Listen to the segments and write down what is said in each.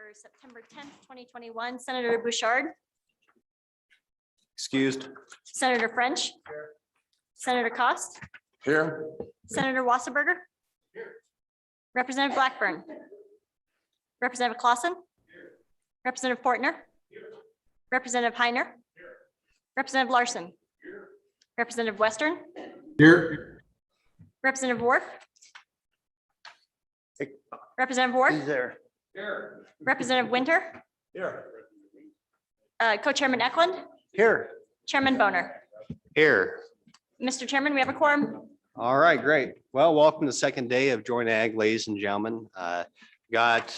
for September 10th, 2021. Senator Bouchard, Excused. Senator French, Senator Cost, Here. Senator Wasserberger, Representative Blackburn, Representative Clausen, Representative Portner, Representative Heiner, Representative Larson, Representative Western, Here. Representative Wharf, Representative Ward, There. Representative Winter, Here. Co-Chairman Eklund, Here. Chairman Boner. Here. Mr. Chairman, we have a quorum. All right, great. Well, welcome to the second day of Joint Ag, ladies and gentlemen. Got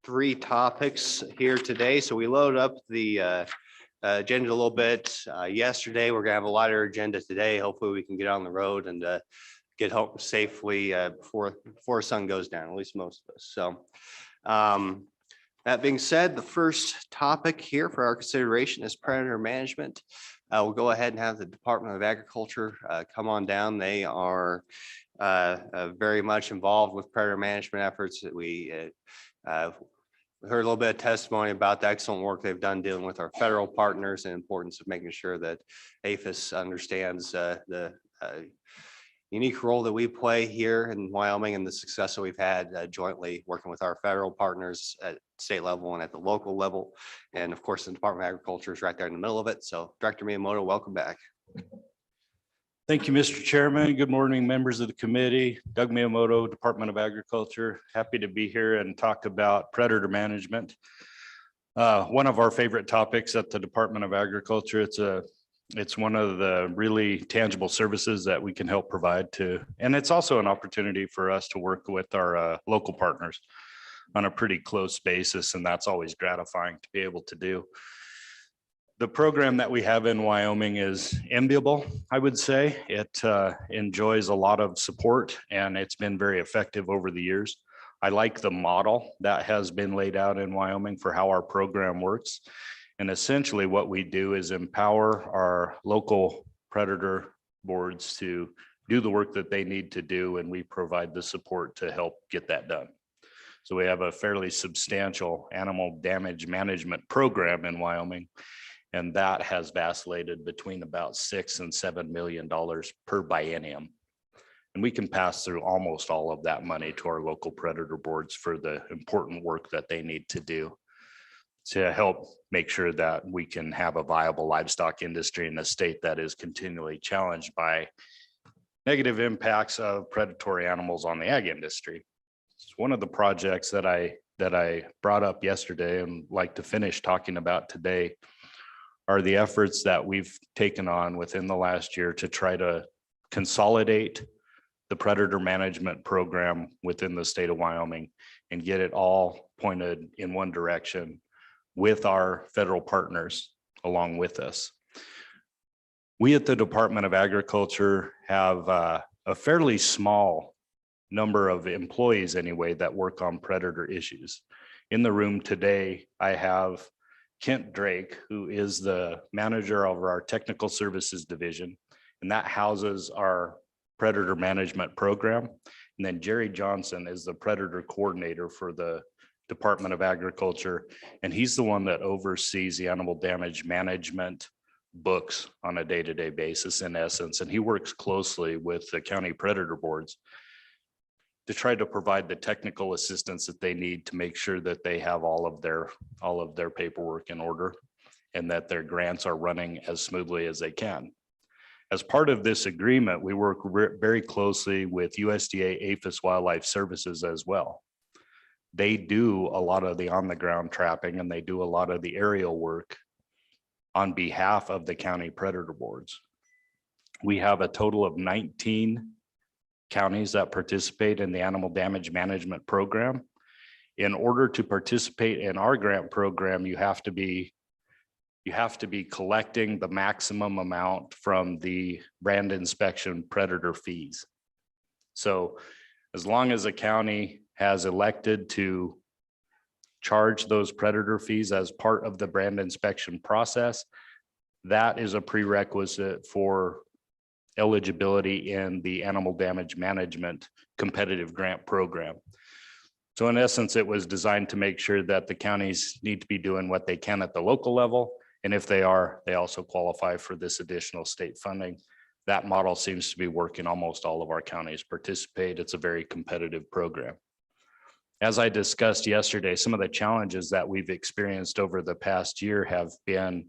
three topics here today. So we loaded up the agenda a little bit yesterday. We're gonna have a lighter agenda today. Hopefully we can get on the road and get home safely before the sun goes down, at least most of us. So that being said, the first topic here for our consideration is predator management. We'll go ahead and have the Department of Agriculture come on down. They are very much involved with predator management efforts. We heard a little bit of testimony about the excellent work they've done dealing with our federal partners and importance of making sure that APHIS understands the unique role that we play here in Wyoming and the success that we've had jointly working with our federal partners at state level and at the local level. And of course, the Department of Agriculture is right there in the middle of it. So Director Miyamoto, welcome back. Thank you, Mr. Chairman. Good morning, members of the committee. Doug Miyamoto, Department of Agriculture. Happy to be here and talk about predator management. One of our favorite topics at the Department of Agriculture. It's one of the really tangible services that we can help provide to, and it's also an opportunity for us to work with our local partners on a pretty close basis, and that's always gratifying to be able to do. The program that we have in Wyoming is enviable, I would say. It enjoys a lot of support, and it's been very effective over the years. I like the model that has been laid out in Wyoming for how our program works. And essentially what we do is empower our local predator boards to do the work that they need to do, and we provide the support to help get that done. So we have a fairly substantial animal damage management program in Wyoming, and that has vacillated between about $6 and $7 million per biennium. And we can pass through almost all of that money to our local predator boards for the important work that they need to do to help make sure that we can have a viable livestock industry in a state that is continually challenged by negative impacts of predatory animals on the ag industry. It's one of the projects that I brought up yesterday and like to finish talking about today are the efforts that we've taken on within the last year to try to consolidate the predator management program within the state of Wyoming and get it all pointed in one direction with our federal partners along with us. We at the Department of Agriculture have a fairly small number of employees anyway that work on predator issues. In the room today, I have Kent Drake, who is the manager of our technical services division, and that houses our predator management program. And then Jerry Johnson is the predator coordinator for the Department of Agriculture, and he's the one that oversees the animal damage management books on a day-to-day basis in essence, and he works closely with the county predator boards to try to provide the technical assistance that they need to make sure that they have all of their paperwork in order and that their grants are running as smoothly as they can. As part of this agreement, we work very closely with USDA APHIS Wildlife Services as well. They do a lot of the on-the-ground trapping and they do a lot of the aerial work on behalf of the county predator boards. We have a total of 19 counties that participate in the animal damage management program. In order to participate in our grant program, you have to be collecting the maximum amount from the brand inspection predator fees. So as long as a county has elected to charge those predator fees as part of the brand inspection process, that is a prerequisite for eligibility in the animal damage management competitive grant program. So in essence, it was designed to make sure that the counties need to be doing what they can at the local level. And if they are, they also qualify for this additional state funding. That model seems to be working. Almost all of our counties participate. It's a very competitive program. As I discussed yesterday, some of the challenges that we've experienced over the past year have been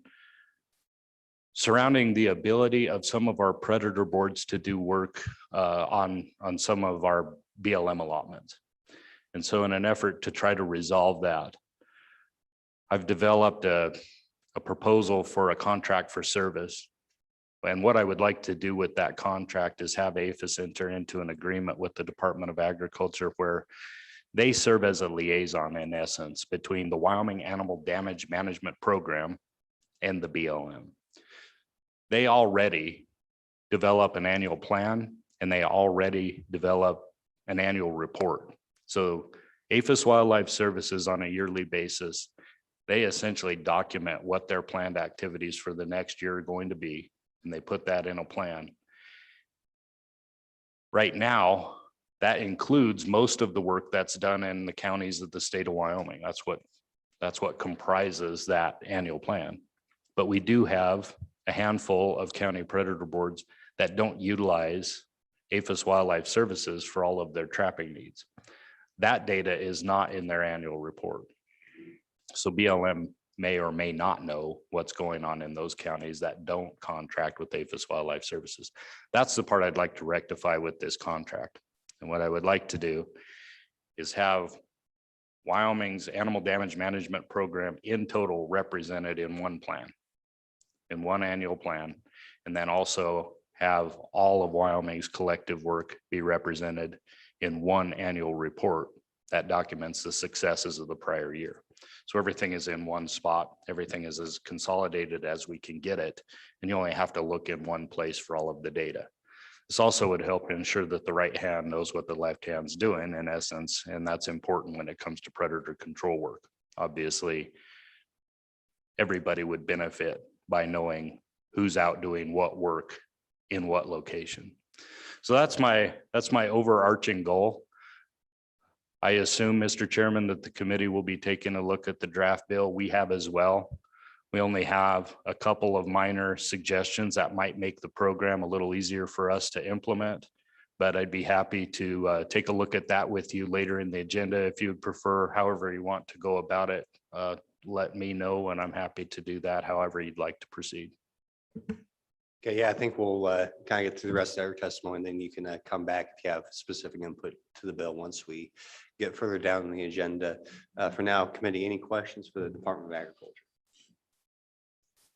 surrounding the ability of some of our predator boards to do work on some of our BLM allotments. And so in an effort to try to resolve that, I've developed a proposal for a contract for service. And what I would like to do with that contract is have APHIS enter into an agreement with the Department of Agriculture where they serve as a liaison in essence between the Wyoming Animal Damage Management Program and the BLM. They already develop an annual plan and they already develop an annual report. So APHIS Wildlife Services on a yearly basis, they essentially document what their planned activities for the next year are going to be, and they put that in a plan. Right now, that includes most of the work that's done in the counties of the state of Wyoming. That's what comprises that annual plan. But we do have a handful of county predator boards that don't utilize APHIS Wildlife Services for all of their trapping needs. That data is not in their annual report. So BLM may or may not know what's going on in those counties that don't contract with APHIS Wildlife Services. That's the part I'd like to rectify with this contract. And what I would like to do is have Wyoming's Animal Damage Management Program in total represented in one plan, in one annual plan, and then also have all of Wyoming's collective work be represented in one annual report that documents the successes of the prior year. So everything is in one spot. Everything is as consolidated as we can get it. And you only have to look in one place for all of the data. This also would help ensure that the right hand knows what the left hand's doing in essence. And that's important when it comes to predator control work. Obviously, everybody would benefit by knowing who's out doing what work in what location. So that's my overarching goal. I assume, Mr. Chairman, that the committee will be taking a look at the draft bill. We have as well. We only have a couple of minor suggestions that might make the program a little easier for us to implement, but I'd be happy to take a look at that with you later in the agenda. If you would prefer, however you want to go about it, let me know and I'm happy to do that, however you'd like to proceed. Okay, yeah, I think we'll kind of get through the rest of our testimony, and then you can come back if you have specific input to the bill once we get further down in the agenda. For now, committee, any questions for the Department of Agriculture?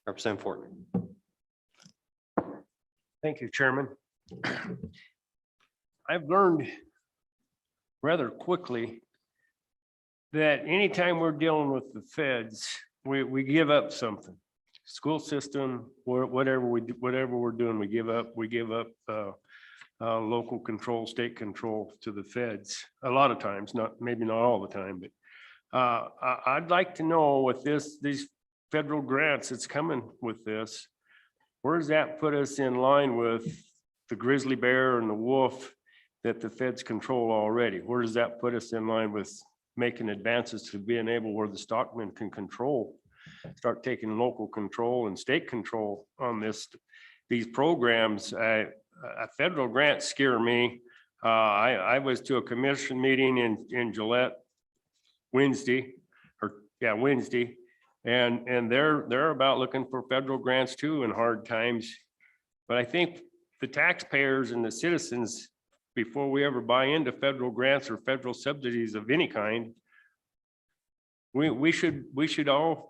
Representative Fortman. Thank you, Chairman. I've learned rather quickly that anytime we're dealing with the feds, we give up something. School system, whatever we're doing, we give up local control, state control to the feds. A lot of times, maybe not all the time, but I'd like to know with these federal grants that's coming with this, where does that put us in line with the grizzly bear and the wolf that the feds control already? Where does that put us in line with making advances to being able where the stockmen can start taking local control and state control on these programs? Federal grants scare me. I was to a commission meeting in Gillette Wednesday, and they're about looking for federal grants too in hard times. But I think the taxpayers and the citizens, before we ever buy into federal grants or federal subsidies of any kind, we should all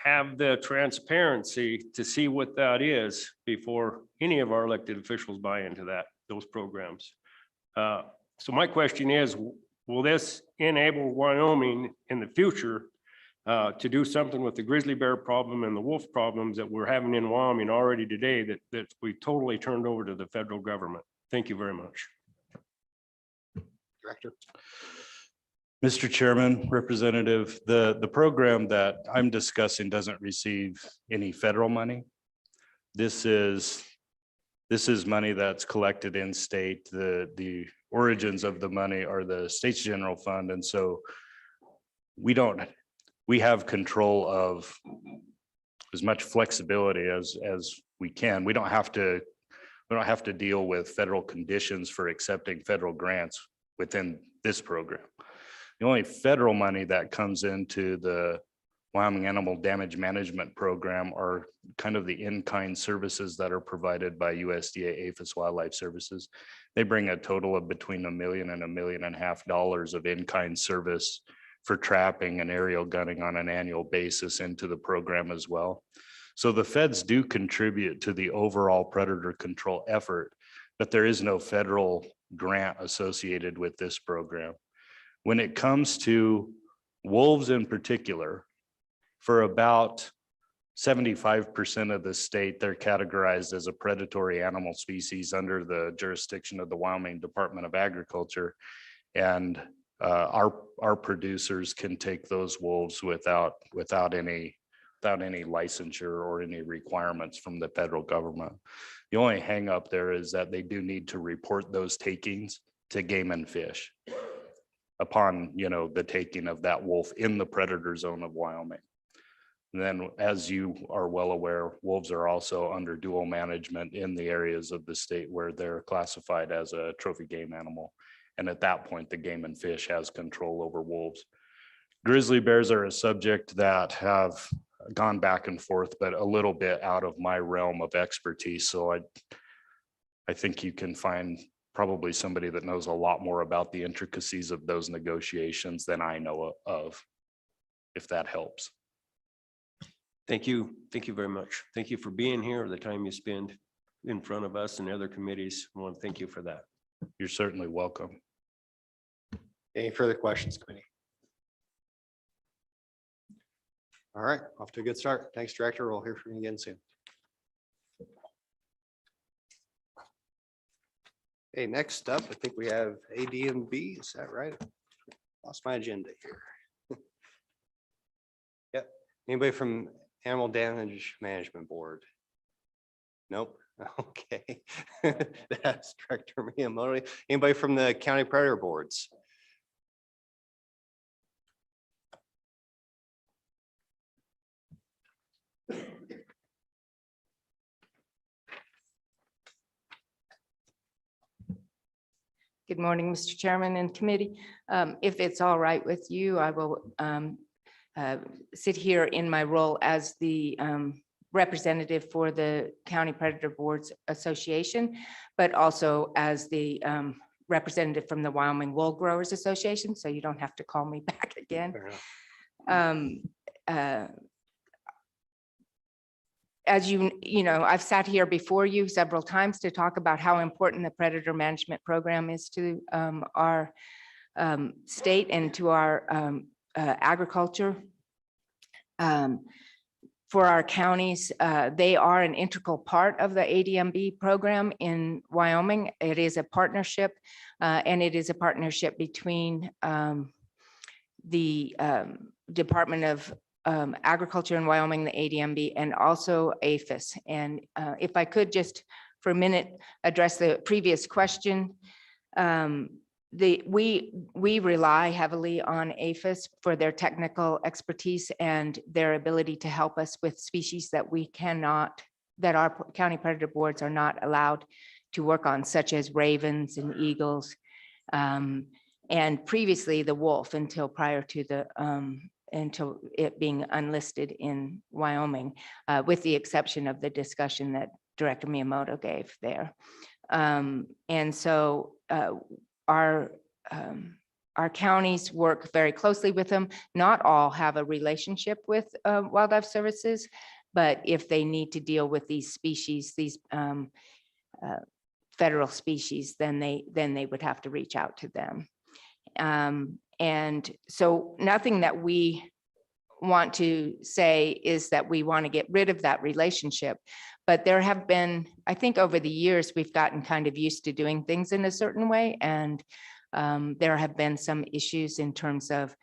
have the transparency to see what that is before any of our elected officials buy into those programs. So my question is, will this enable Wyoming in the future to do something with the grizzly bear problem and the wolf problems that we're having in Wyoming already today that we totally turned over to the federal government? Thank you very much. Director. Mr. Chairman, Representative, the program that I'm discussing doesn't receive any federal money. This is money that's collected in state. The origins of the money are the state's general fund. And so we have control of as much flexibility as we can. We don't have to deal with federal conditions for accepting federal grants within this program. The only federal money that comes into the Wyoming Animal Damage Management Program are kind of the in-kind services that are provided by USDA APHIS Wildlife Services. They bring a total of between $1 million and $1.5 million of in-kind service for trapping and aerial gunning on an annual basis into the program as well. So the feds do contribute to the overall predator control effort, but there is no federal grant associated with this program. When it comes to wolves in particular, for about 75% of the state, they're categorized as a predatory animal species under the jurisdiction of the Wyoming Department of Agriculture. And our producers can take those wolves without any licensure or any requirements from the federal government. The only hang up there is that they do need to report those takings to Game and Fish upon, the taking of that wolf in the predator zone of Wyoming. And then, as you are well aware, wolves are also under dual management in the areas of the state where they're classified as a trophy game animal. And at that point, the Game and Fish has control over wolves. Grizzly bears are a subject that have gone back and forth, but a little bit out of my realm of expertise. So I think you can find probably somebody that knows a lot more about the intricacies of those negotiations than I know of, if that helps. Thank you. Thank you very much. Thank you for being here, the time you spend in front of us and other committees. I want to thank you for that. You're certainly welcome. Any further questions, committee? All right, off to a good start. Thanks, Director. We'll hear from you again soon. Okay, next up, I think we have AD&B. Is that right? Lost my agenda here. Yep. Anybody from Animal Damage Management Board? Nope. Okay. That's Director Miyamoto. Anybody from the County Predator Boards? Good morning, Mr. Chairman and committee. If it's all right with you, I will sit here in my role as the representative for the County Predator Boards Association, but also as the representative from the Wyoming Wool Growers Association, so you don't have to call me back again. As you know, I've sat here before you several times to talk about how important the predator management program is to our state and to our agriculture. For our counties, they are an integral part of the ADMB program in Wyoming. It is a partnership, and it is a partnership between the Department of Agriculture in Wyoming, the ADMB, and also APHIS. And if I could just for a minute address the previous question. We rely heavily on APHIS for their technical expertise and their ability to help us with species that we cannot, that our county predator boards are not allowed to work on, such as ravens and eagles, and previously the wolf until prior to the until it being unlisted in Wyoming, with the exception of the discussion that Director Miyamoto gave there. And so our counties work very closely with them. Not all have a relationship with wildlife services, but if they need to deal with these species, these federal species, then they would have to reach out to them. And so nothing that we want to say is that we want to get rid of that relationship, but there have been, I think over the years, we've gotten kind of used to doing things in a certain way. And there have been some issues in terms of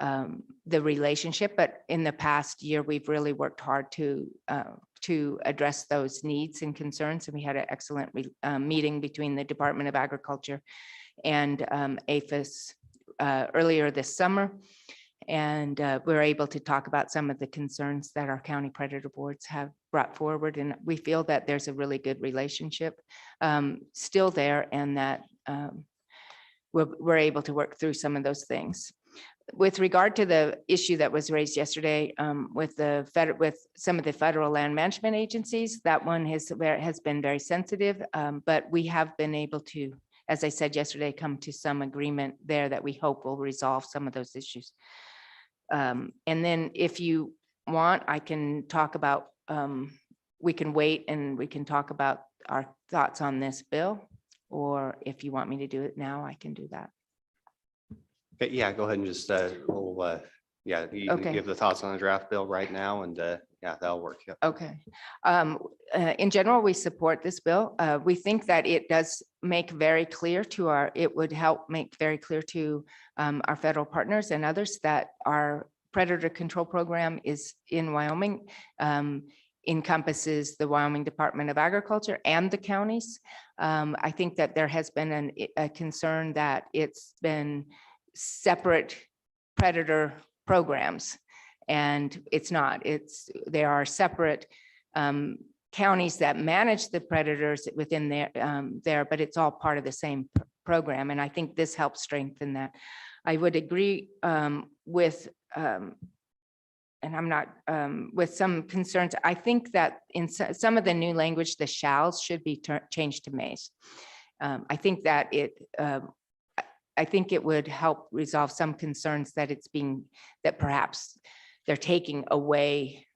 the relationship, but in the past year, we've really worked hard to address those needs and concerns. And we had an excellent meeting between the Department of Agriculture and APHIS earlier this summer. And we're able to talk about some of the concerns that our county predator boards have brought forward. And we feel that there's a really good relationship still there, and that we're able to work through some of those things. With regard to the issue that was raised yesterday with some of the federal land management agencies, that one has been very sensitive, but we have been able to, as I said yesterday, come to some agreement there that we hope will resolve some of those issues. And then if you want, I can talk about, we can wait and we can talk about our thoughts on this bill, or if you want me to do it now, I can do that. Okay, yeah, go ahead and just, yeah, you can Okay. give the thoughts on the draft bill right now, and yeah, that'll work. Yeah. Okay. In general, we support this bill. We think that it does make very clear to it would help make very clear to our federal partners and others that our predator control program is in Wyoming, encompasses the Wyoming Department of Agriculture and the counties. I think that there has been a concern that it's been separate predator programs, and it's not. There are separate counties that manage the predators within there, but it's all part of the same program. And I think this helps strengthen that. I would agree with, and I'm not, with some concerns. I think that in some of the new language, the shalls should be changed to mays. I think that I think it would help resolve some concerns that that perhaps they're taking away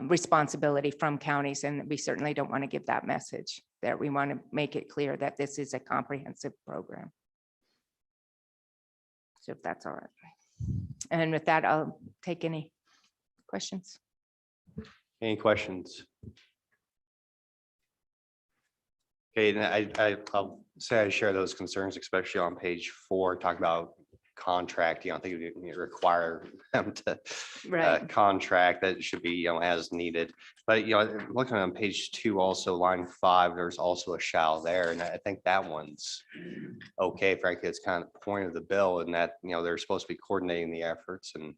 responsibility from counties, and we certainly don't want to give that message there. We want to make it clear that this is a comprehensive program. So if that's all right. And with that, I'll take any questions. Any questions? Okay, and I'll say I share those concerns, especially on page 4, talking about contracting. I don't think you require them to Right. contract. That should be, as needed. But, looking on page 2, also line 5, there's also a shall there. And I think that one's okay. Frankly, it's kind of the point of the bill, and that, they're supposed to be coordinating the efforts. And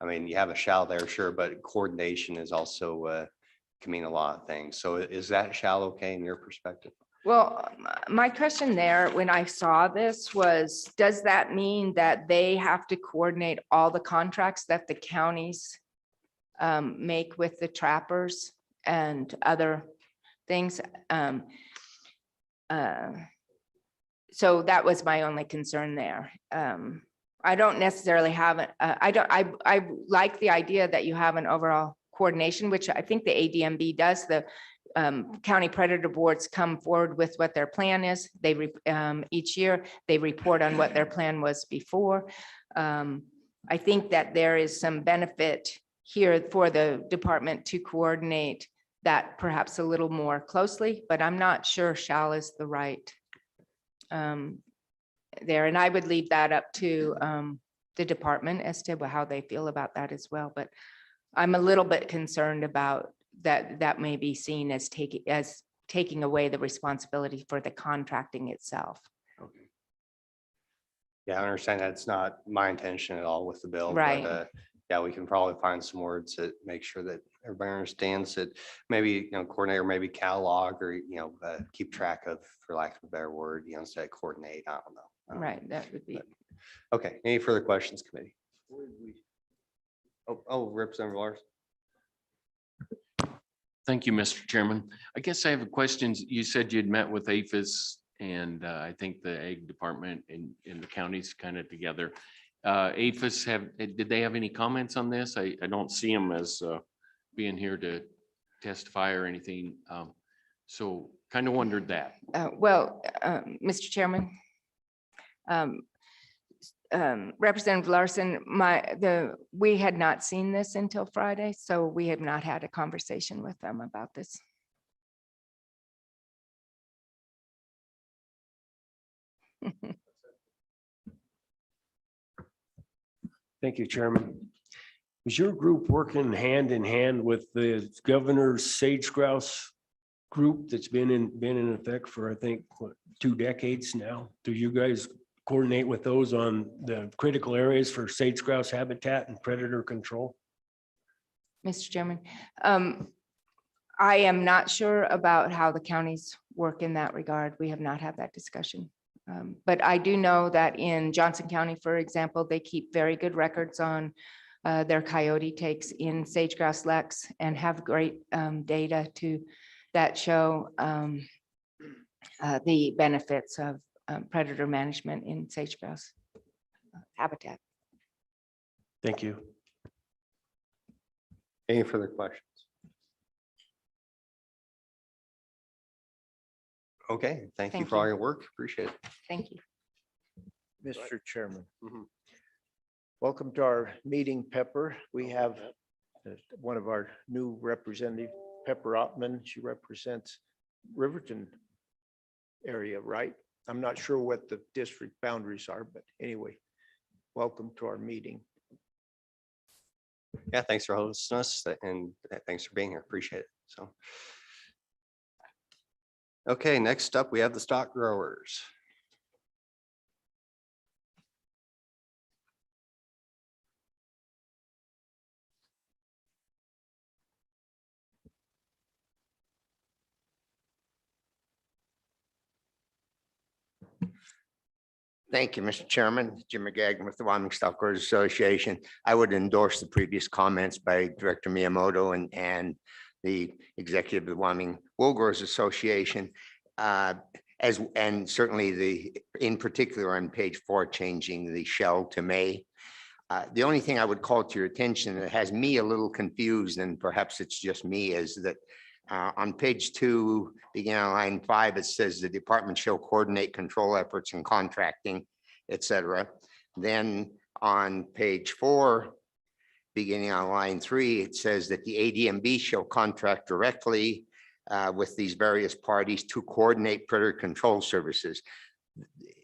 I mean, you have a shall there, sure, but coordination is also can mean a lot of things. So is that shall okay in your perspective? Well, my question there when I saw this was, does that mean that they have to coordinate all the contracts that the counties make with the trappers and other things? So that was my only concern there. I don't necessarily have I like the idea that you have an overall coordination, which I think the ADMB does. The county predator boards come forward with what their plan is. They each year they report on what their plan was before. I think that there is some benefit here for the department to coordinate that perhaps a little more closely, but I'm not sure shall is the right there. And I would leave that up to the department as to how they feel about that as well. But I'm a little bit concerned about that may be seen as taking away the responsibility for the contracting itself. Okay. Yeah, I understand that's not my intention at all with the bill. Right. But yeah, we can probably find some words that make sure that everybody understands that maybe, coordinate, or maybe catalog, or, keep track of, for lack of a better word, instead of coordinate. I don't know. Right, that would be. Okay, any further questions, committee? Oh, Representative Larson. Thank you, Mr. Chairman. I guess I have a question. You said you'd met with APHIS and I think the Ag Department in the counties kind of together. APHIS did they have any comments on this? I don't see them as being here to testify or anything. So kind of wondered that. Well, Mr. Chairman, Representative Larson, we had not seen this until Friday, so we have not had a conversation with them about this. Thank you, Chairman. Is your group working hand in hand with the governor's sage grouse group that's been in effect for, I think, what, 2 decades now? Do you guys coordinate with those on the critical areas for sage grouse habitat and predator control? Mr. Chairman, I am not sure about how the counties work in that regard. We have not had that discussion. But I do know that in Johnson County, for example, they keep very good records on their coyote takes in sage grouse leks and have great data that show the benefits of predator management in sage grouse habitat. Thank you. Any further questions? Okay, thank you Thank for all you. your work. Appreciate it. Thank you. Mr. Chairman. Mhm. Welcome to our meeting, Pepper. We have one of our new representative, Pepper Ottman. She represents Riverton area, right? I'm not sure what the district boundaries are, but anyway, welcome to our meeting. Yeah, thanks for hosting us and thanks for being here. Appreciate it. So. Okay, next up, we have the stock growers. Thank you, Mr. Chairman. Jim McGagnon with the Wyoming Stockgrowers Association. I would endorse the previous comments by Director Miyamoto and the executive of the Wyoming Wool Growers Association. And certainly in particular on page 4, changing the shall to may. The only thing I would call to your attention that has me a little confused, and perhaps it's just me, is that on page 2, beginning on line 5, it says the department shall coordinate control efforts and contracting, et cetera. Then on page 4, beginning on line 3, it says that the ADMB shall contract directly with these various parties to coordinate predator control services.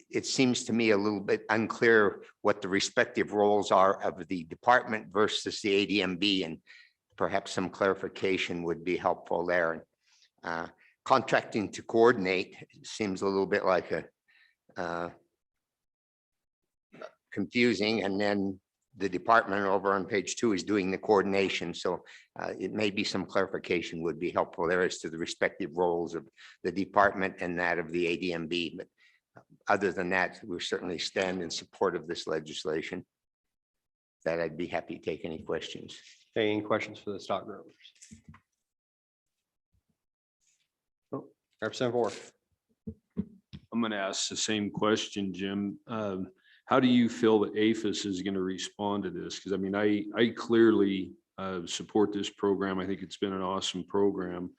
It seems to me a little bit unclear what the respective roles are of the department versus the ADMB, and perhaps some clarification would be helpful there. Contracting to coordinate seems a little bit like a confusing, and then the department over on page 2 is doing the coordination. So it may be some clarification would be helpful there as to the respective roles of the department and that of the ADMB. But other than that, we certainly stand in support of this legislation. That I'd be happy to take any questions. Any questions for the stock growers? Oh, Representative Orr. I'm going to ask the same question, Jim. How do you feel that APHIS is going to respond to this? Because I mean, I clearly support this program. I think it's been an awesome program.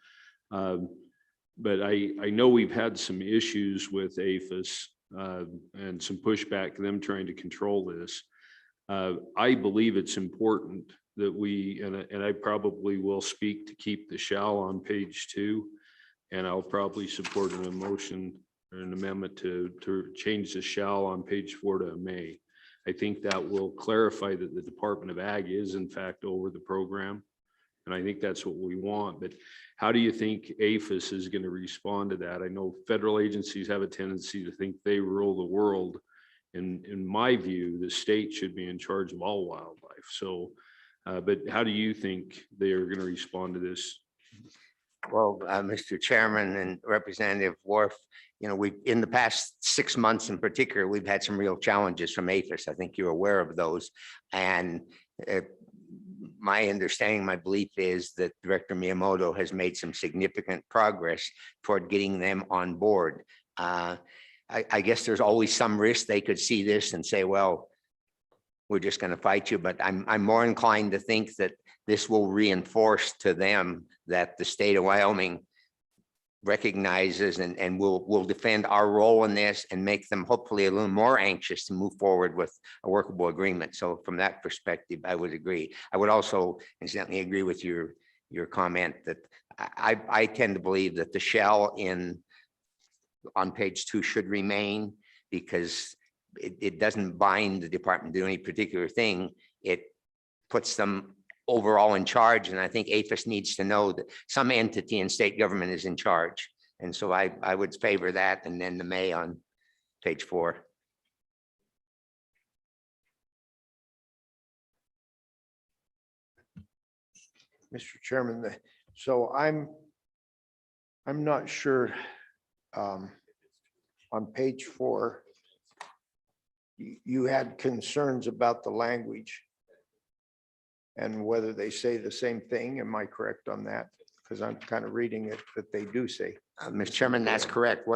But I know we've had some issues with APHIS and some pushback, them trying to control this. I believe it's important that we, and I probably will speak to keep the shall on page 2, and I'll probably support an motion or an amendment to change the shall on page 4 to may. I think that will clarify that the Department of Ag is in fact over the program. And I think that's what we want. But how do you think APHIS is going to respond to that? I know federal agencies have a tendency to think they rule the world. In my view, the state should be in charge of all wildlife. So, but how do you think they are going to respond to this? Well, Mr. Chairman and Representative Worf, we in the past 6 months in particular, we've had some real challenges from APHIS. I think you're aware of those. And my understanding, my belief is that Director Miyamoto has made some significant progress toward getting them on board. I guess there's always some risk they could see this and say, well, we're just going to fight you. But I'm more inclined to think that this will reinforce to them that the state of Wyoming recognizes and will defend our role in this and make them hopefully a little more anxious to move forward with a workable agreement. So from that perspective, I would agree. I would also incidentally agree with your comment that I tend to believe that the shall on page 2 should remain, because it doesn't bind the department to do any particular thing. it puts them overall in charge. And I think APHIS needs to know that some entity in state government is in charge. And so I would favor that, and then the may on page 4. Mr. Chairman, so I'm not sure, on page 4, you had concerns about the language and whether they say the same thing. Am I correct on that? Because I'm kind of reading it that they do say. Mr. Chairman, that's correct.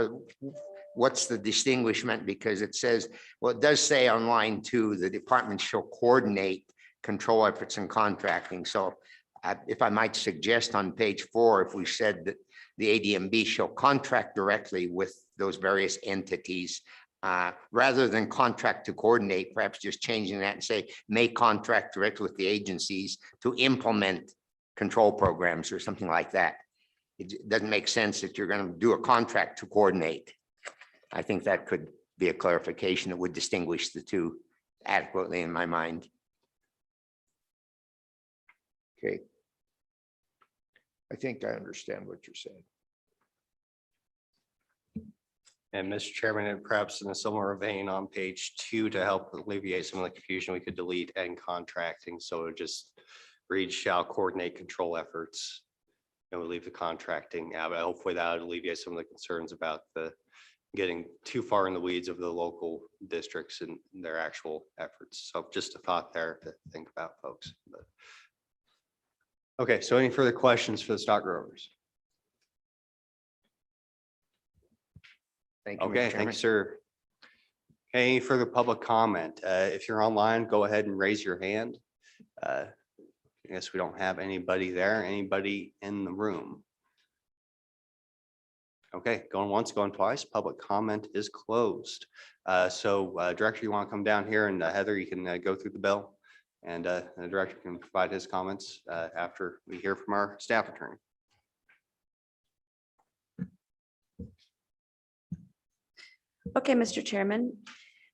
What's the distinguishment? Because it says, well, it does say on line 2, the department shall coordinate control efforts and contracting. So if I might suggest on page 4, if we said that the ADMB shall contract directly with those various entities, rather than contract to coordinate, perhaps just changing that and say may contract directly with the agencies to implement control programs or something like that. It doesn't make sense that you're going to do a contract to coordinate. I think that could be a clarification that would distinguish the two adequately in my mind. Okay. I think I understand what you're saying. And Mr. Chairman, and perhaps in a similar vein on page 2, to help alleviate some of the confusion, we could delete and contracting. So it just reads shall coordinate control efforts. And we leave the contracting out. But hopefully that would alleviate some of the concerns about the getting too far in the weeds of the local districts and their actual efforts. So just a thought there to think about, folks. But okay, so any further questions for the stock growers? Thank you. Mr. Okay, Chairman. thanks, sir. Okay, any further public comment? If you're online, go ahead and raise your hand. I guess we don't have anybody there. Anybody in the room? Okay, going once, going twice. Public comment is closed. So Director, you want to come down here, and Heather, you can go through the bill, and the Director can provide his comments after we hear from our staff attorney. Okay, Mr. Chairman,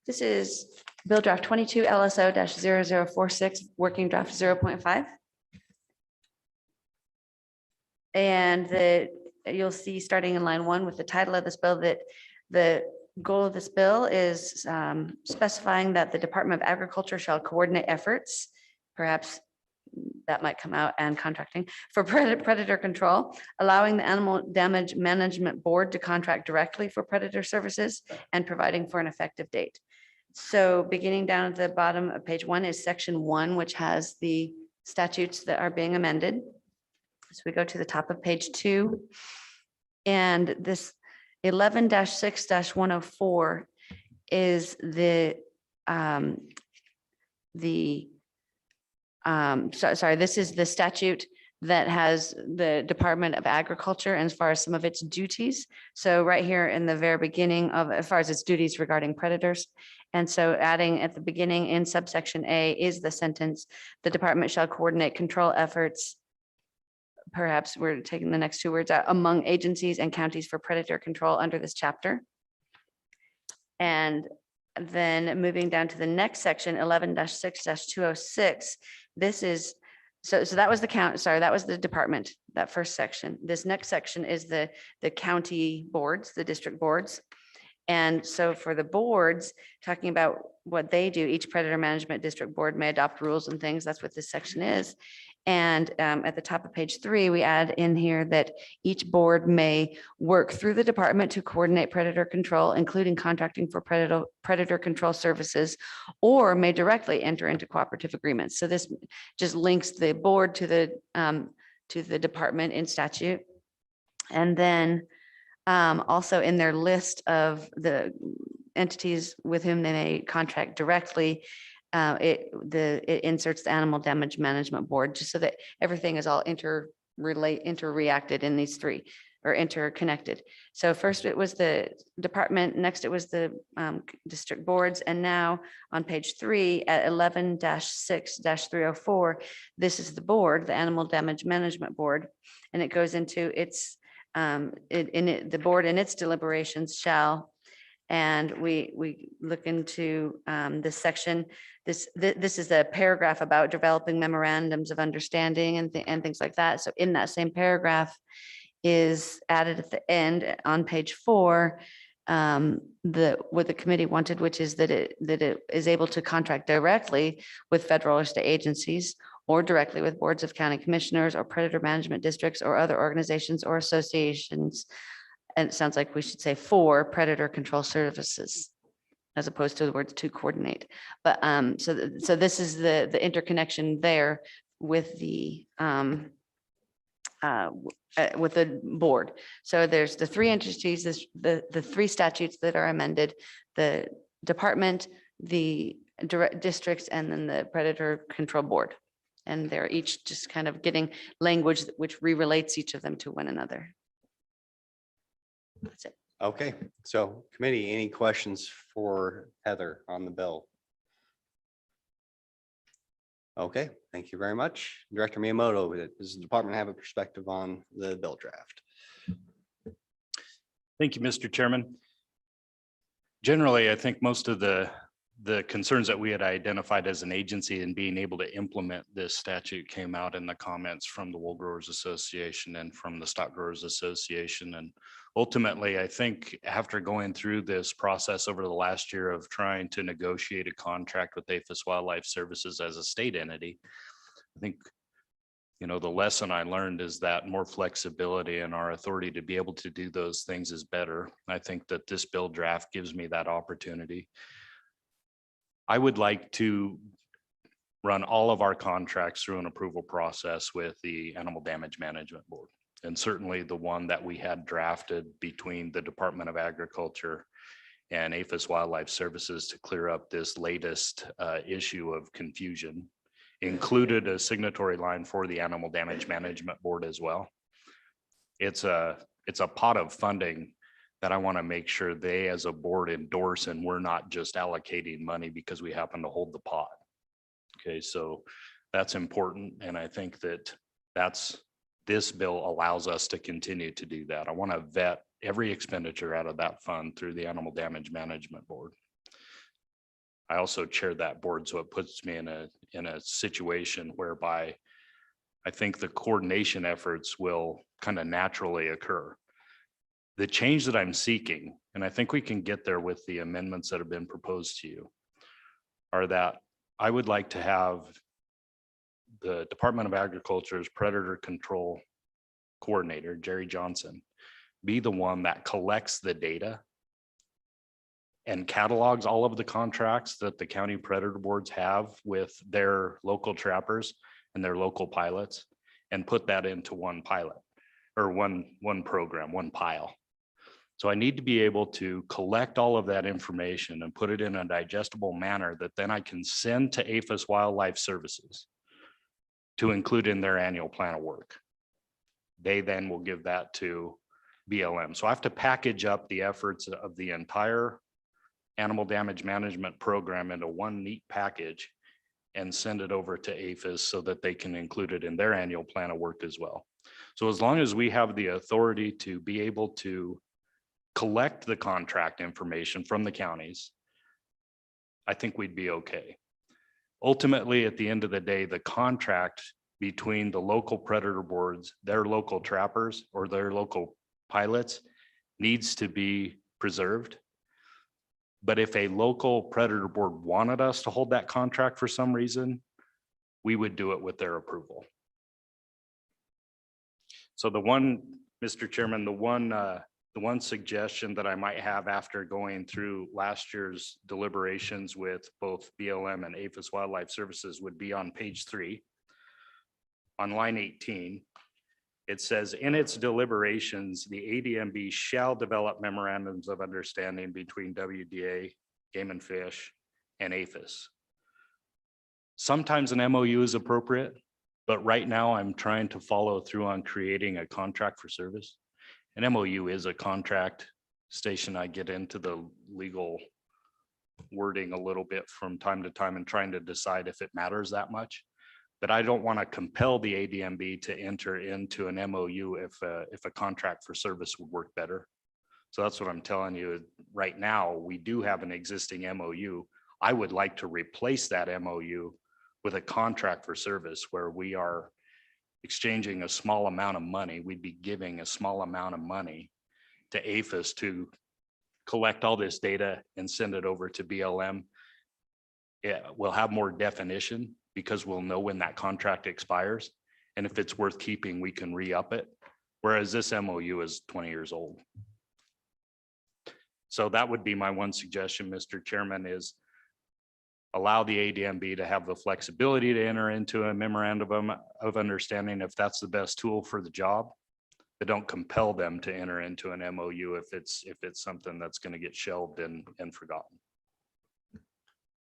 this is Bill Draft 22 LSO-0046, Working Draft 0.5. And you'll see starting in line 1 with the title of this bill that the goal of this bill is specifying that the Department of Agriculture shall coordinate efforts, perhaps that might come out, and contracting for predator control, allowing the Animal Damage Management Board to contract directly for predator services and providing for an effective date. So beginning down at the bottom of page 1 is section 1, which has the statutes that are being amended. So we go to the top of page 2, and this 11-6-104 is sorry, this is the statute that has the Department of Agriculture as far as some of its duties. So right here in the very beginning of, as far as its duties regarding predators. And so adding at the beginning in subsection A is the sentence, the department shall coordinate control efforts. Perhaps we're taking the next 2 words out, among agencies and counties for predator control under this chapter. And then moving down to the next section, 11-6-206, this is, so that was the that was the department, that first section. This next section is the county boards, the district boards. And so for the boards, talking about what they do, each predator management district board may adopt rules and things. That's what this section is. And at the top of page 3, we add in here that each board may work through the department to coordinate predator control, including contracting for predator control services, or may directly enter into cooperative agreements. So this just links the board to the department in statute. And then also in their list of the entities with whom they may contract directly, it inserts the Animal Damage Management Board, just so that everything is all interreacted in these 3, or interconnected. So first it was the department, next it was the district boards, and now on page 3 at 11-6-304, this is the board, the Animal Damage Management Board, and it goes into its the board in its deliberations shall And we look into this section. This is a paragraph about developing memorandums of understanding and things like that. So in that same paragraph is added at the end on page 4, what the committee wanted, which is that it is able to contract directly with federal or state agencies or directly with boards of county commissioners or predator management districts or other organizations or associations. And it sounds like we should say for predator control services as opposed to the words to coordinate. But so this is the interconnection there with the board. So there's the 3 entities, the 3 statutes that are amended, the department, the direct districts, and then the predator control board. And they're each just kind of getting language which re-relates each of them to one another. That's it. Okay, so committee, any questions for Heather on the bill? Okay, thank you very much. Director Miyamoto, does the department have a perspective on the bill draft? Thank you, Mr. Chairman. Generally, I think most of the concerns that we had identified as an agency in being able to implement this statute came out in the comments from the Wool Growers Association and from the Stock Growers Association. And ultimately, I think after going through this process over the last year of trying to negotiate a contract with APHIS Wildlife Services as a state entity, I think, you know, the lesson I learned is that more flexibility and our authority to be able to do those things is better. I think that this bill draft gives me that opportunity. I would like to run all of our contracts through an approval process with the Animal Damage Management Board. And certainly the one that we had drafted between the Department of Agriculture and APHIS Wildlife Services to clear up this latest issue of confusion included a signatory line for the Animal Damage Management Board as well. It's a pot of funding that I want to make sure they as a board endorse, and we're not just allocating money because we happen to hold the pot. Okay, so that's important. And I think that this bill allows us to continue to do that. I want to vet every expenditure out of that fund through the Animal Damage Management Board. I also chair that board, so it puts me in a situation whereby I think the coordination efforts will kind of naturally occur. The change that I'm seeking, and I think we can get there with the amendments that have been proposed to you, are that I would like to have the Department of Agriculture's Predator Control Coordinator, Jerry Johnson, be the one that collects the data and catalogs all of the contracts that the county predator boards have with their local trappers and their local pilots, and put that into one pilot or one program, one pile. So I need to be able to collect all of that information and put it in a digestible manner that then I can send to APHIS Wildlife Services to include in their annual plan of work. They then will give that to BLM. So I have to package up the efforts of the entire animal damage management program into one neat package and send it over to APHIS so that they can include it in their annual plan of work as well. So as long as we have the authority to be able to collect the contract information from the counties, I think we'd be okay. Ultimately, at the end of the day, the contract between the local predator boards, their local trappers or their local pilots needs to be preserved. But if a local predator board wanted us to hold that contract for some reason, we would do it with their approval. So the one, Mr. Chairman, the one suggestion that I might have after going through last year's deliberations with both BLM and APHIS Wildlife Services would be on page 3. On line 18, it says, in its deliberations, the ADMB shall develop memorandums of understanding between WDA, Game and Fish, and APHIS. Sometimes an MOU is appropriate, but right now I'm trying to follow through on creating a contract for service. An MOU is a contract station. I get into the legal wording a little bit from time to time and trying to decide if it matters that much. But I don't want to compel the ADMB to enter into an MOU if a contract for service would work better. So that's what I'm telling you. Right now, we do have an existing MOU. I would like to replace that MOU with a contract for service where we are exchanging a small amount of money. We'd be giving a small amount of money to APHIS to collect all this data and send it over to BLM. Yeah, we'll have more definition because we'll know when that contract expires. And if it's worth keeping, we can re-up it. Whereas this MOU is 20 years old. So that would be my one suggestion, Mr. Chairman, is allow the ADMB to have the flexibility to enter into a memorandum of understanding if that's the best tool for the job. But don't compel them to enter into an MOU if it's something that's going to get shelved and forgotten.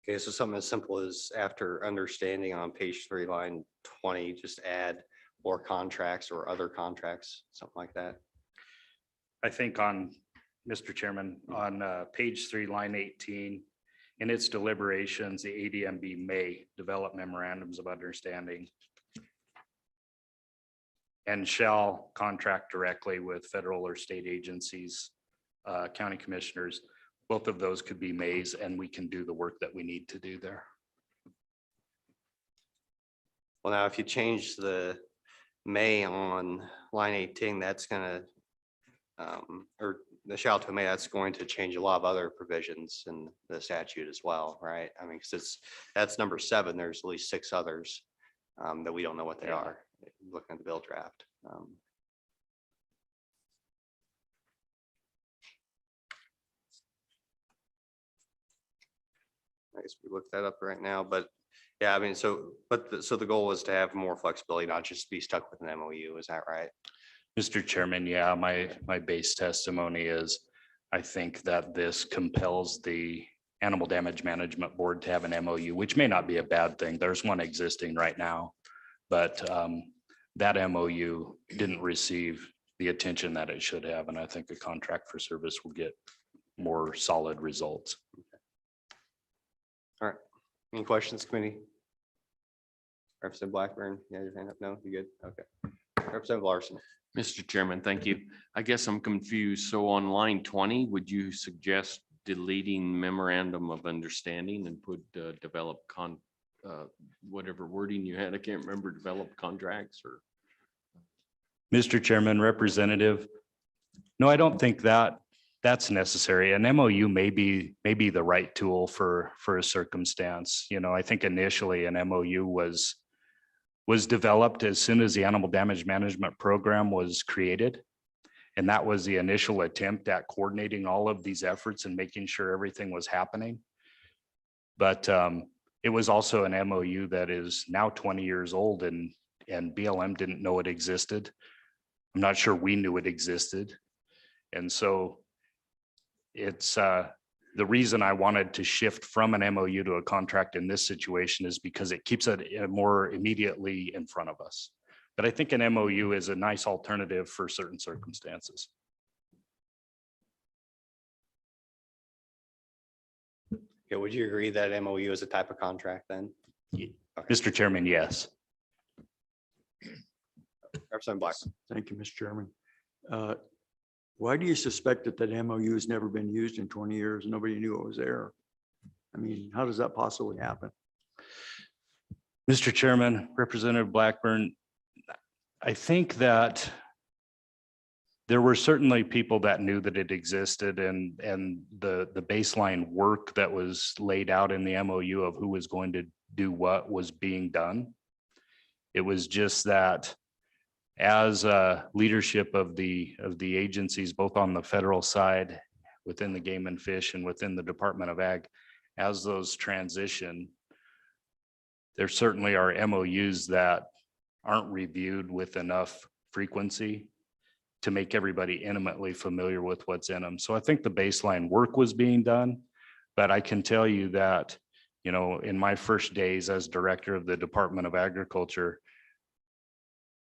Okay, so something as simple as after understanding on page 3, line 20, just add or contracts or other contracts, something like that. I think on, Mr. Chairman, on page 3, line 18, in its deliberations, the ADMB may develop memorandums of understanding and shall contract directly with federal or state agencies, county commissioners. Both of those could be mays, and we can do the work that we need to do there. Well, now if you change the may on line 18, that's gonna, or the shall to may, that's going to change a lot of other provisions in the statute as well, right? I mean, because that's number 7, there's at least 6 others that we don't know what they are, looking at the bill draft. I guess we look that up right now, but yeah, I mean, so the goal is to have more flexibility, not just be stuck with an MOU. Is that right? Mr. Chairman, yeah, my base testimony is, I think that this compels the Animal Damage Management Board to have an MOU, which may not be a bad thing. There's one existing right now, but that MOU didn't receive the attention that it should have, and I think a contract for service will get more solid results. All right. Any questions, committee? Representative Blackburn, yeah, your hand up. No, you good? Okay. Representative Larson. Mr. Chairman, thank you. I guess I'm confused. So on line 20, would you suggest deleting memorandum of understanding and put develop whatever wording you had? I can't remember, develop contracts or? Mr. Chairman, Representative, no, I don't think that's necessary. An MOU may be the right tool for a circumstance. You know, I think initially an MOU was developed as soon as the Animal Damage Management Program was created. And that was the initial attempt at coordinating all of these efforts and making sure everything was happening. But it was also an MOU that is now 20 years old, and BLM didn't know it existed. I'm not sure we knew it existed. And so it's the reason I wanted to shift from an MOU to a contract in this situation is because it keeps it more immediately in front of us. But I think an MOU is a nice alternative for certain circumstances. Yeah, would you agree that MOU is a type of contract then? Okay. Mr. Chairman, yes. Representative Blackburn. Thank you, Mr. Chairman. Why do you suspect that MOU has never been used in 20 years? Nobody knew it was there. I mean, how does that possibly happen? Mr. Chairman, Representative Blackburn, I think that there were certainly people that knew that it existed, and the baseline work that was laid out in the MOU of who was going to do what was being done. It was just that as leadership of the agencies, both on the federal side, within the Game and Fish and within the Department of Ag, as those transition, there certainly are MOUs that aren't reviewed with enough frequency to make everybody intimately familiar with what's in them. So I think the baseline work was being done, but I can tell you that, you know, in my first days as director of the Department of Agriculture,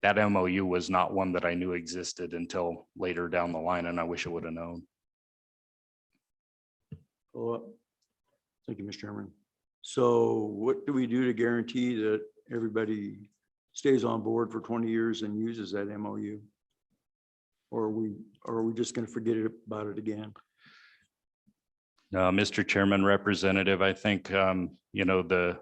that MOU was not one that I knew existed until later down the line, and I wish I would have known. Well, thank you, Mr. Chairman. So what do we do to guarantee that everybody stays on board for 20 years and uses that MOU? Or are we just going to forget about it again? Mr. Chairman, Representative, I think, the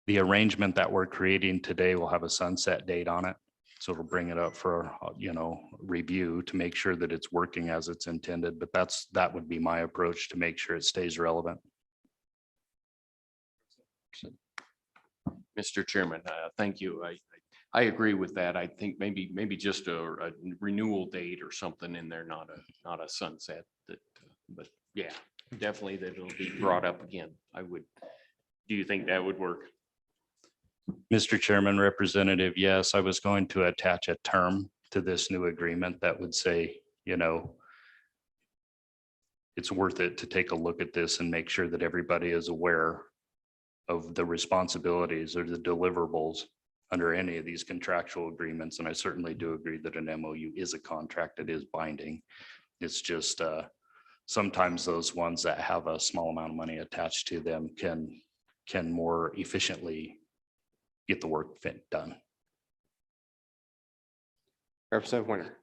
arrangement that we're creating today will have a sunset date on it. So it'll bring it up for, review to make sure that it's working as it's intended. But that would be my approach to make sure it stays relevant. Mr. Chairman, thank you. I agree with that. I think maybe just a renewal date or something in there, not a sunset that, but yeah, definitely that it'll be brought up again. Do you think that would work? Mr. Chairman, Representative, yes, I was going to attach a term to this new agreement that would say, it's worth it to take a look at this and make sure that everybody is aware of the responsibilities or the deliverables under any of these contractual agreements. And I certainly do agree that an MOU is a contract that is binding. It's just sometimes those ones that have a small amount of money attached to them can more efficiently get the work done. Representative Winter.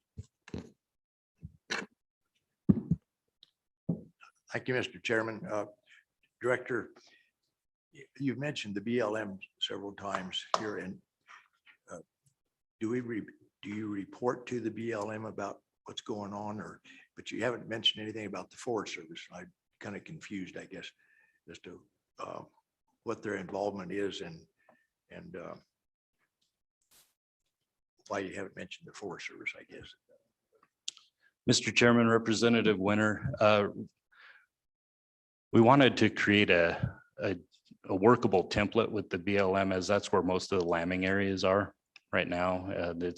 Thank you, Mr. Chairman. Director, you've mentioned the BLM several times here, and do you report to the BLM about what's going on, but you haven't mentioned anything about the Forest Service? I'm kind of confused, I guess, as to what their involvement is and why you haven't mentioned the Forest Service, I guess. Mr. Chairman, Representative Winter, we wanted to create a workable template with the BLM, as that's where most of the lambing areas are right now. There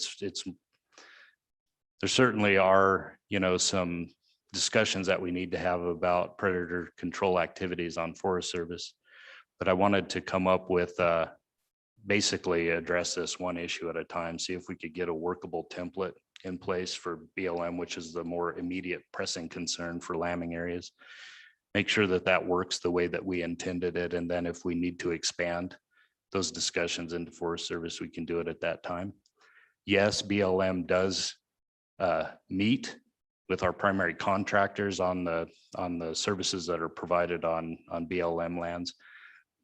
certainly are, some discussions that we need to have about predator control activities on Forest Service. But I wanted to come up with basically address this one issue at a time, see if we could get a workable template in place for BLM, which is the more immediate pressing concern for lambing areas. Make sure that that works the way that we intended it. And then if we need to expand those discussions into Forest Service, we can do it at that time. Yes, BLM does meet with our primary contractors on the services that are provided on BLM lands.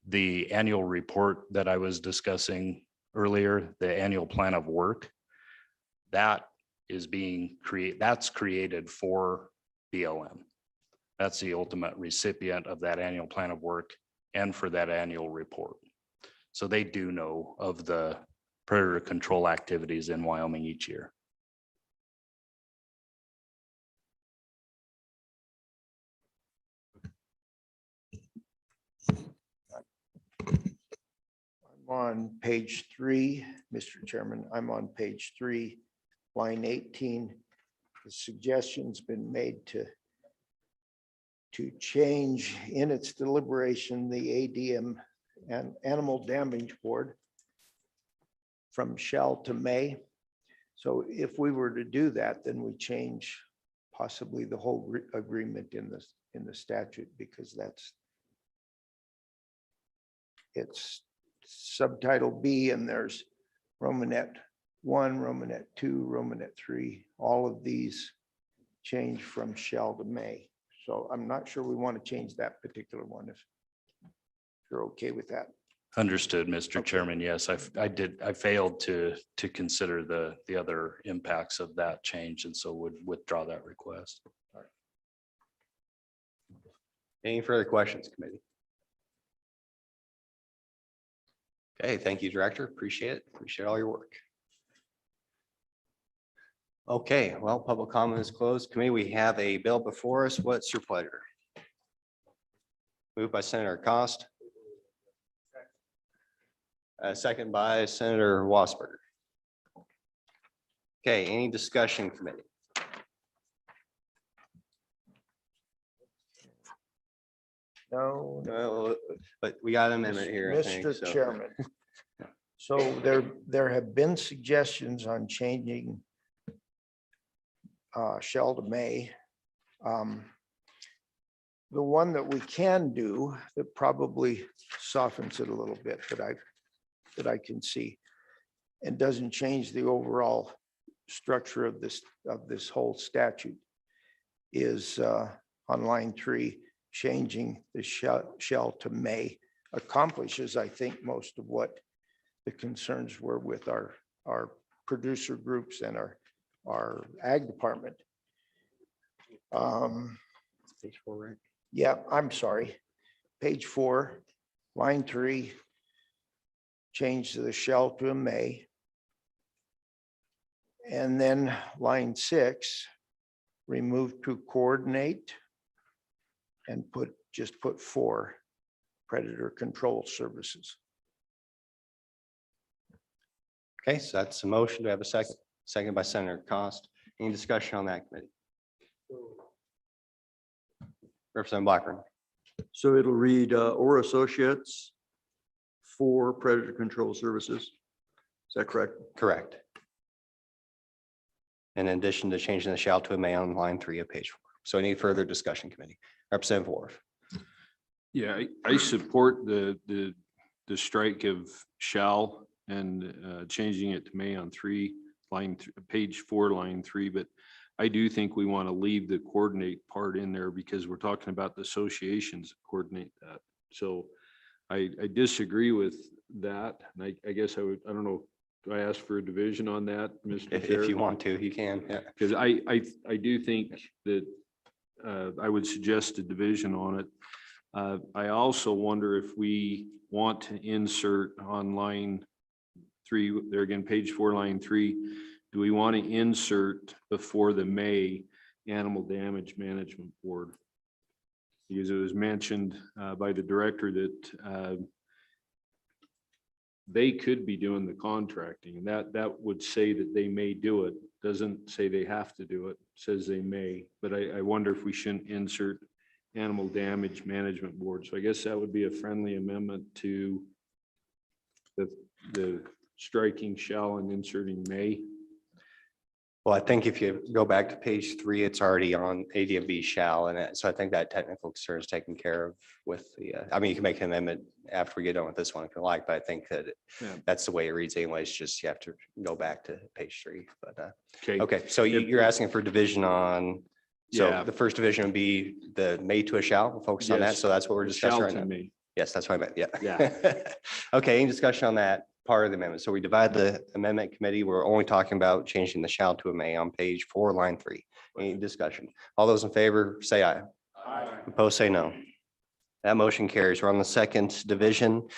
The annual report that I was discussing earlier, the annual plan of work, that is that's created for BLM. That's the ultimate recipient of that annual plan of work and for that annual report. So they do know of the predator control activities in Wyoming each year. I'm on page 3, Mr. Chairman. I'm on page 3, line 18. The suggestion's been made to change in its deliberation the ADM and Animal Damage Board from shall to may. So if we were to do that, then we change possibly the whole agreement in the statute, because it's subtitle B, and there's Romanet 1, Romanet 2, Romanet 3. All of these change from shall to may. So I'm not sure we want to change that particular one, if you're okay with that. Understood, Mr. Chairman. Yes, I failed to consider the other impacts of that change, and so would withdraw that request. Any further questions, committee? Okay, thank you, Director. Appreciate it. Appreciate all your work. Okay, well, public comment is closed. Committee, we have a bill before us. What's your pleasure? Moved by Senator Cost. Second by Senator Wasberger. Okay, any discussion, committee? No, but we got an amendment here, I think, Mr. so. Chairman. So there have been suggestions on changing shall to may. The one that we can do that probably softens it a little bit that I can see and doesn't change the overall structure of this whole statute is on line 3, changing the shall to may accomplishes, I think, most of what the concerns were with our producer groups and our ag department. Page 4, right? Yeah, I'm sorry. Page 4, line 3, change the shall to a may. And then line 6, remove to coordinate and just put for predator control services. Okay, so that's a motion. Do I have a second? Second by Senator Cost. Any discussion on that committee? Representative Blackburn. So it'll read or associates for predator control services. Is that correct? Correct. In addition to changing the shall to a may on line 3 of page 4. So any further discussion, committee? Representative Wharf. Yeah, I support the strike of shall and changing it to may on page 4, line 3, but I do think we want to leave the coordinate part in there because we're talking about the associations that coordinate that. So I disagree with that. And I guess I don't know, do I ask for a division on that, Mr. Chair? If you want to, you can. Yeah. Because I do think that I would suggest a division on it. I also wonder if we want to insert on line 3, there again, page 4, line 3, do we want to insert before the May Animal Damage Management Board? Because it was mentioned by the director that they could be doing the contracting, and that would say that they may do it. Doesn't say they have to do it, says they may, but I wonder if we shouldn't insert Animal Damage Management Board. So I guess that would be a friendly amendment to the striking shall and inserting may. Well, I think if you go back to page 3, it's already on ADMB shall, and so I think that technical concern is taken care of with the, I mean, you can make an amendment after we get done with this one if you like, but I think that that's the way it reads anyways, just you have to go back to page 3, but okay, so you're asking for division on, so Yeah. the first division would be the may to a shall, we'll focus on that, Yes. so that's what we're discussing Shall right to now. may. Yes, that's what I meant, yeah. Yeah. Okay, any discussion on that part of the amendment? So we divide the amendment committee. We're only talking about changing the shall to a may on page 4, line 3. Any discussion? All those in favor, say aye. Aye. Opposed, say no. That motion carries. We're on the second division.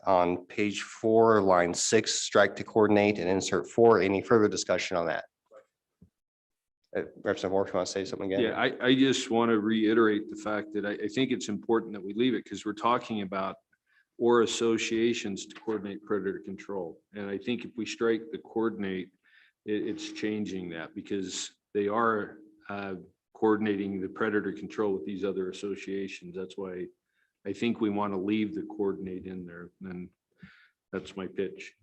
On page 4, line 6, strike to coordinate and insert 4. Any further discussion on that? Representative Moore, you want to say something again? Yeah, I just want to reiterate the fact that I think it's important that we leave it because we're talking about or associations to coordinate predator control. And I think if we strike the coordinate, it's changing that because they are coordinating the predator control with these other associations. That's why I think we want to leave the coordinate in there. And that's my pitch.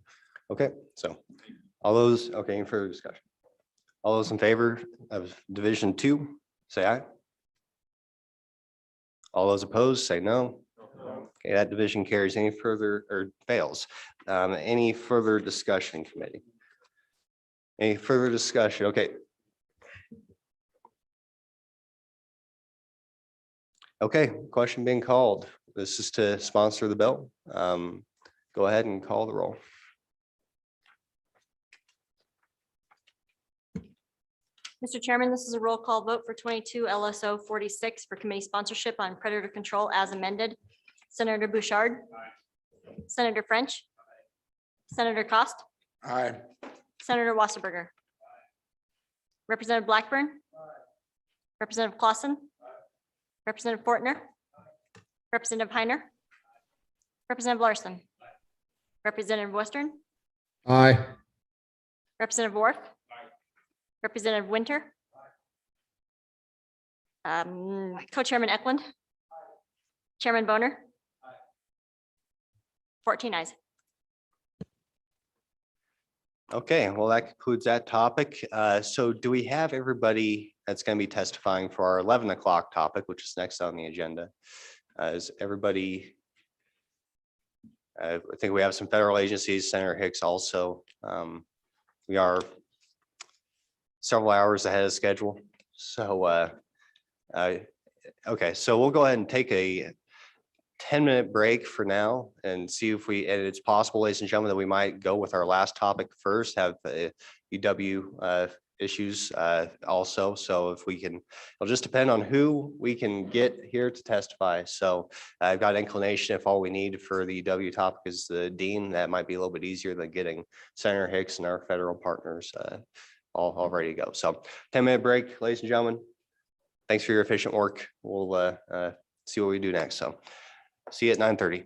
Okay, so all those, okay, any further discussion? All those in favor of division 2, say aye. All those opposed, say no. Okay, that division carries. Any further or fails? Any further discussion, committee? Any further discussion? Okay. Okay, question being called. This is to sponsor the bill. Go ahead and call the roll. Mr. Chairman, this is a roll call vote for 22 LSO 46 for committee sponsorship on predator control as amended. Senator Bouchard. Senator French. Senator Cost. Aye. Senator Wasserberger. Representative Blackburn. Representative Clausen. Representative Fortner. Representative Heiner. Representative Larson. Representative Western. Aye. Representative Wharf. Representative Winter. Co-chairman Eklund. Chairman Boner. 14 ayes. Okay, well, that concludes that topic. So do we have everybody that's going to be testifying for our 11 o'clock topic, which is next on the agenda? Is everybody? I think we have some federal agencies, Senator Hicks also. We are several hours ahead of schedule. So, okay, so we'll go ahead and take a 10-minute break for now and see if we, and it's possible, ladies and gentlemen, that we might go with our last topic first, have UW issues also. So if we can, it'll just depend on who we can get here to testify. So I've got inclination if all we need for the UW topic is the dean, that might be a little bit easier than getting Senator Hicks and our federal partners all ready to go. So 10-minute break, ladies and gentlemen. Thanks for your efficient work. We'll see what we do next. So see you at 9:30.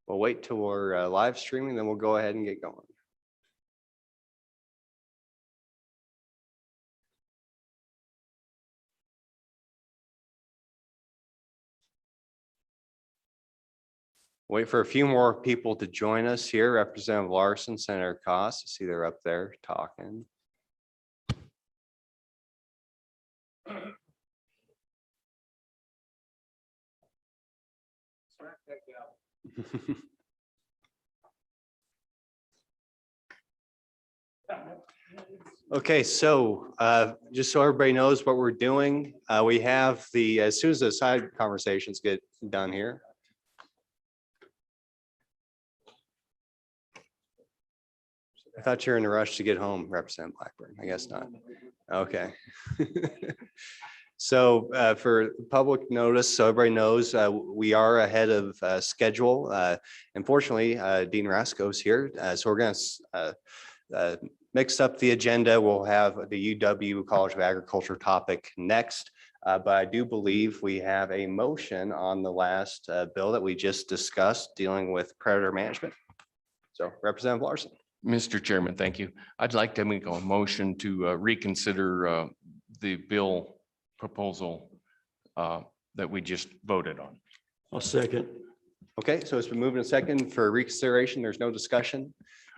We'll wait till we're live streaming, then we'll go ahead and get going. Wait for a few more people to join us here. Representative Larson, Senator Cost, I see they're up there talking. Okay, so just so everybody knows what we're doing, we have as soon as the side conversations get done here. I thought you were in a rush to get home, Representative Blackburn. I guess not. Okay. So for public notice, so everybody knows, we are ahead of schedule. Unfortunately, Dean Rasco's here, so we're going to mix up the agenda. We'll have the UW College of Agriculture topic next, but I do believe we have a motion on the last bill that we just discussed dealing with predator management. So Representative Larson. Mr. Chairman, thank you. I'd like to make a motion to reconsider the bill proposal that we just voted on. I'll second. Okay, so it's been moved and second for reconsideration. There's no discussion.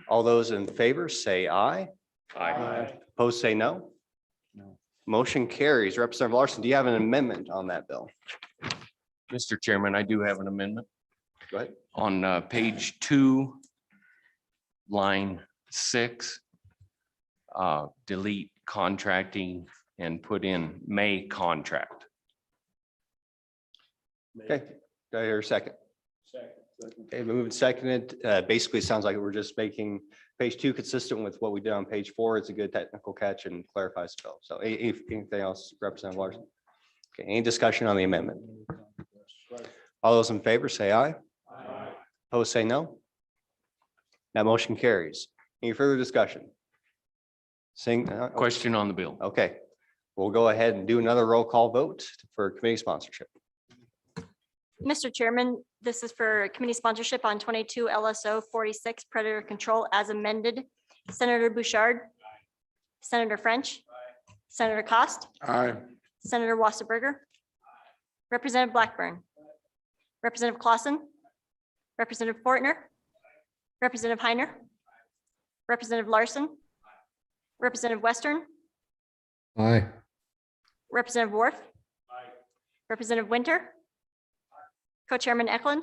All those in favor say aye. Aye. Opposed say no. No. Motion carries. Representative Larson, do you have an amendment on that bill? Mr. Chairman, I do have an amendment. Go ahead. On page 2, line 6, delete contracting and put in may contract. Okay, do I hear a second? Okay, moved and seconded. Basically, sounds like we're just making page 2 consistent with what we did on page 4. It's a good technical catch and clarifies the bill. So anything else, Representative Larson? Okay, any discussion on the amendment? All those in favor say aye. Aye. Opposed say no. That motion carries. Any further discussion? Question on the bill. Okay, we'll go ahead and do another roll call vote for committee sponsorship. Mr. Chairman, this is for committee sponsorship on 22 LSO 46 predator control as amended. Senator Bouchard. Senator French. Senator Cost. Aye. Senator Wasserberger. Representative Blackburn. Representative Clausen. Representative Fortner. Representative Heiner. Representative Larson. Representative Western. Aye. Representative Worf. Representative Winter. Co-Chairman Eklund.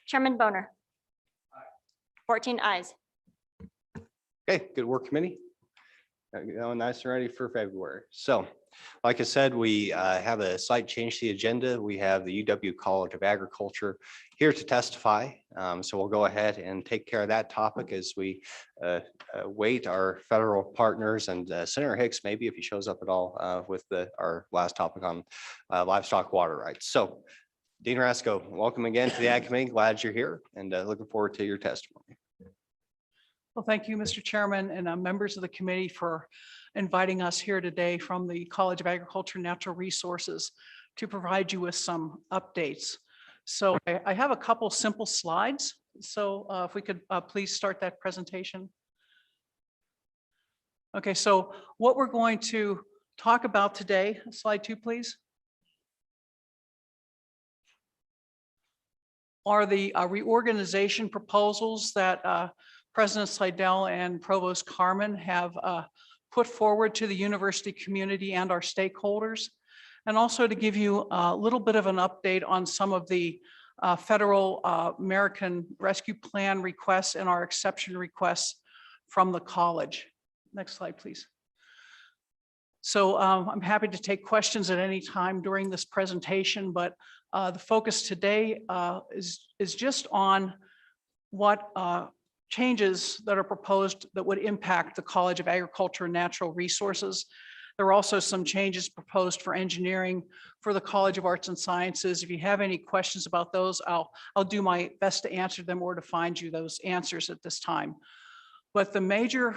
Chairman Boner. 14 ayes. Okay, good work, committee. Nice and ready for February. So, like I said, we have a slight change to the agenda. We have the UW College of Agriculture here to testify. So we'll go ahead and take care of that topic as we wait our federal partners and Senator Hicks, maybe if he shows up at all with our last topic on livestock water rights. So Dean Rasco, welcome again to the Ag Committee. Glad you're here and looking forward to your testimony. Well, thank you, Mr. Chairman, and members of the committee for inviting us here today from the College of Agriculture and Natural Resources to provide you with some updates. So I have a couple simple slides. So if we could please start that presentation. Okay, so what we're going to talk about today, slide 2, please, are the reorganization proposals that President Slidell and Provost Carmen have put forward to the university community and our stakeholders, and also to give you a little bit of an update on some of the federal American Rescue Plan requests and our exception requests from the college. Next slide, please. So I'm happy to take questions at any time during this presentation, but the focus today is just on what changes that are proposed that would impact the College of Agriculture and Natural Resources. There are also some changes proposed for engineering for the College of Arts and Sciences. If you have any questions about those, I'll do my best to answer them or to find you those answers at this time. But the major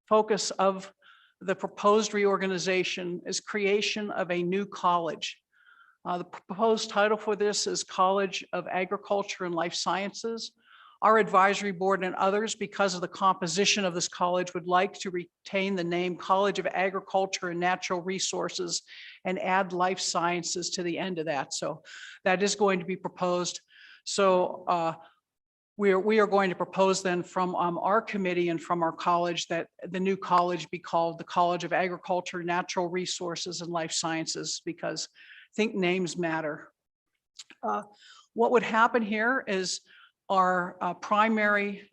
focus of the proposed reorganization is creation of a new college. The proposed title for this is College of Agriculture and Life Sciences. Our advisory board and others, because of the composition of this college, would like to retain the name College of Agriculture and Natural Resources and add life sciences to the end of that. So that is going to be proposed. So we are going to propose then from our committee and from our college that the new college be called the College of Agriculture, Natural Resources and Life Sciences, because I think names matter. What would happen here is our primary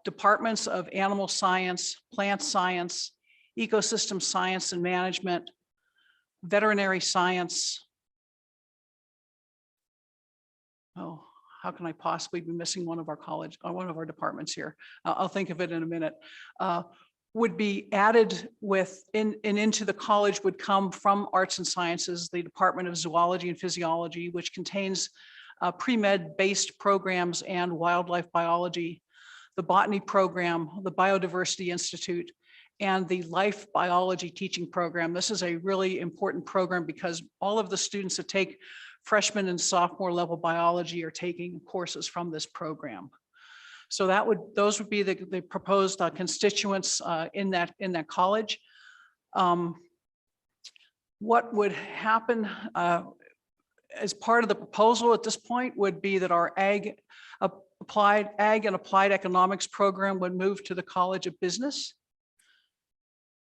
departments of animal science, plant science, ecosystem science and management, veterinary science. Oh, how can I possibly be missing one of our college, or one of our departments here? I'll think of it in a minute. Would be added with and into the college would come from arts and sciences, the Department of Zoology and Physiology, which contains pre-med based programs and wildlife biology, the botany program, the Biodiversity Institute, and the life biology teaching program. This is a really important program because all of the students that take freshman and sophomore level biology are taking courses from this program. So those would be the proposed constituents in that college. What would happen as part of the proposal at this point would be that our ag and applied economics program would move to the College of Business.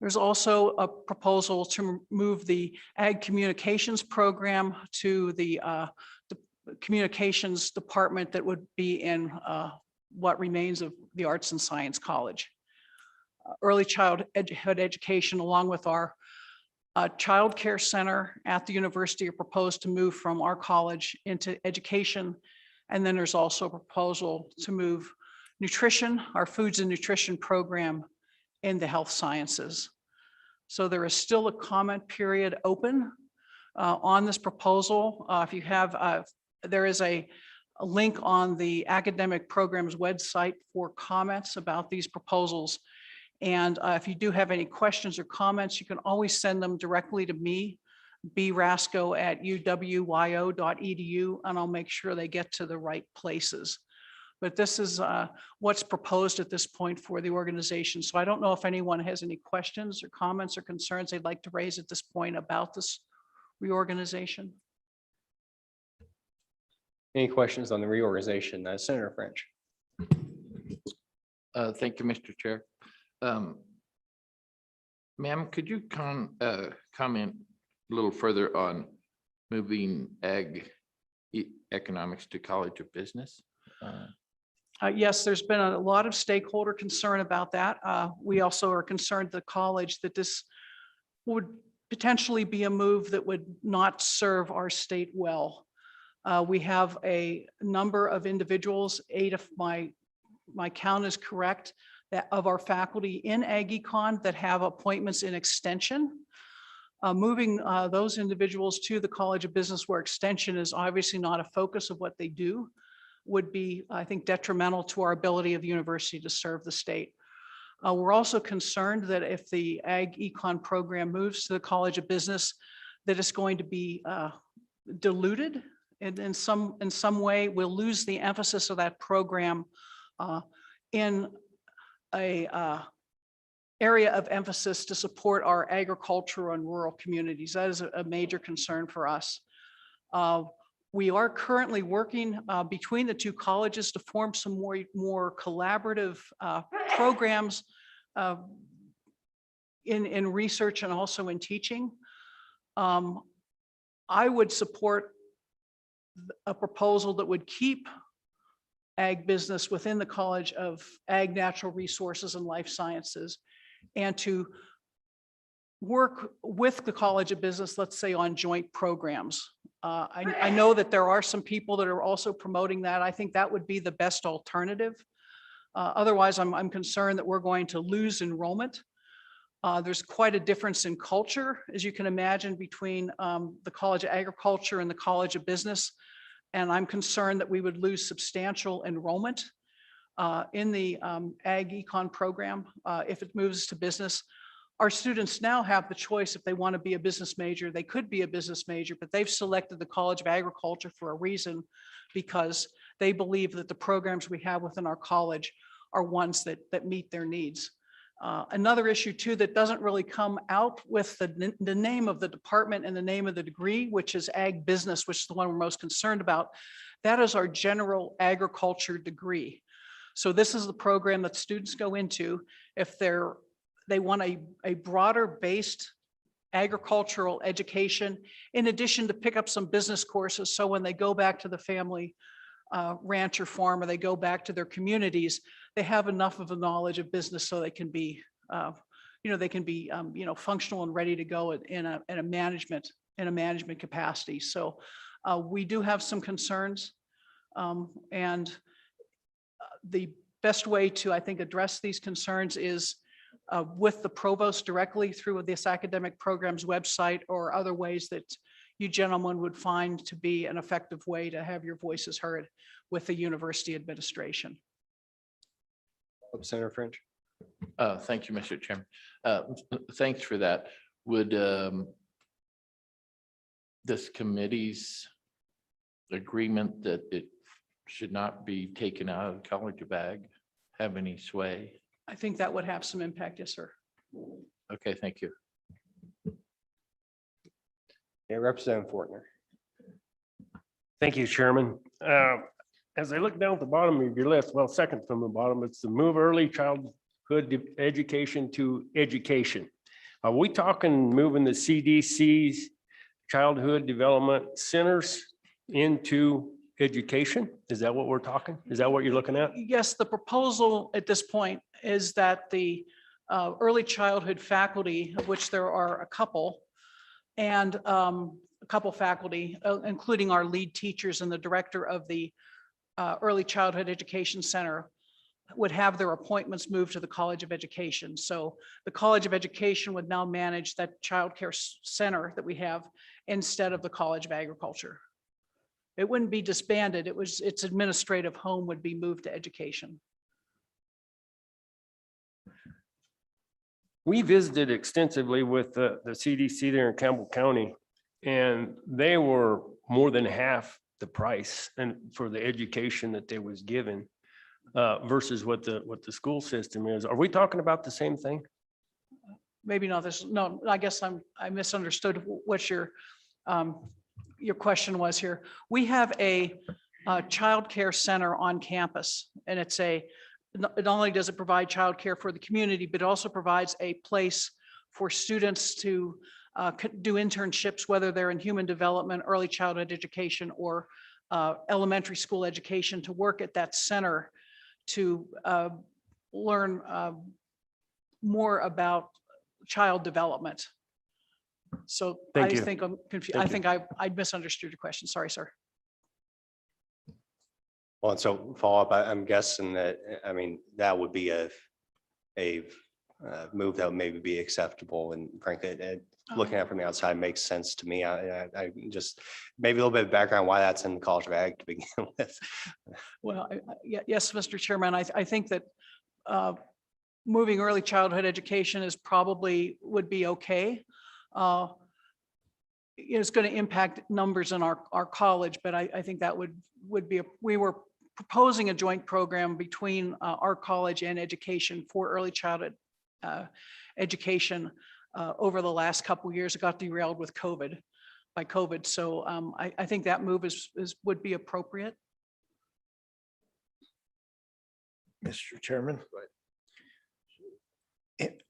There's also a proposal to move the ag communications program to the communications department that would be in what remains of the Arts and Science College. Early childhood education, along with our child care center at the university, are proposed to move from our college into education. And then there's also a proposal to move nutrition, our foods and nutrition program, into health sciences. So there is still a comment period open on this proposal. If you have, there is a link on the academic programs website for comments about these proposals. And if you do have any questions or comments, you can always send them directly to me, brasco@uwyo.edu, and I'll make sure they get to the right places. But this is what's proposed at this point for the organization. So I don't know if anyone has any questions or comments or concerns they'd like to raise at this point about this reorganization. Any questions on the reorganization? Senator French. Thank you, Mr. Chair. Ma'am, could you comment a little further on moving ag economics to College of Business? Yes, there's been a lot of stakeholder concern about that. We also are concerned, the college, that this would potentially be a move that would not serve our state well. We have a number of individuals, 8 if my count is correct, that of our faculty in Ag Econ that have appointments in extension. Moving those individuals to the College of Business, where extension is obviously not a focus of what they do, would be, I think, detrimental to our ability of the university to serve the state. We're also concerned that if the Ag Econ program moves to the College of Business, that it's going to be diluted in some way. We'll lose the emphasis of that program in a area of emphasis to support our agricultural and rural communities. That is a major concern for us. We are currently working between the two colleges to form some more collaborative programs in research and also in teaching. I would support a proposal that would keep ag business within the College of Ag, Natural Resources and Life Sciences, and to work with the College of Business, let's say, on joint programs. I know that there are some people that are also promoting that. I think that would be the best alternative. Otherwise, I'm concerned that we're going to lose enrollment. There's quite a difference in culture, as you can imagine, between the College of Agriculture and the College of Business. And I'm concerned that we would lose substantial enrollment in the Ag Econ program if it moves to business. our students now have the choice if they want to be a business major, they could be a business major, but they've selected the College of Agriculture for a reason because they believe that the programs we have within our college are ones that meet their needs. Another issue too that doesn't really come out with the name of the department and the name of the degree, which is ag business, which is the one we're most concerned about. That is our general agriculture degree. So this is the program that students go into if they want a broader based agricultural education, in addition to pick up some business courses. So when they go back to the family ranch or farm, or they go back to their communities, they have enough of a knowledge of business so they can be, functional and ready to go in a management capacity. So we do have some concerns, and the best way to, I think, address these concerns is with the provost directly through this academic program's website, or other ways that you gentlemen would find to be an effective way to have your voices heard with the university administration. Senator French. Thank you, Mr. Chairman. Thanks for that. Would this committee's agreement that it should not be taken out of the College of Ag have any sway? I think that would have some impact, yes, sir. Okay, thank you. Yeah, Representative Fortner. Thank you, Chairman. As I look down at the bottom of your list, well, second from the bottom, it's the move early childhood education to education. Are we talking moving the CDC's childhood development centers into education? Is that what we're talking? Is that what you're looking at? Yes, the proposal at this point is that the early childhood faculty, of which there are a couple, and a couple faculty, including our lead teachers and the director of the Early Childhood Education Center, would have their appointments moved to the College of Education. So the College of Education would now manage that child care center that we have instead of the College of Agriculture. It wouldn't be disbanded. Its administrative home would be moved to education. We visited extensively with the CDC there in Campbell County, and they were more than half the price and for the education that they was given versus what the school system is. Are we talking about the same thing? Maybe not this. No, I guess I misunderstood what your question was here. We have a child care center on campus, and not only does it provide childcare for the community, but it also provides a place for students to do internships, whether they're in human development, early childhood education, or elementary school education, to work at that center to learn more about child development. So Thank I just you. think I'm confused. Thank I think I misunderstood your question. Sorry, sir. Well, and so follow up, I'm guessing that, I mean, that would be a move that would maybe be acceptable, and frankly, looking at it from the outside makes sense to me. I just, maybe a little bit of background why that's in the College of Ag to begin with. Well, yes, Mr. Chairman, I think that moving early childhood education would be okay. It's going to impact numbers in our college, but I think that would be, we were proposing a joint program between our college and education for early childhood education over the last couple of years. It got derailed with COVID. So I think that move would be appropriate. Mr. Chairman.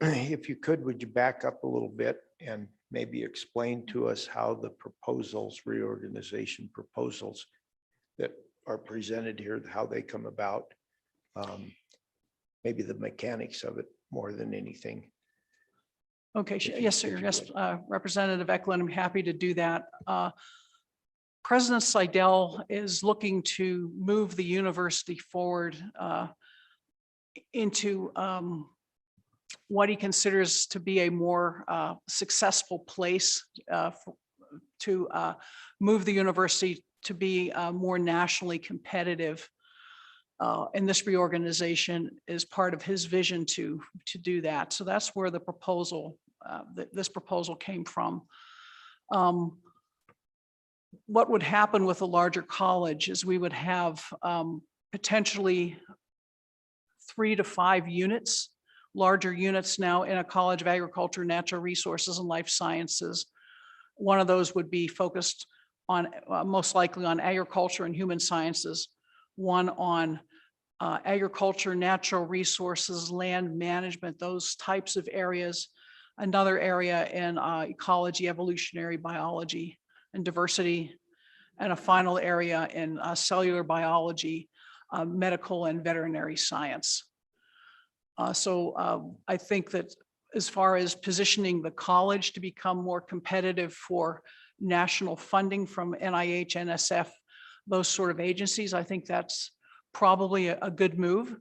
If you could, would you back up a little bit and maybe explain to us how the proposals, reorganization proposals that are presented here, how they come about? Maybe the mechanics of it more than anything. Okay, yes, sir. Yes, Representative Eklund, I'm happy to do that. President Seidel is looking to move the university forward into what he considers to be a more successful place to move the university to be more nationally competitive. And this reorganization is part of his vision to do that. So that's where the proposal, this proposal came from. What would happen with a larger college is we would have potentially 3 to 5 units, larger units now in a College of Agriculture, Natural Resources, and Life Sciences. One of those would be focused on, most likely on agriculture and human sciences, one on agriculture, natural resources, land management, those types of areas. Another area in ecology, evolutionary biology, and diversity. And a final area in cellular biology, medical and veterinary science. So I think that as far as positioning the college to become more competitive for national funding from NIH, NSF, those sort of agencies, I think that's probably a good move.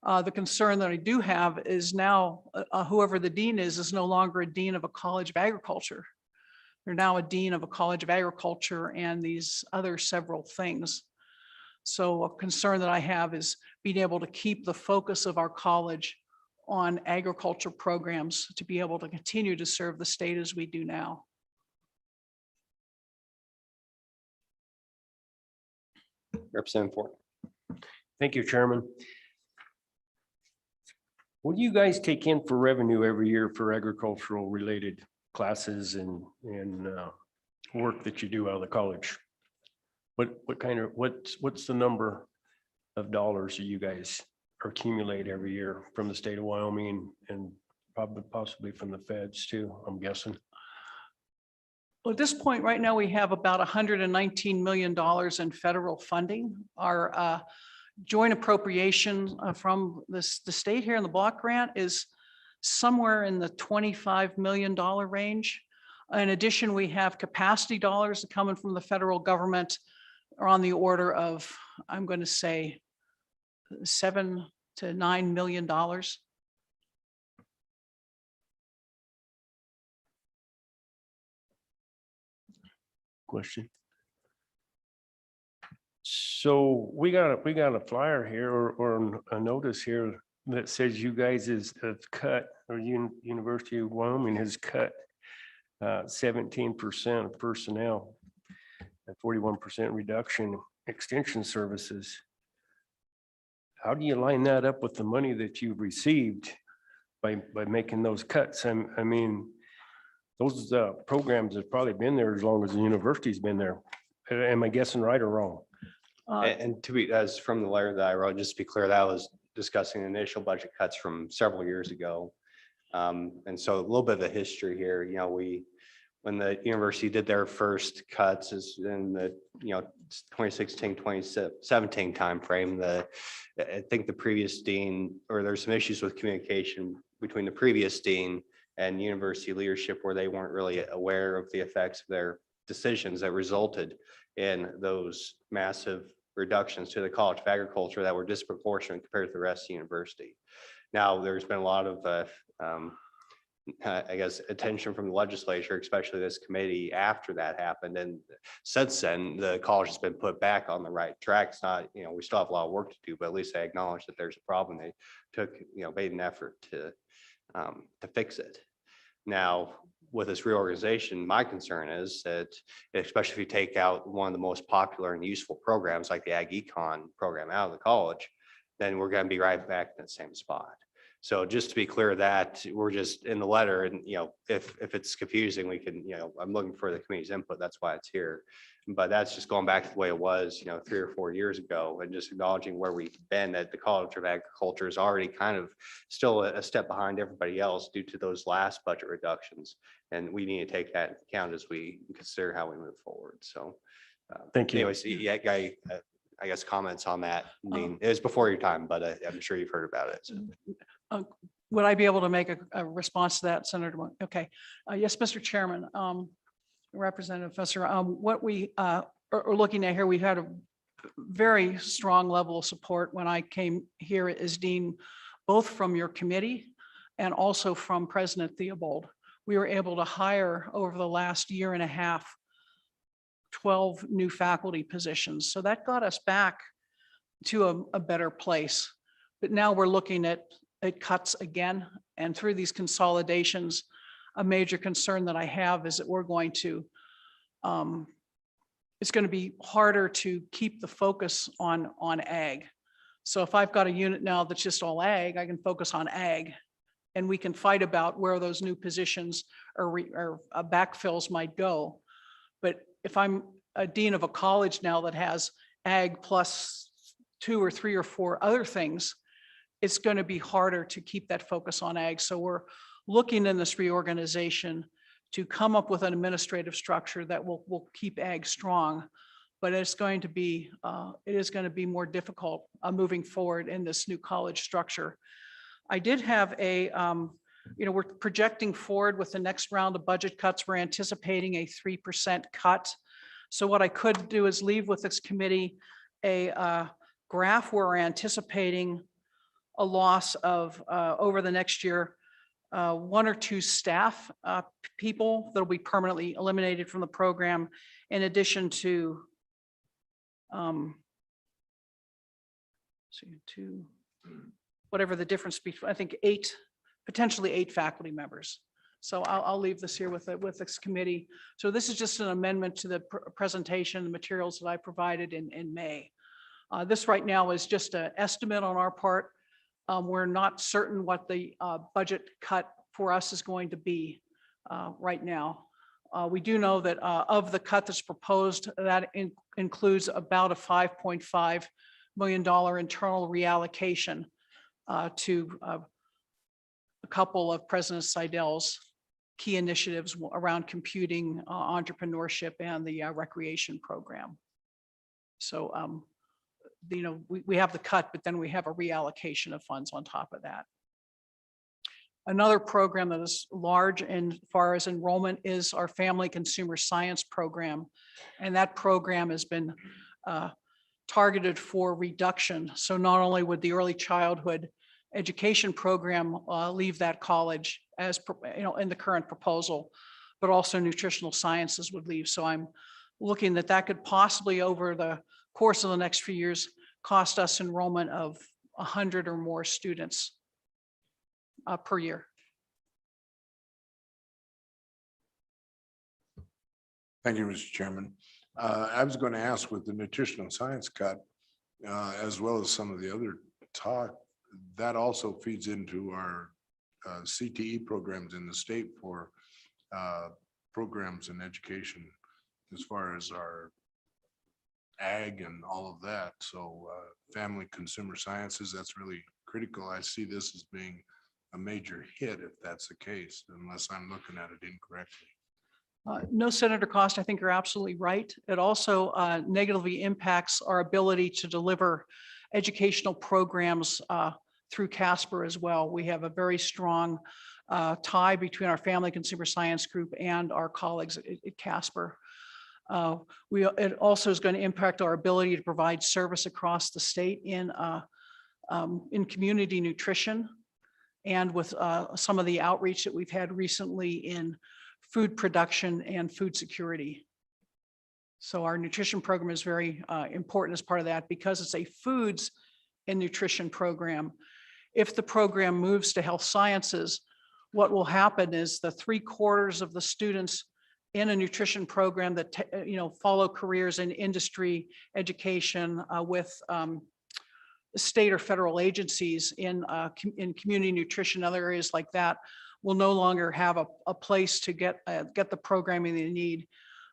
The concern that I do have is now whoever the dean is no longer a dean of a College of Agriculture. They're now a dean of a College of Agriculture and these other several things. So a concern that I have is being able to keep the focus of our college on agriculture programs to be able to continue to serve the state as we do now. Representative Fort. Thank you, Chairman. What do you guys take in for revenue every year for agricultural related classes and work that you do out of the college? What's the number of dollars that you guys accumulate every year from the state of Wyoming and probably possibly from the feds too, I'm guessing? Well, at this point, right now, we have about $119 million in federal funding. Our joint appropriation from the state here in the block grant is somewhere in the $25 million range. In addition, we have capacity dollars coming from the federal government are on the order of, I'm going to say, $7 to $9 million. Question. So we got a flyer here or a notice here that says you guys have cut, or University of Wyoming has cut 17% of personnel and 41% reduction in extension services. How do you line that up with the money that you've received by making those cuts? I mean, those programs have probably been there as long as the university's been there. Am I guessing right or wrong? And to be, as from the letter that I wrote, just to be clear, that was discussing initial budget cuts from several years ago. And so a little bit of the history here, you know, when the university did their first cuts is in the, 2016, 2017 timeframe. I think the previous dean, or there's some issues with communication between the previous dean and university leadership where they weren't really aware of the effects of their decisions that resulted in those massive reductions to the College of Agriculture that were disproportionate compared to the rest of the university. Now, there's been a lot of, I guess, attention from the legislature, especially this committee after that happened. And since then, the college has been put back on the right track. It's not, we still have a lot of work to do, but at least they acknowledge that there's a problem. They took, made an effort to fix it. Now, with this reorganization, my concern is that, especially if you take out one of the most popular and useful programs like the Ag Econ program out of the college, then we're going to be right back in the same spot. So just to be clear that we're just in the letter and, if it's confusing, we can, I'm looking for the committee's input. That's why it's here. But that's just going back to the way it was, 3 or 4 years ago, and just acknowledging where we've been, at the College of Agriculture is already kind of still a step behind everybody else due to those last budget reductions. And we need to take that into account as we consider how we move forward. So thank you. Anyways, yeah, I guess comments on that. I mean, it was before your time, but I'm sure you've heard about it. So. Would I be able to make a response to that, Senator? Okay. Yes, Mr. Chairman, Representative Fusser, what we are looking at here, we had a very strong level of support when I came here as dean, both from your committee and also from President Theobald. We were able to hire over the last year and a half 12 new faculty positions. So that got us back to a better place. But now we're looking at cuts again, and through these consolidations, a major concern that I have is that we're going to, it's going to be harder to keep the focus on ag. So if I've got a unit now that's just all ag, I can focus on ag. And we can fight about where those new positions or backfills might go. But if I'm a dean of a college now that has ag plus 2 or 3 or 4 other things, it's going to be harder to keep that focus on ag. So we're looking in this reorganization to come up with an administrative structure that will keep ag strong. But it is going to be more difficult moving forward in this new college structure. I did have a, we're projecting forward with the next round of budget cuts. We're anticipating a 3% cut. So what I could do is leave with this committee a graph where we're anticipating a loss of over the next year, 1 or 2 staff people that'll be permanently eliminated from the program, in addition to whatever the difference between, I think potentially 8 faculty members. So I'll leave this here with this committee. So this is just an amendment to the presentation, the materials that I provided in May. This right now is just an estimate on our part. We're not certain what the budget cut for us is going to be right now. We do know that of the cut that's proposed, that includes about a $5.5 million internal reallocation to a couple of President Seidel's key initiatives around computing, entrepreneurship, and the recreation program. So, we have the cut, but then we have a reallocation of funds on top of that. Another program that is large as far as enrollment is our Family Consumer Science program. And that program has been targeted for reduction. So not only would the early childhood education program leave that college as in the current proposal, but also nutritional sciences would leave. So I'm looking that could possibly, over the course of the next few years, cost us enrollment of 100 or more students per year. Thank you, Mr. Chairman. I was going to ask, with the nutritional science cut, as well as some of the other talk, that also feeds into our CTE programs in the state for programs in education, as far as our ag and all of that. So family consumer sciences, that's really critical. I see this as being a major hit if that's the case, unless I'm looking at it incorrectly. No, Senator Cost, I think you're absolutely right. It also negatively impacts our ability to deliver educational programs through CASPER as well. We have a very strong tie between our Family Consumer Science group and our colleagues at CASPER. It also is going to impact our ability to provide service across the state in community nutrition, and with some of the outreach that we've had recently in food production and food security. So our nutrition program is very important as part of that, because it's a foods and nutrition program. If the program moves to health sciences, what will happen is the 3/4 of the students in a nutrition program that follow careers in industry, education, with state or federal agencies in community nutrition, other areas like that, will no longer have a place to get the programming they need.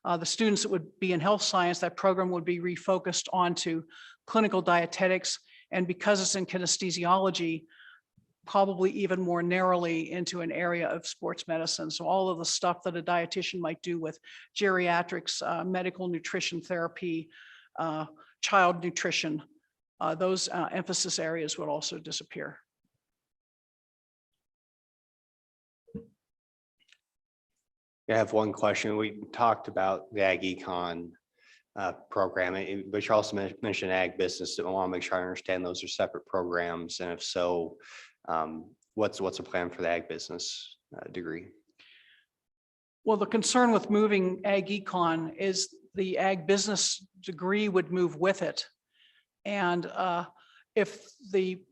The students that would be in health science, that program would be refocused onto clinical dietetics, and because it's in kinesthesiology, probably even more narrowly into an area of sports medicine. So all of the stuff that a dietitian might do with geriatrics, medical nutrition therapy, child nutrition, those emphasis areas would also disappear. I have one question. We talked about the Ag Econ program, but you also mentioned ag business. I want to make sure I understand those are separate programs, and if so, what's the plan for the ag business degree? Well, the concern with moving Ag Econ is the ag business degree would move with it. And if the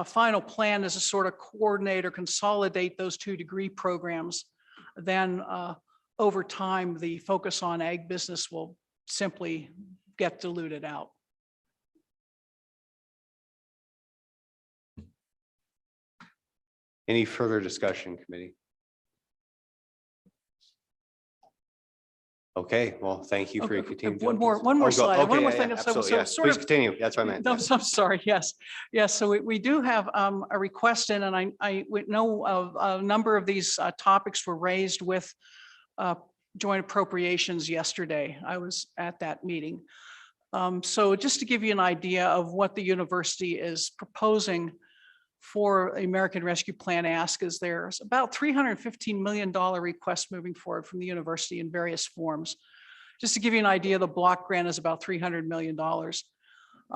final plan is to sort of coordinate or consolidate those 2 degree programs, then over time, the focus on ag business will simply get diluted out. Any further discussion, committee? Okay, well, thank you for your Okay, continued. One more Oh, go- slide. okay, One more yeah, thing. yeah, So absolutely, yeah. sort Please of. continue. That's what I meant. No, yeah. I'm sorry. Yes. Yes. So we do have a request in, and we know a number of these topics were raised with joint appropriations yesterday. I was at that meeting. So just to give you an idea of what the university is proposing for the American Rescue Plan ask is there's about $315 million request moving forward from the university in various forms. Just to give you an idea, the block grant is about $300 million.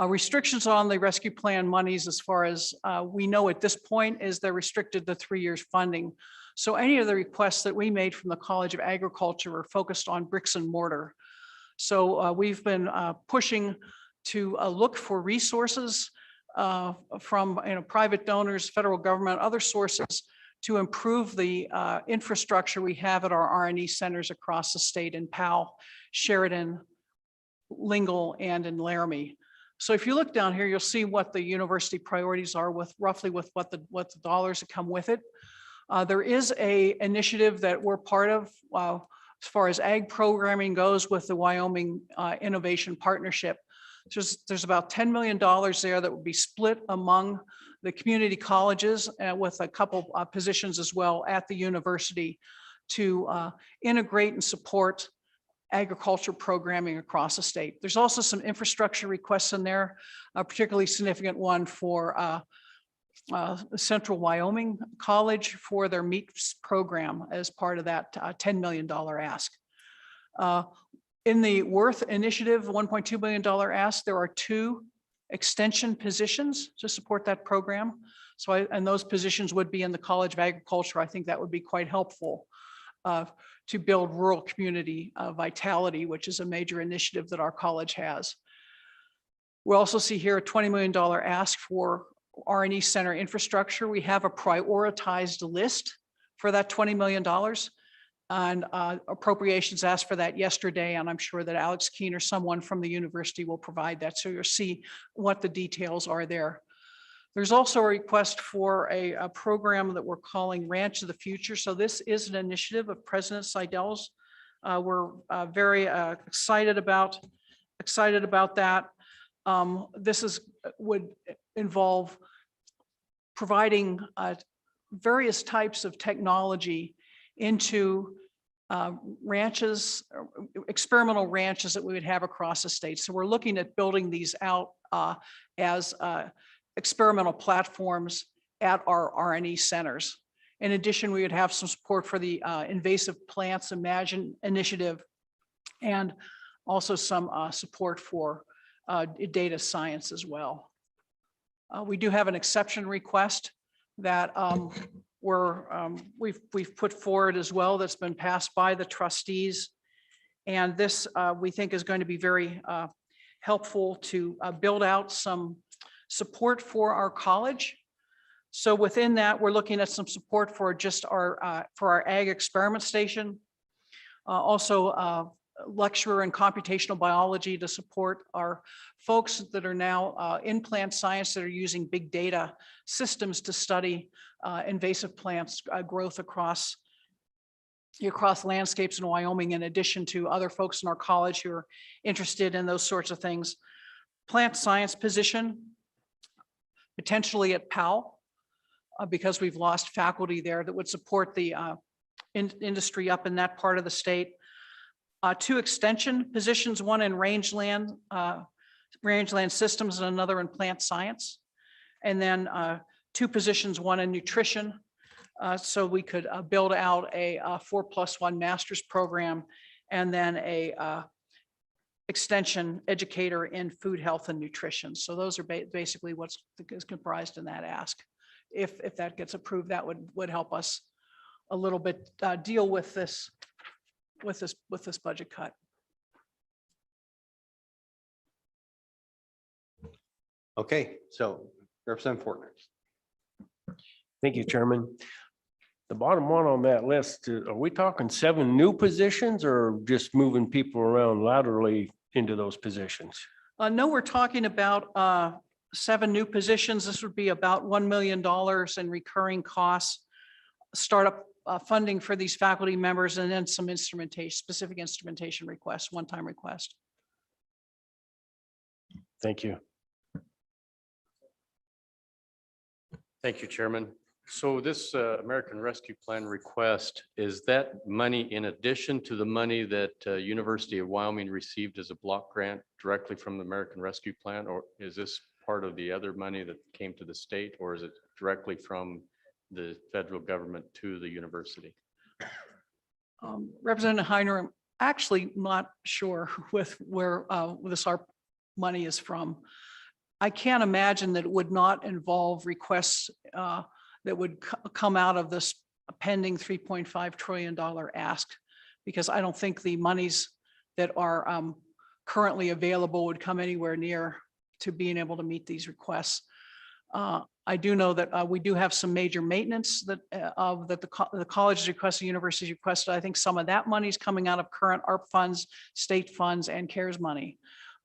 Restrictions on the rescue plan monies, as far as we know at this point, is they're restricted to 3 years funding. So any of the requests that we made from the College of Agriculture are focused on bricks and mortar. So we've been pushing to look for resources from private donors, federal government, other sources to improve the infrastructure we have at our R&E centers across the state in Powell, Sheridan, Lingle, and in Laramie. So if you look down here, you'll see what the university priorities are with roughly with what the dollars that come with it. There is a initiative that we're part of as far as ag programming goes with the Wyoming Innovation Partnership. There's about $10 million there that would be split among the community colleges with a couple positions as well at the university to integrate and support agriculture programming across the state. There's also some infrastructure requests in there, a particularly significant one for Central Wyoming College for their meats program as part of that $10 million ask. In the Worth Initiative, $1.2 billion ask, there are 2 extension positions to support that program. So and those positions would be in the College of Agriculture. I think that would be quite helpful to build rural community vitality, which is a major initiative that our college has. We also see here a $20 million ask for R&E center infrastructure. We have a prioritized list for that $20 million. And appropriations asked for that yesterday, and I'm sure that Alex Keene or someone from the university will provide that. So you'll see what the details are there. There's also a request for a program that we're calling Ranch of the Future. So this is an initiative of President Seidel's. We're very excited about that. This would involve providing various types of technology into ranches, experimental ranches that we would have across the state. So we're looking at building these out as experimental platforms at our R&E centers. In addition, we would have some support for the Invasive Plants Imagine initiative and also some support for data science as well. We do have an exception request that we've put forward as well that's been passed by the trustees. And this we think is going to be very helpful to build out some support for our college. So within that, we're looking at some support for just our ag experiment station. Also lecturer in computational biology to support our folks that are now in plant science that are using big data systems to study invasive plants growth across landscapes in Wyoming, in addition to other folks in our college who are interested in those sorts of things. Plant science position, potentially at Powell, because we've lost faculty there that would support the industry up in that part of the state. 2 extension positions, one in rangeland systems and another in plant science. And then 2 positions, one in nutrition. So we could build out a 4+1 master's program and then a extension educator in food health and nutrition. So those are basically what's comprised in that ask. If that gets approved, that would help us a little bit deal with this budget cut. Okay, so Representative Fortner. Thank you, Chairman. The bottom one on that list, are we talking 7 new positions or just moving people around laterally into those positions? No, we're talking about 7 new positions. This would be about $1 million in recurring costs, startup funding for these faculty members, and then some instrumentation, specific instrumentation requests, one-time request. Thank you. Thank you, Chairman. So this American Rescue Plan request, is that money in addition to the money that University of Wyoming received as a block grant directly from the American Rescue Plan? Or is this part of the other money that came to the state, or is it directly from the federal government to the university? Representative Heiner, I'm actually not sure with where this ARP money is from. I can't imagine that it would not involve requests that would come out of this pending $3.5 trillion ask, because I don't think the monies that are currently available would come anywhere near to being able to meet these requests. I do know that we do have some major maintenance that the colleges requested, universities requested. I think some of that money is coming out of current ARP funds, state funds, and CARES money.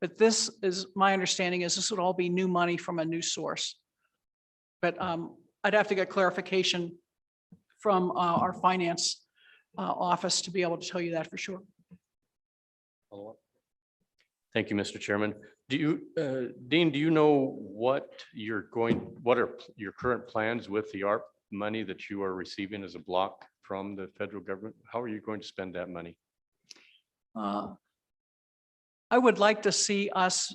But this is, my understanding is this would all be new money from a new source. But I'd have to get clarification from our finance office to be able to tell you that for sure. Thank you, Mr. Chairman. Do you, Dean, do you know what are your current plans with the ARP money that you are receiving as a block from the federal government? How are you going to spend that money? I would like to see us,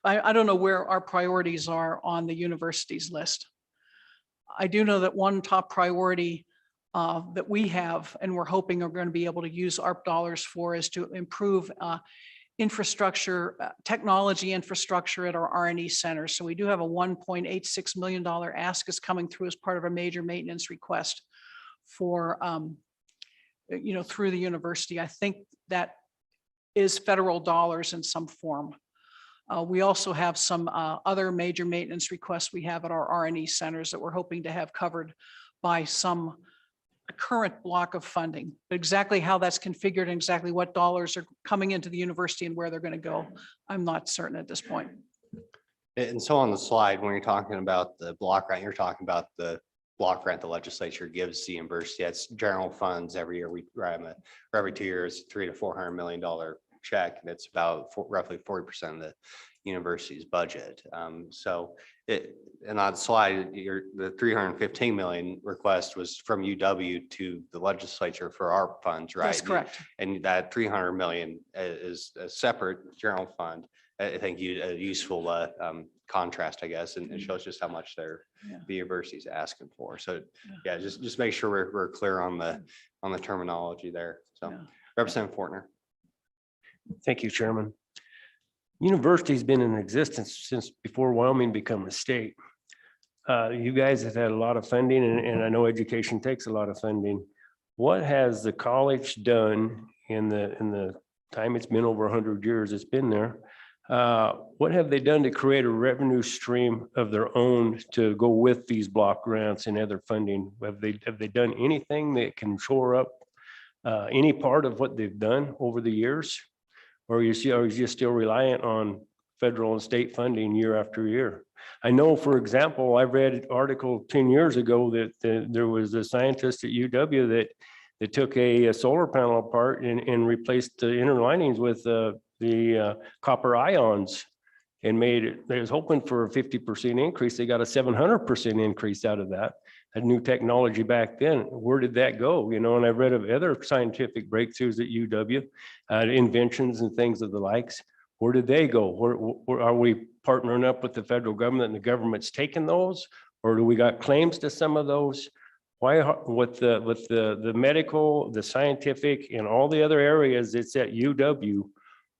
I don't know where our priorities are on the university's list. I do know that one top priority that we have, and we're hoping are going to be able to use ARP dollars for, is to improve infrastructure, technology infrastructure at our R&E centers. So we do have a $1.86 million ask is coming through as part of a major maintenance request for, through the university. I think that is federal dollars in some form. We also have some other major maintenance requests we have at our R&E centers that we're hoping to have covered by some current block of funding. But exactly how that's configured and exactly what dollars are coming into the university and where they're going to go, I'm not certain at this point. And so on the slide, when you're talking about the block grant, you're talking about the block grant the legislature gives the university. That's general funds every year. We write them every 2 years, $300 to $400 million check, and it's about roughly 40% of the university's budget. And on the slide, the 315 million request was from UW to the legislature for our funds, right? That's correct. And that 300 million is a separate general fund. I think a useful contrast, I guess, and it shows just how much the university's asking for. So yeah, just make sure we're clear on the terminology there. So Representative Fortner. Thank you, Chairman. University's been in existence since before Wyoming became a state. You guys have had a lot of funding, and I know education takes a lot of funding. What has the college done in the time it's been over 100 years it's been there? What have they done to create a revenue stream of their own to go with these block grants and other funding? Have they done anything that can shore up any part of what they've done over the years? Or are you still reliant on federal and state funding year after year? I know, for example, I read an article 10 years ago that there was a scientist at UW that took a solar panel apart and replaced the inner linings with the copper ions and made it. They was hoping for a 50% increase. They got a 700% increase out of that. Had new technology back then. Where did that go? And I read of other scientific breakthroughs at UW, inventions and things of the likes. Where did they go? Where are we partnering up with the federal government and the government's taking those? Or do we got claims to some of those? Why, with the medical, the scientific, and all the other areas it's at UW,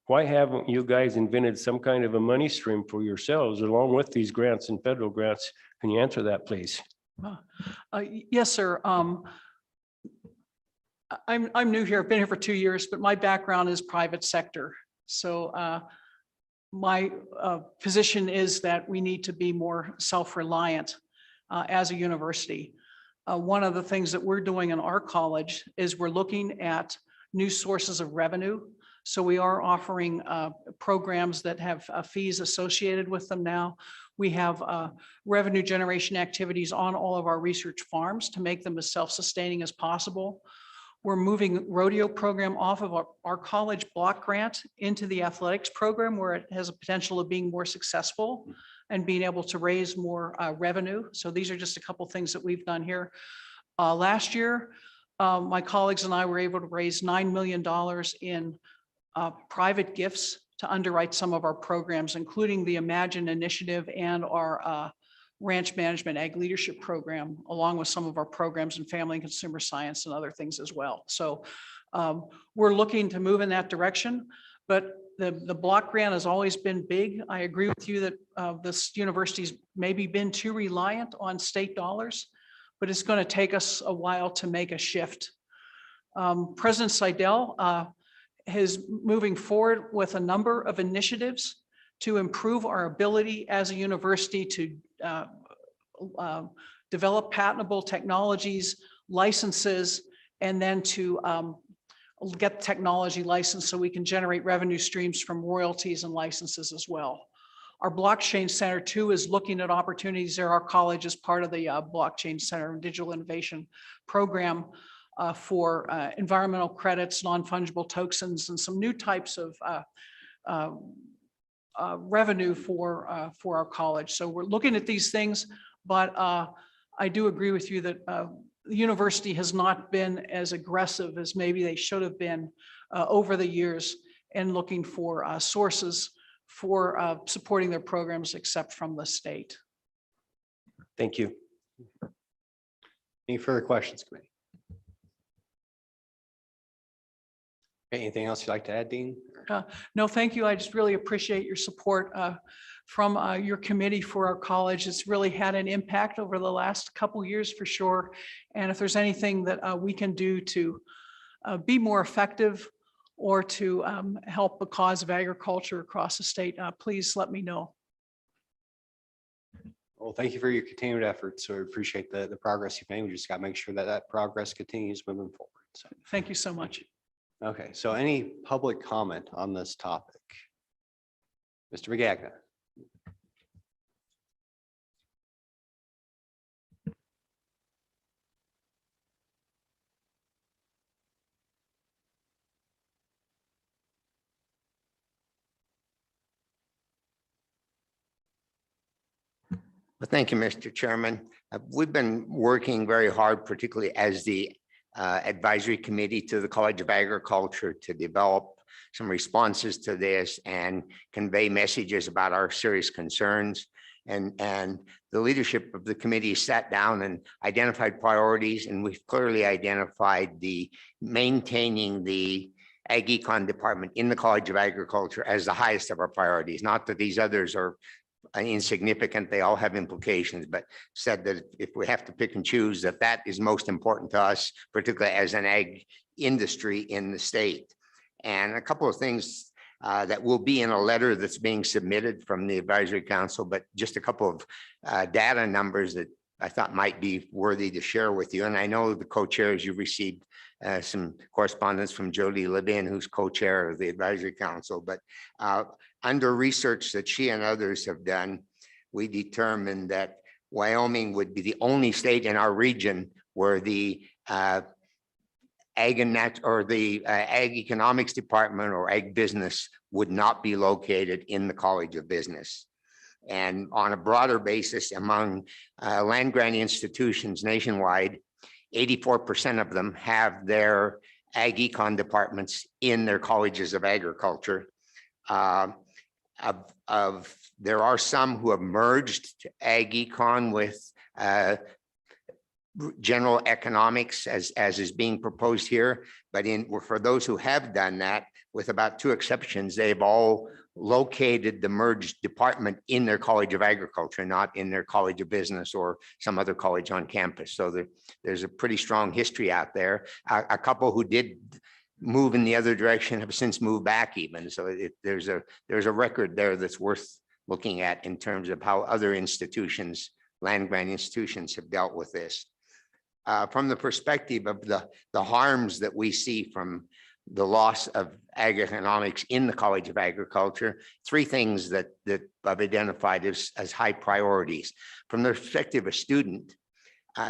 why haven't you guys invented some kind of a money stream for yourselves along with these grants and federal grants? Can you answer that, please? Yes, sir. I'm new here. I've been here for 2 years, but my background is private sector. So my position is that we need to be more self-reliant as a university. One of the things that we're doing in our college is we're looking at new sources of revenue. So we are offering programs that have fees associated with them now. We have revenue generation activities on all of our research farms to make them as self-sustaining as possible. We're moving rodeo program off of our college block grant into the athletics program where it has a potential of being more successful and being able to raise more revenue. So these are just a couple things that we've done here. Last year, my colleagues and I were able to raise $9 million in private gifts to underwrite some of our programs, including the Imagine Initiative and our ranch management ag leadership program, along with some of our programs in family and consumer science and other things as well. So we're looking to move in that direction, but the block grant has always been big. I agree with you that this university's maybe been too reliant on state dollars, but it's going to take us a while to make a shift. President Seidel is moving forward with a number of initiatives to improve our ability as a university to develop patentable technologies, licenses, and then to get technology licensed so we can generate revenue streams from royalties and licenses as well. Our Blockchain Center too is looking at opportunities there. Our college is part of the Blockchain Center and Digital Innovation Program for environmental credits, non-fungible tokens, and some new types of revenue for our college. So we're looking at these things, but I do agree with you that the university has not been as aggressive as maybe they should have been over the years in looking for sources for supporting their programs except from the state. Thank you. Any further questions, committee? Anything else you'd like to add, Dean? No, thank you. I just really appreciate your support from your committee for our college. It's really had an impact over the last couple of years for sure. And if there's anything that we can do to be more effective or to help the cause of agriculture across the state, please let me know. Well, thank you for your continued efforts. So I appreciate the progress you've made. We just got to make sure that that progress continues moving forward. So thank you so much. Okay, so any public comment on this topic? Mr. McGagnon. Well, thank you, Mr. Chairman. We've been working very hard, particularly as the advisory committee to the College of Agriculture, to develop some responses to this and convey messages about our serious concerns. And the leadership of the committee sat down and identified priorities, and we've clearly identified the maintaining the Ag Econ department in the College of Agriculture as the highest of our priorities. Not that these others are insignificant, they all have implications, but said that if we have to pick and choose, that that is most important to us, particularly as an ag industry in the state. And a couple of things that will be in a letter that's being submitted from the advisory council, but just a couple of data numbers that I thought might be worthy to share with you. And I know the co-chairs, you received some correspondence from Jody Levin, who's co-chair of the advisory council, but under research that she and others have done, we determined that Wyoming would be the only state in our region where the ag economics department or ag business would not be located in the College of Business. And on a broader basis, among land grant institutions nationwide, 84% of them have their ag econ departments in their colleges of agriculture. There are some who have merged ag econ with general economics as is being proposed here, but for those who have done that, with about 2 exceptions, they've all located the merged department in their College of Agriculture, not in their College of Business or some other college on campus. So there's a pretty strong history out there. A couple who did move in the other direction have since moved back even. So there's a record there that's worth looking at in terms of how other institutions, land grant institutions, have dealt with this. From the perspective of the harms that we see from the loss of ag economics in the College of Agriculture, three things that I've identified as high priorities. From the perspective of a student,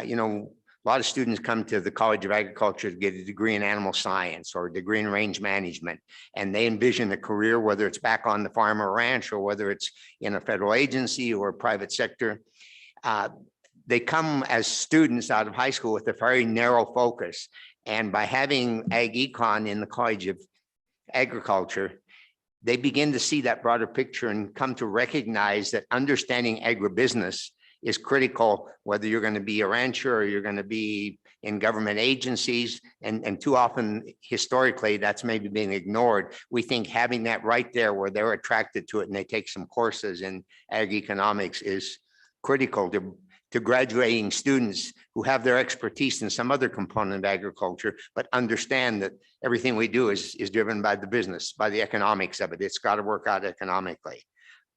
you know, a lot of students come to the College of Agriculture to get a degree in animal science or a degree in range management, and they envision a career, whether it's back on the farm or ranch, or whether it's in a federal agency or private sector. They come as students out of high school with a very narrow focus. And by having ag econ in the College of Agriculture, they begin to see that broader picture and come to recognize that understanding agribusiness is critical, whether you're going to be a rancher or you're going to be in government agencies. And too often, historically, that's maybe being ignored. We think having that right there where they're attracted to it and they take some courses in ag economics is critical to graduating students who have their expertise in some other component of agriculture, but understand that everything we do is driven by the business, by the economics of it. It's got to work out economically.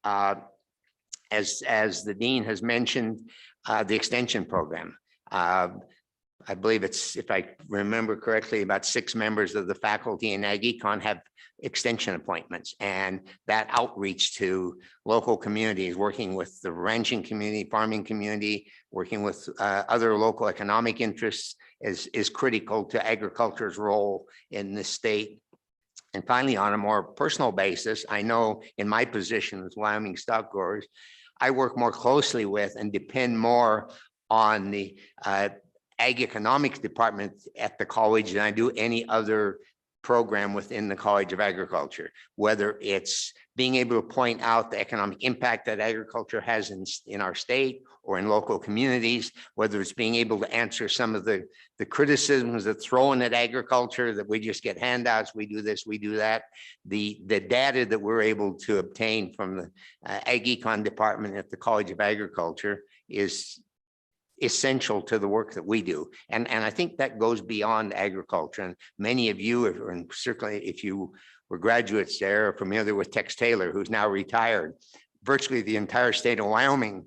As the dean has mentioned, the extension program. I believe it's, if I remember correctly, about 6 members of the faculty in Ag Econ have extension appointments, and that outreach to local communities, working with the ranching community, farming community, working with other local economic interests is critical to agriculture's role in the state. And finally, on a more personal basis, I know in my position as Wyoming stock growers, I work more closely with and depend more on the ag economics department at the college than I do any other program within the College of Agriculture, whether it's being able to point out the economic impact that agriculture has in our state or in local communities, whether it's being able to answer some of the criticisms that thrown at agriculture, that we just get handouts, we do this, we do that. The data that we're able to obtain from the Ag Econ department at the College of Agriculture is essential to the work that we do. And I think that goes beyond agriculture. And many of you, and certainly if you were graduates there, are familiar with Tex Taylor, who's now retired. Virtually the entire state of Wyoming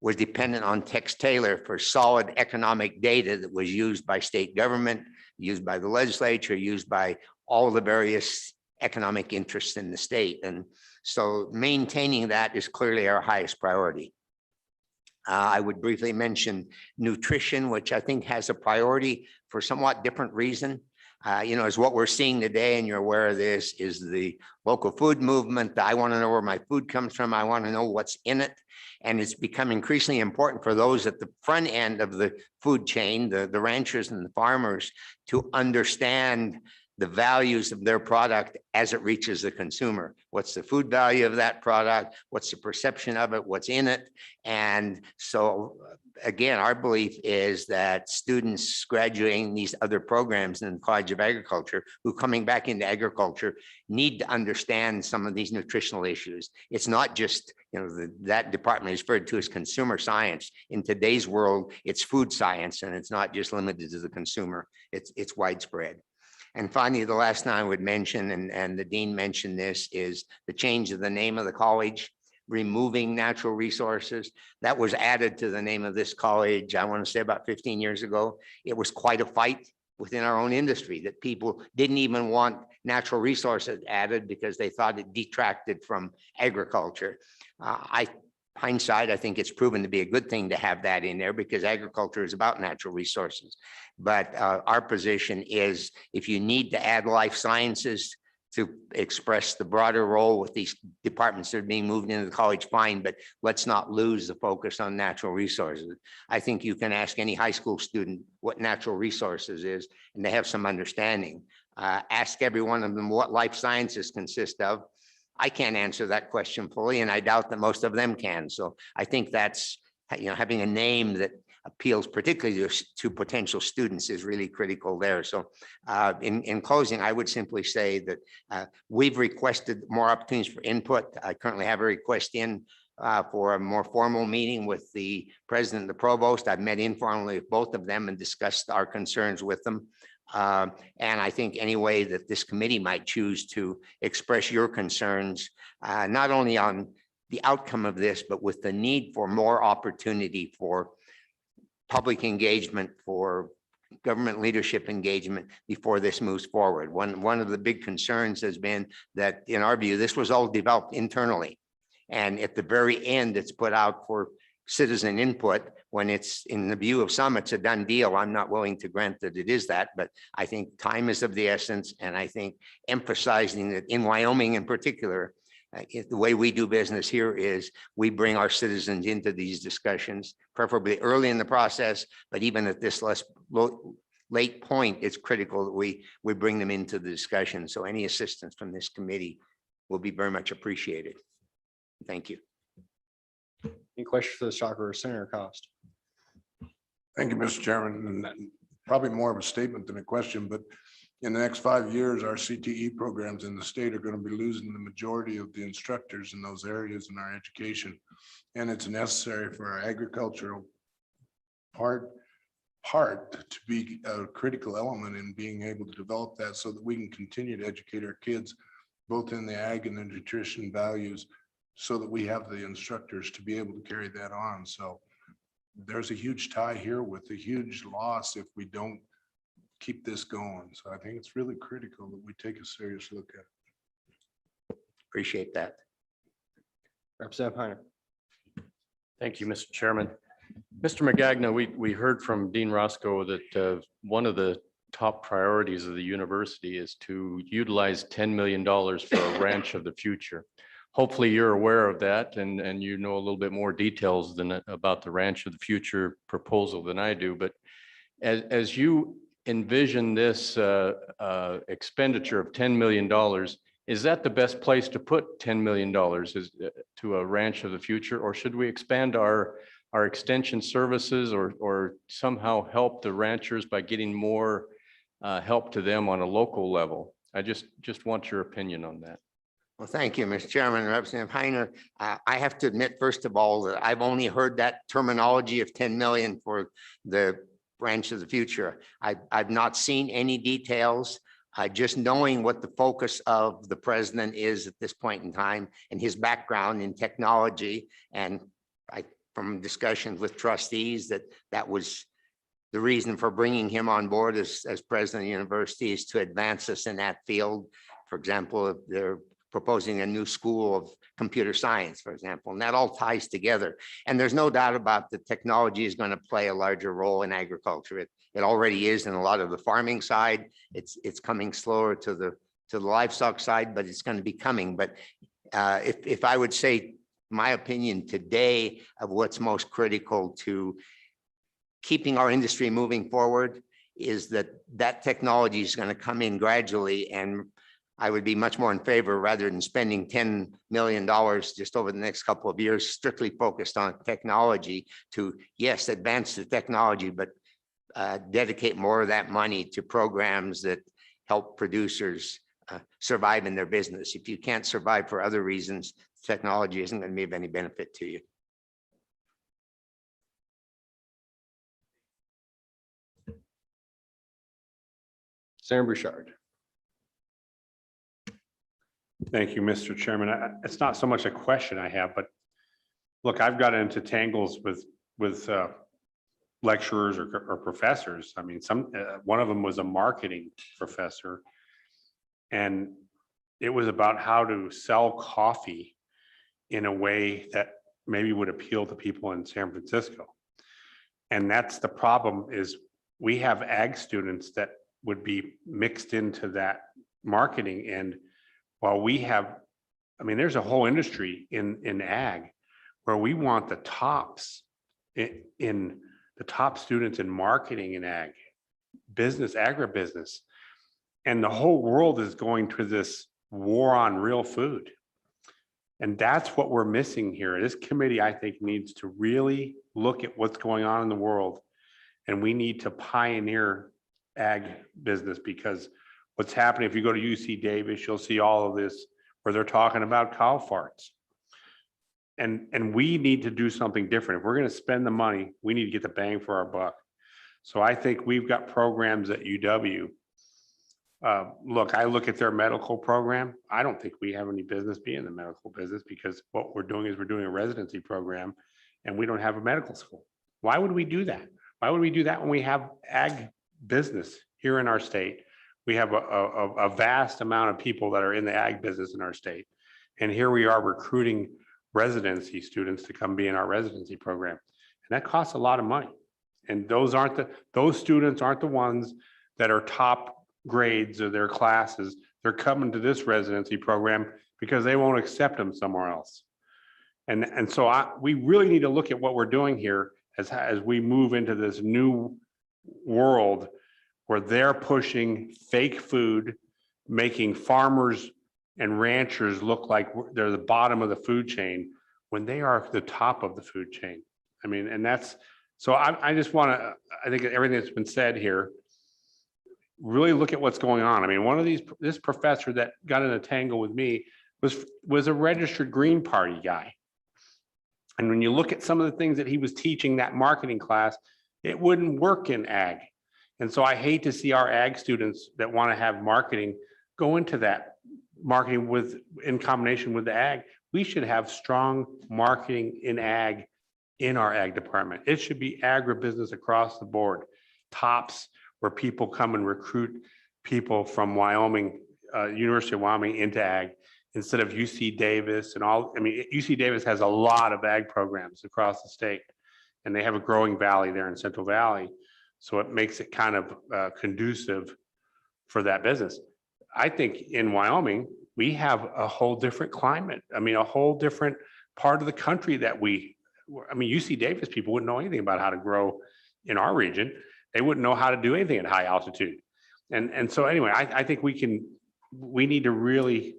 was dependent on Tex Taylor for solid economic data that was used by state government, used by the legislature, used by all the various economic interests in the state. And so maintaining that is clearly our highest priority. I would briefly mention nutrition, which I think has a priority for somewhat different reason. You know, as what we're seeing today, and you're aware of this, is the local food movement. I want to know where my food comes from. I want to know what's in it. And it's become increasingly important for those at the front end of the food chain, the ranchers and the farmers, to understand the values of their product as it reaches the consumer. What's the food value of that product? What's the perception of it? What's in it? And so again, our belief is that students graduating these other programs in the College of Agriculture who coming back into agriculture need to understand some of these nutritional issues. It's not just, you know, that department is referred to as consumer science. In today's world, it's food science, and it's not just limited to the consumer. It's widespread. And finally, the last thing I would mention, and the dean mentioned this, is the change of the name of the college, removing natural resources. That was added to the name of this college, I want to say about 15 years ago. It was quite a fight within our own industry that people didn't even want natural resources added because they thought it detracted from agriculture. Hindsight, I think it's proven to be a good thing to have that in there because agriculture is about natural resources. But our position is if you need to add life sciences to express the broader role with these departments that are being moved into the college, fine, but let's not lose the focus on natural resources. I think you can ask any high school student what natural resources is, and they have some understanding. Ask every one of them what life sciences consist of. I can't answer that question fully, and I doubt that most of them can. So I think that's, you know, having a name that appeals particularly to potential students is really critical there. So in closing, I would simply say that we've requested more opportunities for input. I currently have a request in for a more formal meeting with the president and the provost. I've met informally with both of them and discussed our concerns with them. And I think any way that this committee might choose to express your concerns, not only on the outcome of this, but with the need for more opportunity for public engagement, for government leadership engagement before this moves forward. One of the big concerns has been that, in our view, this was all developed internally. And at the very end, it's put out for citizen input. When it's in the view of some, it's a done deal. I'm not willing to grant that it is that, but I think time is of the essence. And I think emphasizing that in Wyoming in particular, the way we do business here is we bring our citizens into these discussions, preferably early in the process, but even at this late point, it's critical that we bring them into the discussion. So any assistance from this committee will be very much appreciated. Thank you. Any questions for the shocker or Senator Cost? Thank you, Mr. Chairman. And probably more of a statement than a question, but in the next 5 years, our CTE programs in the state are going to be losing the majority of the instructors in those areas in our education. And it's necessary for our agricultural part to be a critical element in being able to develop that so that we can continue to educate our kids, both in the ag and the nutrition values, so that we have the instructors to be able to carry that on. So there's a huge tie here with a huge loss if we don't keep this going. So I think it's really critical that we take a serious look at it. Appreciate that. Representative Heiner. Thank you, Mr. Chairman. Mr. Magagna, we heard from Dean Roscoe that one of the top priorities of the university is to utilize $10 million for a ranch of the future. Hopefully you're aware of that and you know a little bit more details about the ranch of the future proposal than I do. But as you envision this expenditure of $10 million, is that the best place to put $10 million to a ranch of the future? Or should we expand our extension services or somehow help the ranchers by getting more help to them on a local level? I just want your opinion on that. Well, thank you, Mr. Chairman. Representative Heiner, I have to admit, first of all, that I've only heard that terminology of 10 million for the branch of the future. I've not seen any details. Just knowing what the focus of the president is at this point in time and his background in technology, and from discussions with trustees that was the reason for bringing him on board as president of the university, is to advance us in that field. For example, they're proposing a new school of computer science, for example, and that all ties together. And there's no doubt about the technology is going to play a larger role in agriculture. It already is in a lot of the farming side. It's coming slower to the livestock side, but it's going to be coming. But if I would say my opinion today of what's most critical to keeping our industry moving forward is that technology is going to come in gradually, and I would be much more in favor, rather than spending $10 million just over the next couple of years, strictly focused on technology, to, yes, advance the technology, but dedicate more of that money to programs that help producers survive in their business. If you can't survive for other reasons, technology isn't going to be of any benefit to you. Senator Bouchard. Thank you, Mr. Chairman. It's not so much a question I have, but look, I've got into tangles with lecturers or professors. I mean, one of them was a marketing professor, and it was about how to sell coffee in a way that maybe would appeal to people in San Francisco. And that's the problem, is we have ag students that would be mixed into that marketing. And while we have, I mean, there's a whole industry in ag where we want the tops in the top students in marketing and ag, business, agribusiness. And the whole world is going to this war on real food. And that's what we're missing here. This committee, I think, needs to really look at what's going on in the world. And we need to pioneer ag business, because what's happening, if you go to UC Davis, you'll see all of this where they're talking about cow farts. And we need to do something different. If we're going to spend the money, we need to get the bang for our buck. So I think we've got programs at UW. Look, I look at their medical program. I don't think we have any business being in the medical business because what we're doing is we're doing a residency program and we don't have a medical school. Why would we do that? Why would we do that when we have ag business here in our state? We have a vast amount of people that are in the ag business in our state. And here we are recruiting residency students to come be in our residency program. And that costs a lot of money. And those students aren't the ones that are top grades of their classes. They're coming to this residency program because they won't accept them somewhere else. And so we really need to look at what we're doing here as we move into this new world where they're pushing fake food, making farmers and ranchers look like they're the bottom of the food chain when they are the top of the food chain. I mean, and that's, so I just want to, I think everything that's been said here, really look at what's going on. I mean, this professor that got in a tangle with me was a registered Green Party guy. And when you look at some of the things that he was teaching that marketing class, it wouldn't work in ag. And so I hate to see our ag students that want to have marketing go into that marketing in combination with the ag. We should have strong marketing in ag in our ag department. It should be agribusiness across the board. TOPS, where people come and recruit people from Wyoming, University of Wyoming into ag instead of UC Davis and all. I mean, UC Davis has a lot of ag programs across the state and they have a growing valley there in Central Valley. So it makes it kind of conducive for that business. I think in Wyoming, we have a whole different climate. I mean, a whole different part of the country that UC Davis people wouldn't know anything about how to grow in our region. They wouldn't know how to do anything at high altitude. And so anyway, I think we need to really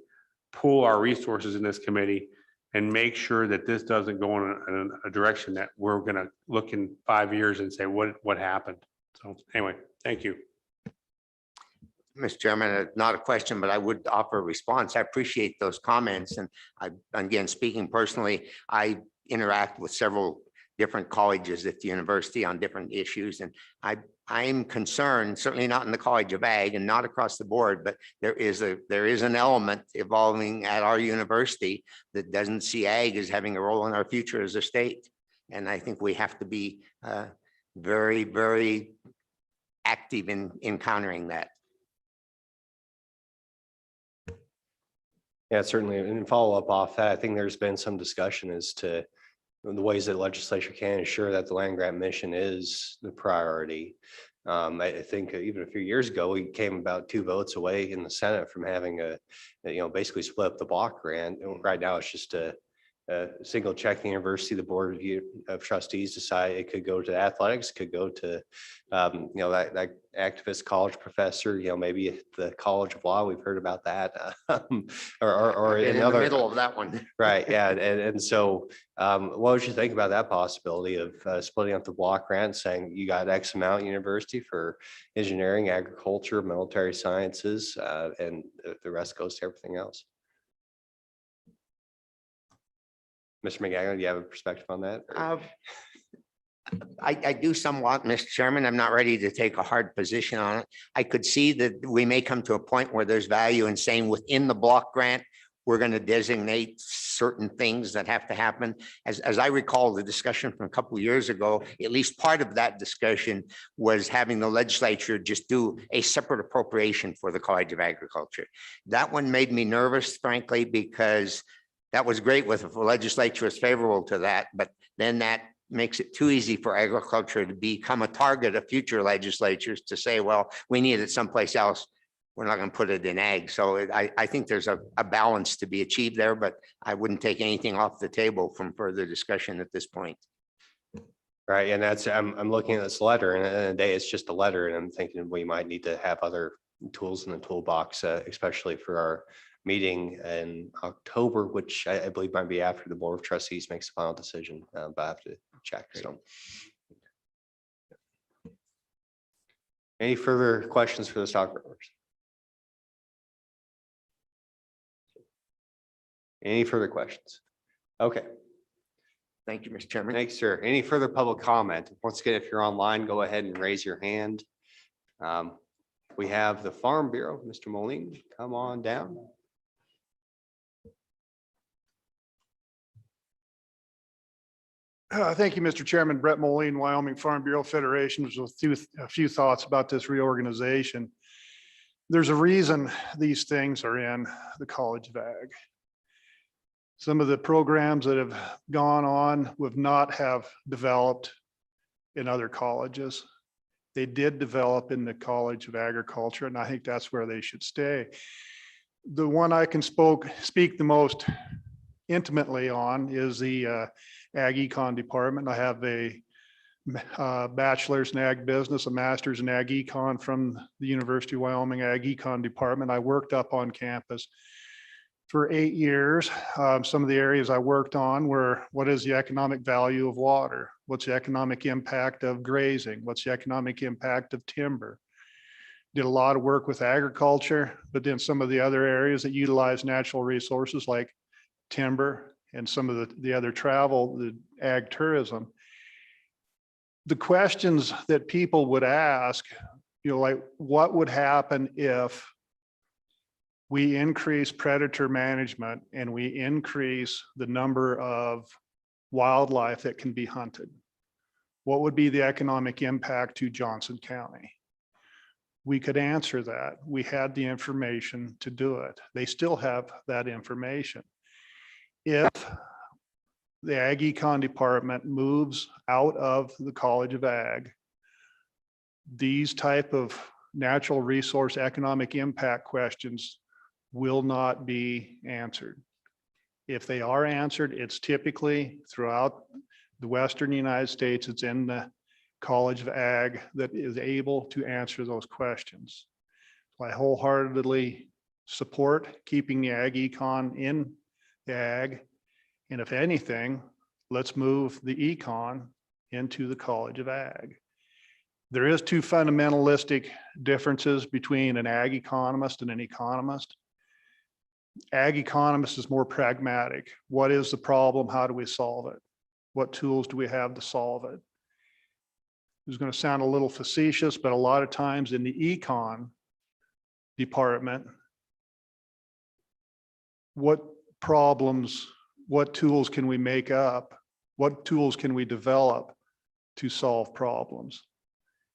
pool our resources in this committee and make sure that this doesn't go in a direction that we're going to look in 5 years and say, what happened? So anyway, thank you. Mr. Chairman, not a question, but I would offer a response. I appreciate those comments. And again, speaking personally, I interact with several different colleges at the university on different issues. And I'm concerned, certainly not in the College of Ag and not across the board, but there is an element evolving at our university that doesn't see ag as having a role in our future as a state. And I think we have to be very, very active in countering that. Yeah, certainly. And in follow up off that, I think there's been some discussion as to the ways that legislature can ensure that the land grant mission is the priority. I think even a few years ago, we came about 2 votes away in the Senate from having basically split up the block grant. And right now, it's just a single check the university. The board of trustees decide it could go to athletics, could go to that activist college professor, maybe at the College of Law. We've heard about that, or In another the middle of that one. right. Yeah. And so what would you think about that possibility of splitting up the block grant, saying you got X amount university for engineering, agriculture, military sciences, and the rest goes to everything else? Mr. McGagnon, do you have a perspective on that? I do somewhat, Mr. Chairman. I'm not ready to take a hard position on it. I could see that we may come to a point where there's value in saying within the block grant, we're going to designate certain things that have to happen. As I recall the discussion from a couple of years ago, at least part of that discussion was having the legislature just do a separate appropriation for the College of Agriculture. That one made me nervous, frankly, because that was great if the legislature is favorable to that, but then that makes it too easy for agriculture to become a target of future legislatures to say, well, we need it someplace else. We're not going to put it in ag. So I think there's a balance to be achieved there, but I wouldn't take anything off the table from further discussion at this point. Right. And that's, I'm looking at this letter, and at the end of the day, it's just a letter. And I'm thinking we might need to have other tools in the toolbox, especially for our meeting in October, which I believe might be after the Board of Trustees makes the final decision, but I have to check. So, any further questions for the stockbrokers? Any further questions? Okay. Thank you, Mr. Chairman. Thanks, sir. Any further public comment? Once again, if you're online, go ahead and raise your hand. We have the Farm Bureau, Mr. Moline, come on down. Thank you, Mr. Chairman. Brett Moline, Wyoming Farm Bureau Federation. There's a few thoughts about this reorganization. There's a reason these things are in the College of Ag. Some of the programs that have gone on would not have developed in other colleges. They did develop in the College of Agriculture, and I think that's where they should stay. The one I can speak the most intimately on is the Ag Econ department. I have a bachelor's in ag business, a master's in ag econ from the University of Wyoming Ag Econ department. I worked up on campus for 8 years. Some of the areas I worked on were, what is the economic value of water? What's the economic impact of grazing? What's the economic impact of timber? Did a lot of work with agriculture, but then some of the other areas that utilize natural resources like timber and some of the other travel, the ag tourism. The questions that people would ask, like what would happen if we increase predator management and we increase the number of wildlife that can be hunted? What would be the economic impact to Johnson County? We could answer that. We had the information to do it. They still have that information. If the Ag Econ department moves out of the College of Ag, these type of natural resource economic impact questions will not be answered. If they are answered, it's typically throughout the Western United States, it's in the College of Ag that is able to answer those questions. I wholeheartedly support keeping the Ag Econ in the Ag. And if anything, let's move the econ into the College of Ag. There is two fundamentalistic differences between an ag economist and an economist. Ag economist is more pragmatic. What is the problem? How do we solve it? What tools do we have to solve it? It's going to sound a little facetious, but a lot of times in the econ department, what problems, what tools can we make up? What tools can we develop to solve problems?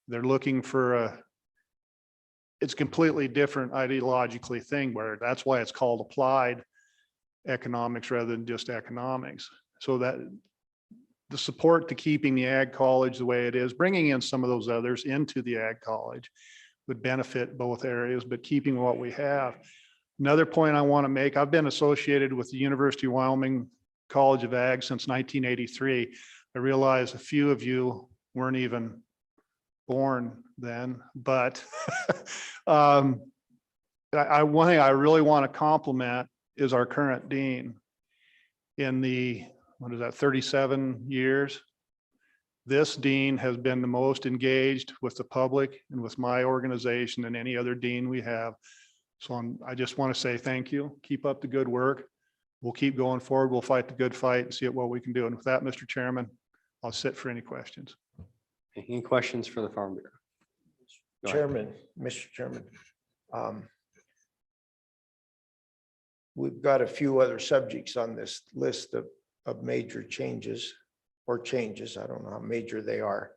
They're looking for it's completely different ideologically thing where that's why it's called applied economics rather than just economics. So that the support to keeping the ag college the way it is, bringing in some of those others into the ag college would benefit both areas, but keeping what we have. Another point I want to make, I've been associated with the University of Wyoming College of Ag since 1983. I realize a few of you weren't even born then, but one thing I really want to compliment is our current dean. In the, 37 years, this dean has been the most engaged with the public and with my organization than any other dean we have. So I just want to say thank you. Keep up the good work. We'll keep going forward. We'll fight the good fight and see what we can do. And with that, Mr. Chairman, I'll sit for any questions. Any questions for the Farm Bureau? Go ahead. Chairman, Mr. Chairman. We've got a few other subjects on this list of major changes or changes. I don't know how major they are.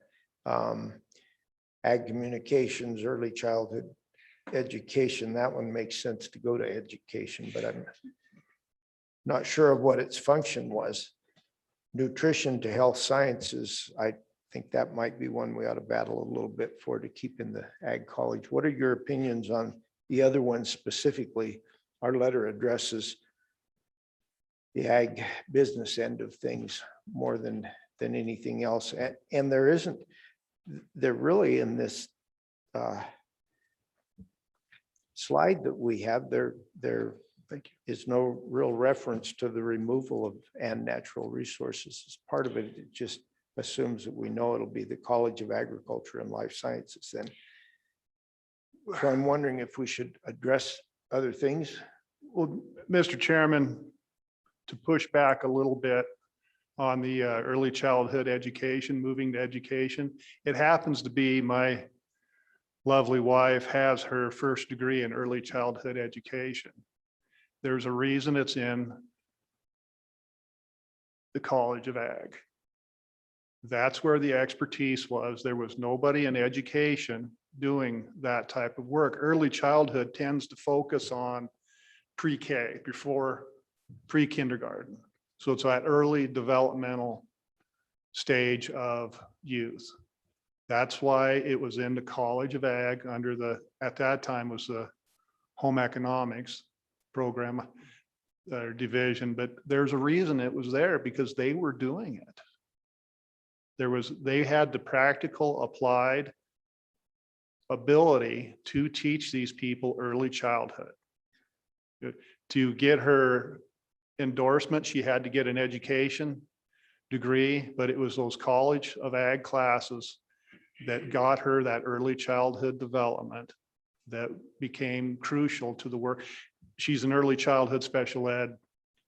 Ag communications, early childhood education, that one makes sense to go to education, but I'm not sure of what its function was. Nutrition to health sciences, I think that might be one we ought to battle a little bit for to keep in the ag college. What are your opinions on the other ones specifically? Our letter addresses the ag business end of things more than anything else. And they're really in this slide that we have, there is no real reference to the removal of and natural resources. As part of it, it just assumes that we know it'll be the College of Agriculture and Life Sciences then. So I'm wondering if we should address other things. Well, Mr. Chairman, to push back a little bit, on the early childhood education, moving to education. It happens to be my lovely wife has her first degree in early childhood education. There's a reason it's in the College of Ag. That's where the expertise was. There was nobody in education doing that type of work. Early childhood tends to focus on pre-K, before pre-kindergarten. So it's that early developmental stage of youth. That's why it was in the College of Ag under the, at that time was the home economics program division, but there's a reason it was there, because they were doing it. They had the practical applied ability to teach these people early childhood. To get her endorsement, she had to get an education degree, but it was those College of Ag classes that got her that early childhood development that became crucial to the work. She's an early childhood special ed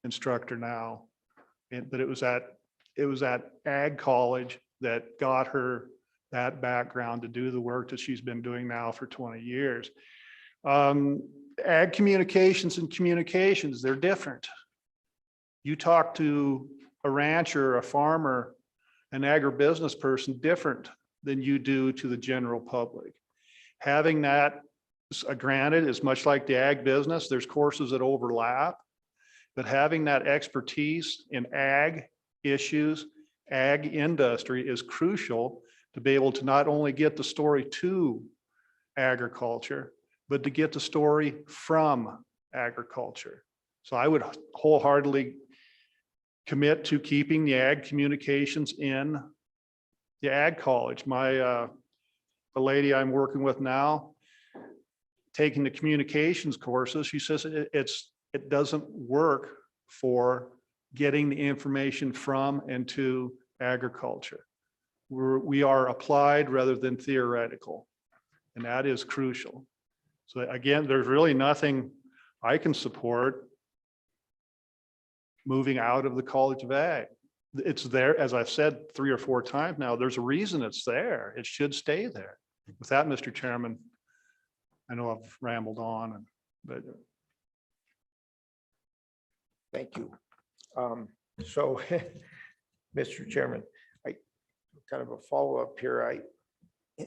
instructor now, but it was at Ag College that got her that background to do the work that she's been doing now for 20 years. Ag communications and communications, they're different. You talk to a rancher, a farmer, an agribusiness person different than you do to the general public. Having that, granted, is much like the ag business, there's courses that overlap, but having that expertise in ag issues, ag industry is crucial to be able to not only get the story to agriculture, but to get the story from agriculture. So I would wholeheartedly commit to keeping the ag communications in the ag college. The lady I'm working with now, taking the communications courses, she says it doesn't work for getting the information from and to agriculture. We are applied rather than theoretical, and that is crucial. So again, there's really nothing I can support moving out of the College of Ag. It's there, as I've said 3 or 4 times now, there's a reason it's there. It should stay there. With that, Mr. Chairman, I know I've rambled on, but Thank you. So, Mr. Chairman, kind of a follow-up here. A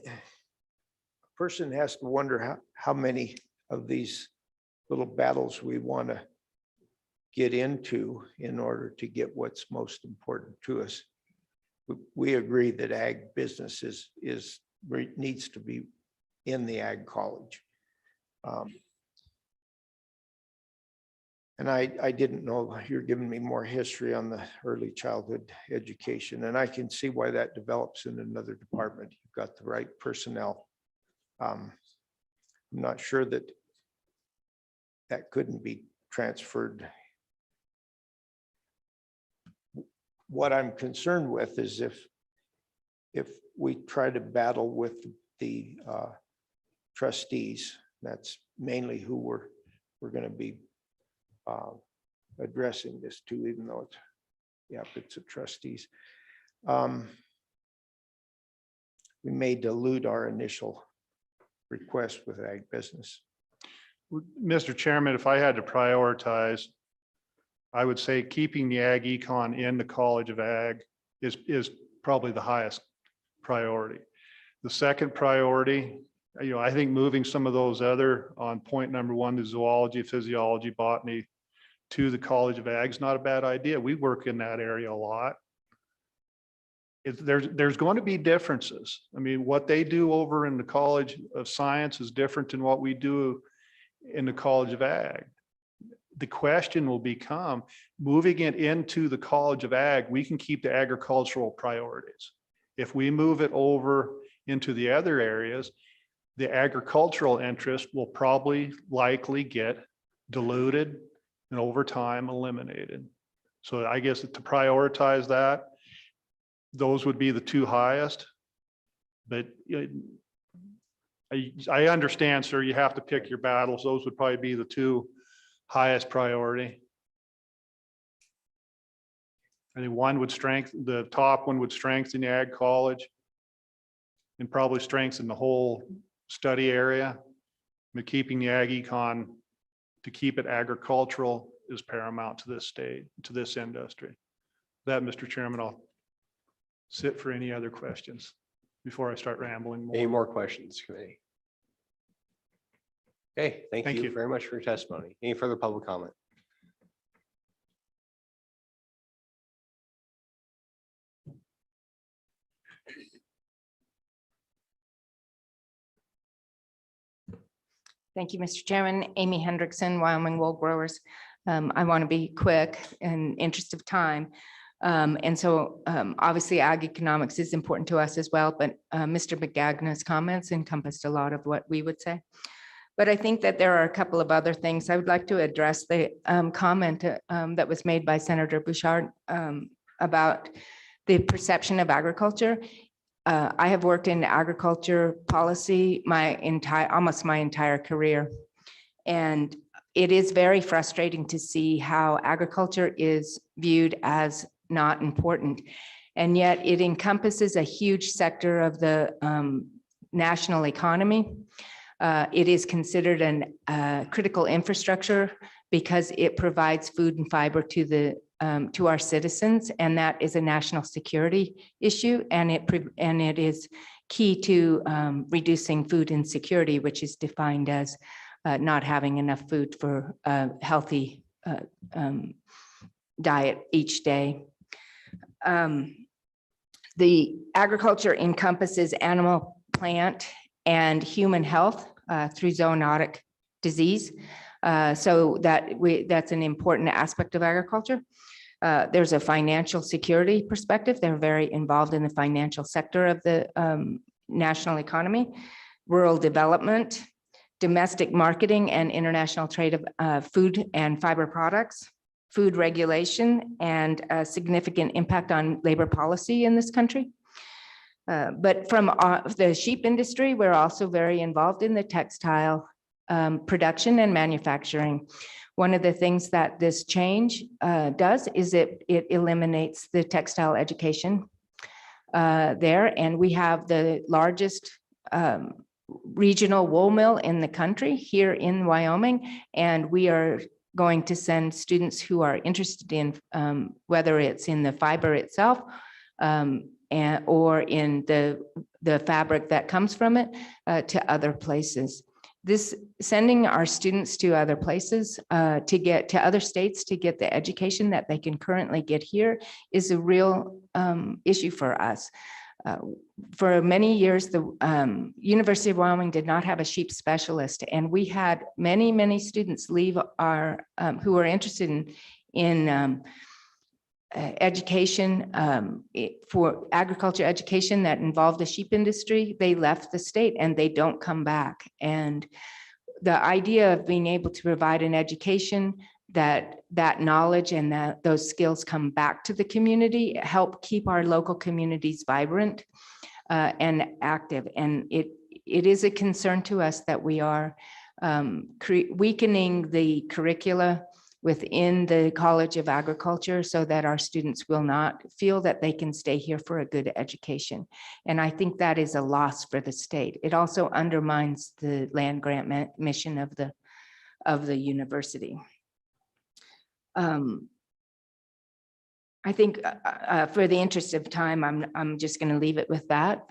person has to wonder how many of these little battles we want to get into in order to get what's most important to us. We agree that ag business needs to be in the ag college. And I didn't know, you're giving me more history on the early childhood education, and I can see why that develops in another department. You've got the right personnel. I'm not sure that couldn't be transferred. What I'm concerned with is if we try to battle with the trustees, that's mainly who we're going to be addressing this to, even though it's a trustees. We may dilute our initial request with ag business. Mr. Chairman, if I had to prioritize, I would say keeping the ag econ in the College of Ag is probably the highest priority. The second priority, I think moving some of those other on point number 1, the zoology, physiology, botany to the College of Ag is not a bad idea. We work in that area a lot. There's going to be differences. I mean, what they do over in the College of Science is different than what we do in the College of Ag. The question will become, moving it into the College of Ag, we can keep the agricultural priorities. If we move it over into the other areas, the agricultural interest will probably likely get diluted and over time eliminated. So I guess to prioritize that, those would be the 2 highest. But I understand, sir, you have to pick your battles. Those would probably be the 2 highest priority. I think one would strengthen, the top one would strengthen the ag college and probably strengthen the whole study area. But keeping the ag econ, to keep it agricultural is paramount to this state, to this industry. That, Mr. Chairman, I'll sit for any other questions before I start rambling Any more. more questions, committee? Okay, thank Thank you you. very much for your testimony. Any further public comment? Thank you, Mr. Chairman. Amy Hendrickson, Wyoming Wool Growers. I want to be quick in interest of time. Obviously ag economics is important to us as well, but Mr. McGagna's comments encompassed a lot of what we would say. But I think that there are a couple of other things. I would like to address the comment that was made by Senator Bouchard about the perception of agriculture. I have worked in agriculture policy almost my entire career. And it is very frustrating to see how agriculture is viewed as not important. And yet it encompasses a huge sector of the national economy. It is considered a critical infrastructure because it provides food and fiber to our citizens, and that is a national security issue, and it is key to reducing food insecurity, which is defined as not having enough food for a healthy diet each day. The agriculture encompasses animal, plant, and human health through zoonotic disease. So that's an important aspect of agriculture. There's a financial security perspective. They're very involved in the financial sector of the national economy, rural development, domestic marketing and international trade of food and fiber products, food regulation, and a significant impact on labor policy in this country. But from the sheep industry, we're also very involved in the textile production and manufacturing. One of the things that this change does is it eliminates the textile education there. And we have the largest regional wool mill in the country here in Wyoming. And we are going to send students who are interested in whether it's in the fiber itself or in the fabric that comes from it to other places. This sending our students to other places to get to other states to get the education that they can currently get here is a real issue for us. For many years, the University of Wyoming did not have a sheep specialist, and we had many students leave our who were interested in education for agriculture education that involved the sheep industry. They left the state and they don't come back. And the idea of being able to provide an education that knowledge and those skills come back to the community help keep our local communities vibrant and active. And it is a concern to us that we are weakening the curricula within the College of Agriculture so that our students will not feel that they can stay here for a good education. And I think that is a loss for the state. It also undermines the land grant mission of the university. I think for the interest of time, I'm just going to leave it with that.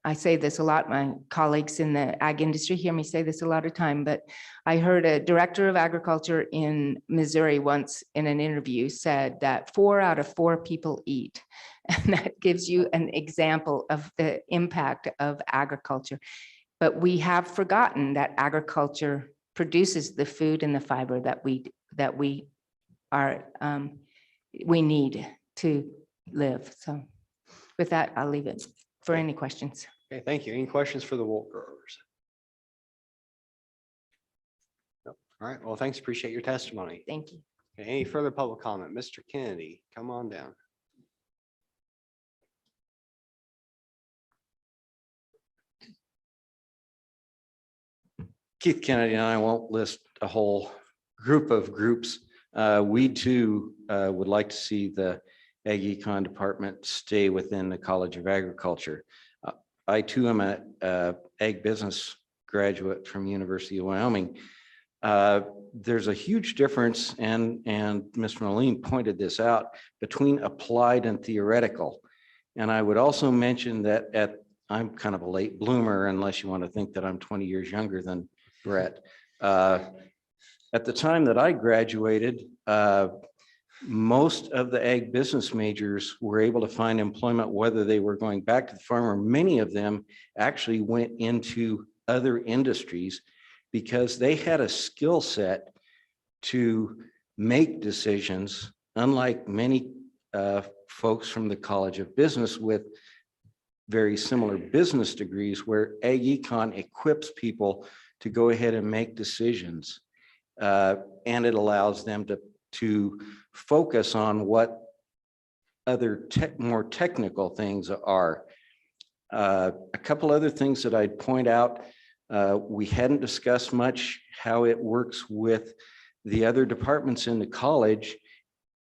I say this a lot. My colleagues in the ag industry hear me say this a lot of time, but I heard a director of agriculture in Missouri once in an interview said that 4 out of 4 people eat. And that gives you an example of the impact of agriculture. But we have forgotten that agriculture produces the food and the fiber that we need to live. So with that, I'll leave it for any questions. Okay, thank you. Any questions for the wool growers? Nope. All right, well, thanks. Appreciate your testimony. Thank you. Okay, any further public comment? Mr. Kennedy, come on down. Keith Kennedy, and I won't list a whole group of groups. We too would like to see the Ag Econ department stay within the College of Agriculture. I too am a ag business graduate from University of Wyoming. There's a huge difference, and Mr. Moline pointed this out, between applied and theoretical. And I would also mention that I'm kind of a late bloomer, unless you want to think that I'm 20 years younger than Brett. At the time that I graduated, most of the ag business majors were able to find employment, whether they were going back to the farm, or many of them actually went into other industries because they had a skill set to make decisions, unlike many folks from the College of Business with very similar business degrees, where Ag Econ equips people to go ahead and make decisions. And it allows them to focus on what other more technical things are. A couple other things that I'd point out, we hadn't discussed much how it works with the other departments in the college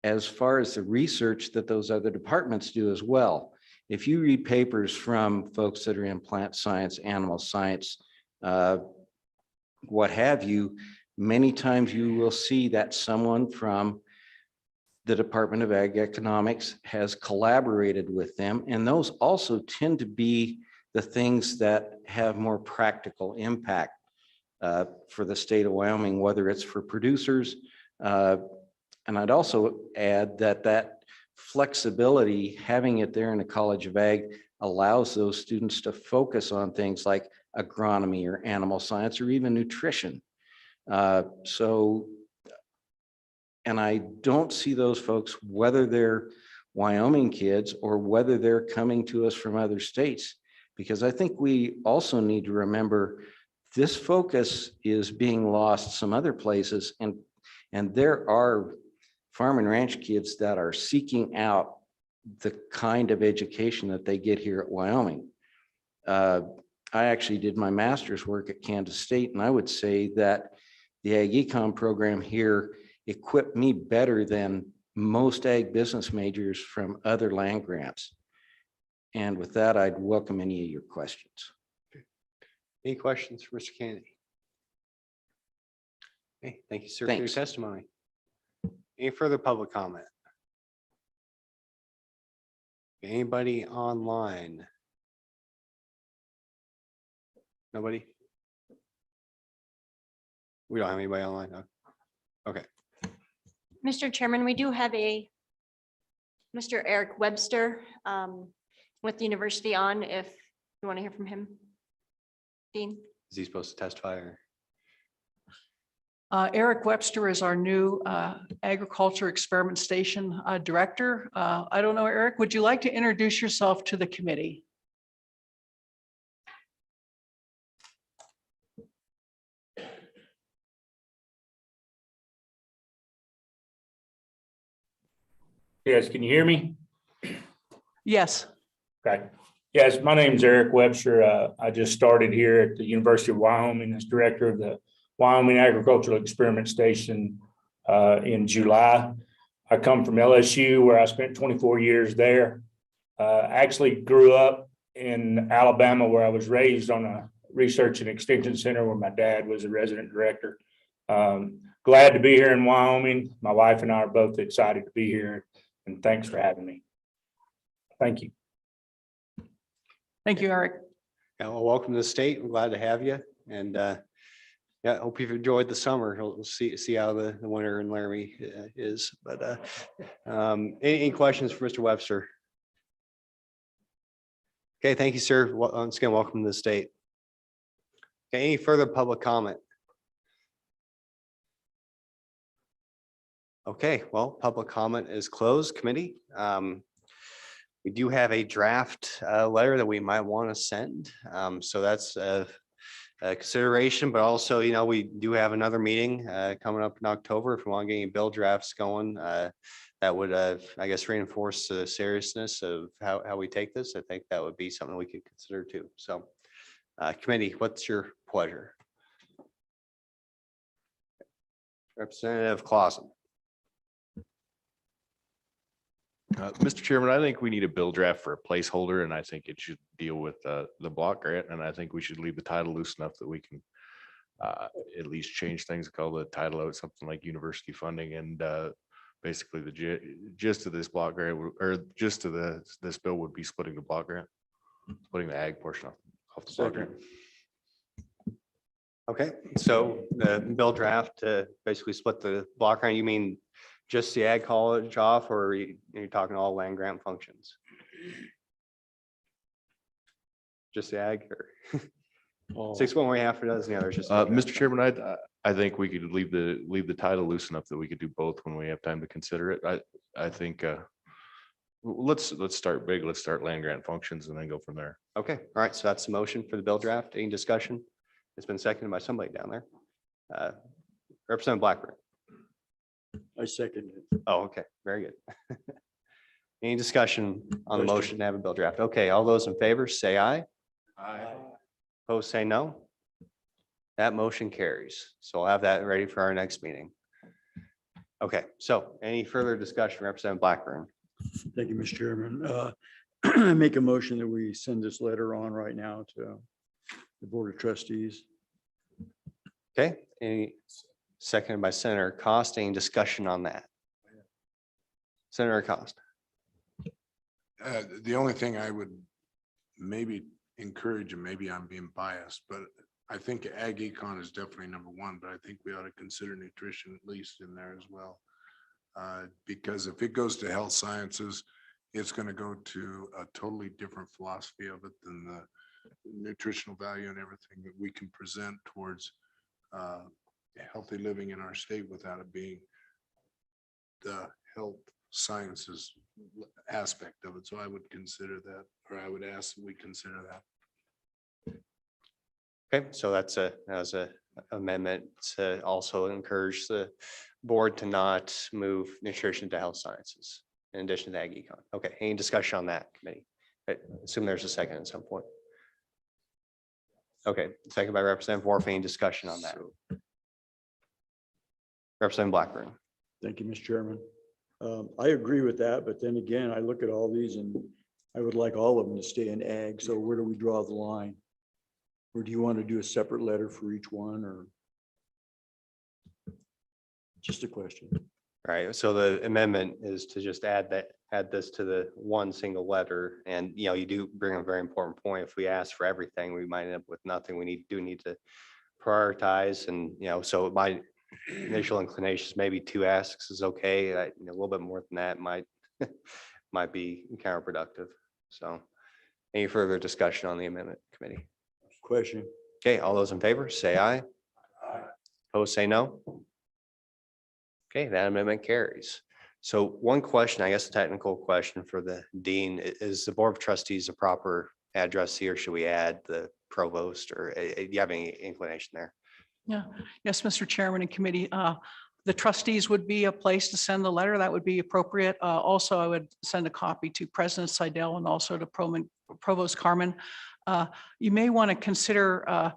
as far as the research that those other departments do as well. If you read papers from folks that are in plant science, animal science, what have you, many times you will see that someone from the Department of Ag Economics has collaborated with them. And those also tend to be the things that have more practical impact for the state of Wyoming, whether it's for producers. And I'd also add that flexibility, having it there in the College of Ag, allows those students to focus on things like agronomy or animal science or even nutrition. And I don't see those folks, whether they're Wyoming kids or whether they're coming to us from other states, because I think we also need to remember this focus is being lost some other places, and there are farm and ranch kids that are seeking out the kind of education that they get here at Wyoming. I actually did my master's work at Kansas State, and I would say that the Ag Econ program here equipped me better than most ag business majors from other land grants. And with that, I'd welcome any of your questions. Any questions for Mr. Kennedy? Okay, thank you, sir, for your Thanks. testimony. Any further public comment? Anybody online? Nobody? We don't have anybody online, no? Okay. Mr. Chairman, we do have Mr. Eric Webster with the university on, if you want to hear from him. Dean? Is he supposed to testify or? Eric Webster is our new agriculture experiment station director. I don't know, Eric, would you like to introduce yourself to the committee? Yes, can you hear me? Yes. Okay. Yes, my name's Eric Webster. I just started here at the University of Wyoming as director of the Wyoming Agricultural Experiment Station in July. I come from LSU, where I spent 24 years there. Actually grew up in Alabama, where I was raised on a research and extension center where my dad was a resident director. Glad to be here in Wyoming. My wife and I are both excited to be here, and thanks for having me. Thank you. Thank you, Eric. Yeah, well, welcome to the state. I'm glad to have you. And yeah, I hope you've enjoyed the summer. We'll see how the winter in Laramie is. But any questions for Mr. Webster? Okay, thank you, sir. Once again, welcome to the state. Okay, any further public comment? Okay, well, public comment is closed. Committee. We do have a draft letter that we might want to send. So that's a consideration, but also, you know, we do have another meeting coming up in October. If we want to get any bill drafts going, that would, I guess, reinforce the seriousness of how we take this. I think that would be something we could consider too. So committee, what's your pleasure? Representative Clausen. Mr. Chairman, I think we need a bill draft for a placeholder, and I think it should deal with the block grant, and I think we should leave the title loose enough that we can at least change things, call the title out something like university funding, and basically the gist of this block grant, or gist of this bill would be splitting the block grant, splitting the ag portion off the block grant. Okay, so the bill draft to basically split the block grant, you mean just the ag college off, or are you talking all land grant functions? Just the ag or 6.1 half a dozen others, just. Mr. Chairman, I think we could leave the title loose enough that we could do both when we have time to consider it. I think let's start big. Let's start land grant functions and then go from there. Okay, all right, so that's the motion for the bill draft. Any discussion? It's been seconded by somebody down there. Representative Blackburn. I second it. Oh, okay, very good. Any discussion on the motion to have a bill draft? Okay, all those in favor, say aye. Aye. Opposed, say no. That motion carries. So I'll have that ready for our next meeting. Okay, so any further discussion, Representative Blackburn? Thank you, Mr. Chairman. I make a motion that we send this letter on right now to the Board of Trustees. Okay, any seconded by Senator Cost. Any discussion on that? Senator Cost. The only thing I would maybe encourage, and maybe I'm being biased, but I think ag econ is definitely number one, but I think we ought to consider nutrition at least in there as well. Because if it goes to health sciences, it's going to go to a totally different philosophy of it than the nutritional value and everything that we can present towards healthy living in our state without it being the health sciences aspect of it. So I would consider that, or I would ask that we consider that. Okay, so that's a amendment to also encourage the board to not move nutrition to health sciences in addition to ag econ. Okay, any discussion on that committee? I assume there's a second at some point. Okay, second by Representative Wharf. Any discussion on that? Representative Blackburn. Thank you, Mr. Chairman. I agree with that, but then again, I look at all these and I would like all of them to stay in ag. So where do we draw the line? Or do you want to do a separate letter for each one, or? Just a question. All right, so the amendment is to just add this to the one single letter. And, you do bring a very important point. If we ask for everything, we might end up with nothing. We need to prioritize, and, so my initial inclination is maybe 2 asks is okay. A little bit more than that might be counterproductive. So any further discussion on the amendment committee? Question. Okay, all those in favor, say aye. Opposed, say no. Okay, that amendment carries. So one question, I guess a technical question for the dean, is the Board of Trustees a proper address here? Should we add the provost, or do you have any inclination there? Yeah, yes, Mr. Chairman and committee, the trustees would be a place to send the letter. That would be appropriate. Also, I would send a copy to President Seidel and also to Provost Carmen. You may want to consider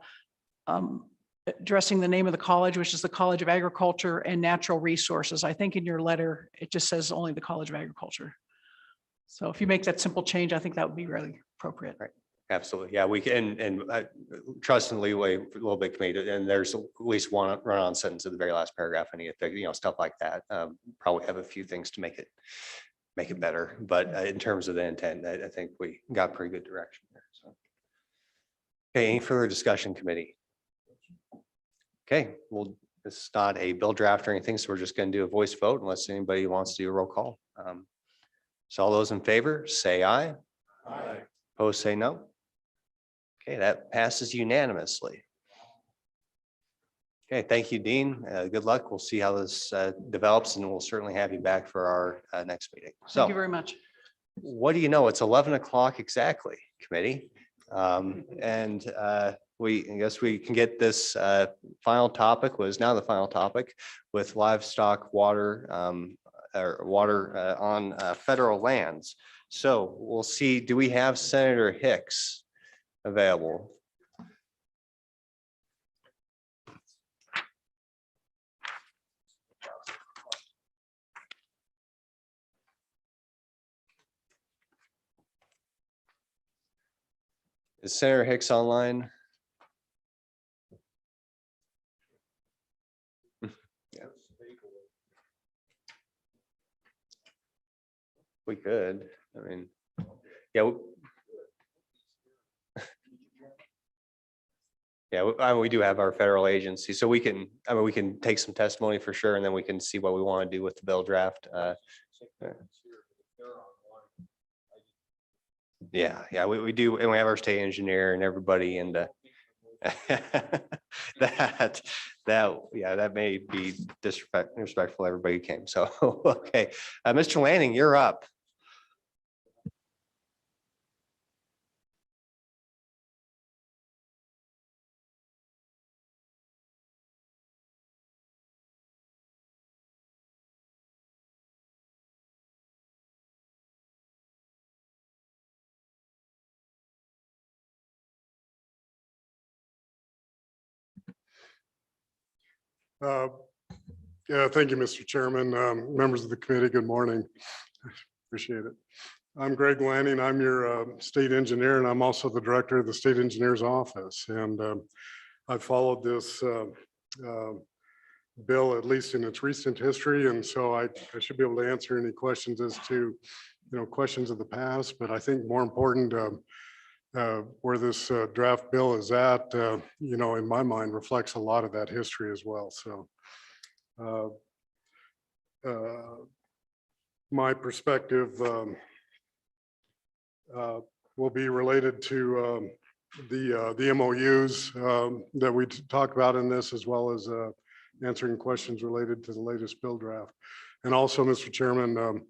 addressing the name of the college, which is the College of Agriculture and Natural Resources. I think in your letter, it just says only the College of Agriculture. So if you make that simple change, I think that would be really appropriate. Right. Absolutely. Yeah, we can, and trust and leeway for a little bit committee, and there's at least one run-on sentence at the very last paragraph. I need to fix, stuff like that. Probably have a few things to make it better, but in terms of the intent, I think we got pretty good direction there. So, okay, any further discussion, committee? Okay, well, this is not a bill draft or anything, so we're just going to do a voice vote unless anybody wants to do a roll call. So all those in favor, say aye. Aye. Opposed, say no. Okay, that passes unanimously. Okay, thank you, Dean. Good luck. We'll see how this develops, and we'll certainly have you back for our next meeting. So, Thank you very much. what do you know? It's 11 o'clock exactly, committee. I guess we can get this final topic, was now the final topic, with livestock water on federal lands. So we'll see, do we have Senator Hicks available? Is Senator Hicks online? Yeah. We could, I mean, yeah. Yeah, we do have our federal agency, so we can, I mean, we can take some testimony for sure, and then we can see what we want to do with the bill draft. Yeah, we do, and we have our state engineer and everybody, and that may be disrespectful to everybody who came, so, okay. Mr. Lanning, you're up. Yeah, thank you, Mr. Chairman. Members of the committee, good morning. Appreciate it. I'm Greg Lanning. I'm your state engineer, and I'm also the director of the state engineer's office. And I've followed this bill, at least in its recent history. And so I should be able to answer any questions as to, questions of the past. But I think more important, where this draft bill is at, in my mind, reflects a lot of that history as well. So my perspective will be related to the MOUs that we talked about in this, as well as answering questions related to the latest bill draft. And also, Mr. Chairman,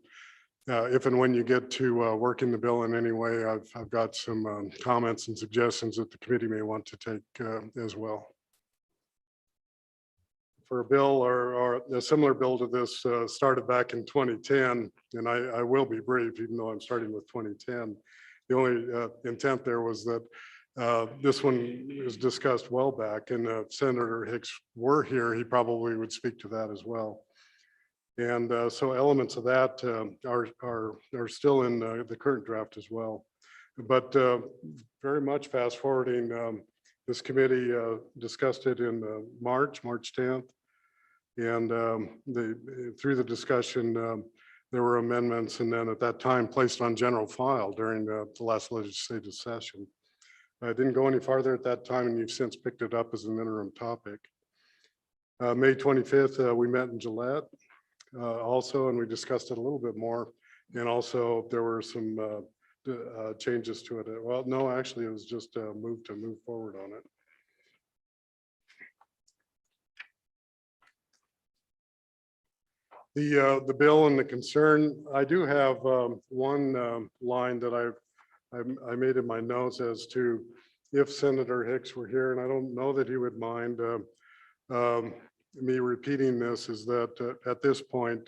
if and when you get to working the bill in any way, I've got some comments and suggestions that the committee may want to take as well. For a bill or a similar bill to this started back in 2010, and I will be brief, even though I'm starting with 2010. The only intent there was that this one was discussed well back, and if Senator Hicks were here, he probably would speak to that as well. And so elements of that are still in the current draft as well. But very much fast forwarding, this committee discussed it in March 10th. And through the discussion, there were amendments, and then at that time placed on general file during the last legislative session. I didn't go any farther at that time, and you've since picked it up as an interim topic. May 25th, we met in Gillette also, and we discussed it a little bit more. And also there were some changes to it. Well, no, actually it was just a move forward on it. The bill and the concern, I do have one line that I made in my notes as to if Senator Hicks were here, and I don't know that he would mind me repeating this, is that at this point,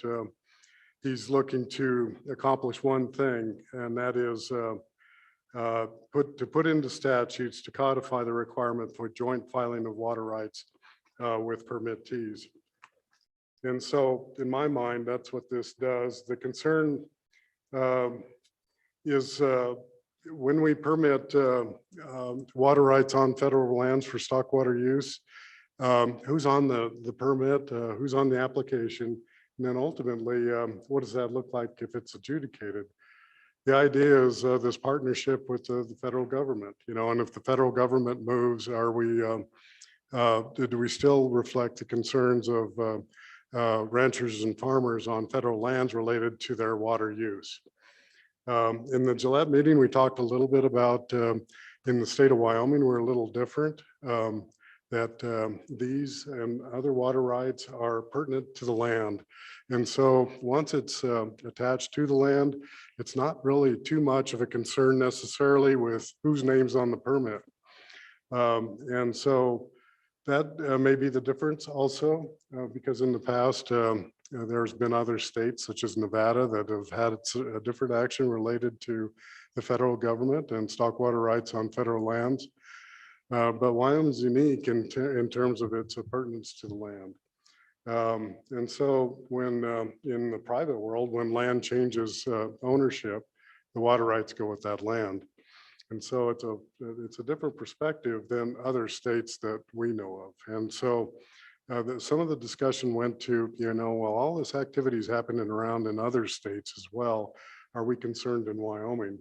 he's looking to accomplish one thing, and that is put into statutes to codify the requirement for joint filing of water rights with permittees. And so in my mind, that's what this does. The concern is when we permit water rights on federal lands for stock water use, who's on the permit, who's on the application, and then ultimately, what does that look like if it's adjudicated? The idea is this partnership with the federal government, and if the federal government moves, do we still reflect the concerns of ranchers and farmers on federal lands related to their water use? In the Gillette meeting, we talked a little bit about in the state of Wyoming, we're a little different, that these and other water rights are pertinent to the land. And so once it's attached to the land, it's not really too much of a concern necessarily with whose name's on the permit. And so that may be the difference also, because in the past, there's been other states such as Nevada that have had a different action related to the federal government and stock water rights on federal lands. But Wyoming's unique in terms of its appurtenance to the land. And so when in the private world, when land changes ownership, the water rights go with that land. And so it's a different perspective than other states that we know of. And so some of the discussion went to, well, all this activity is happening around in other states as well. Are we concerned in Wyoming?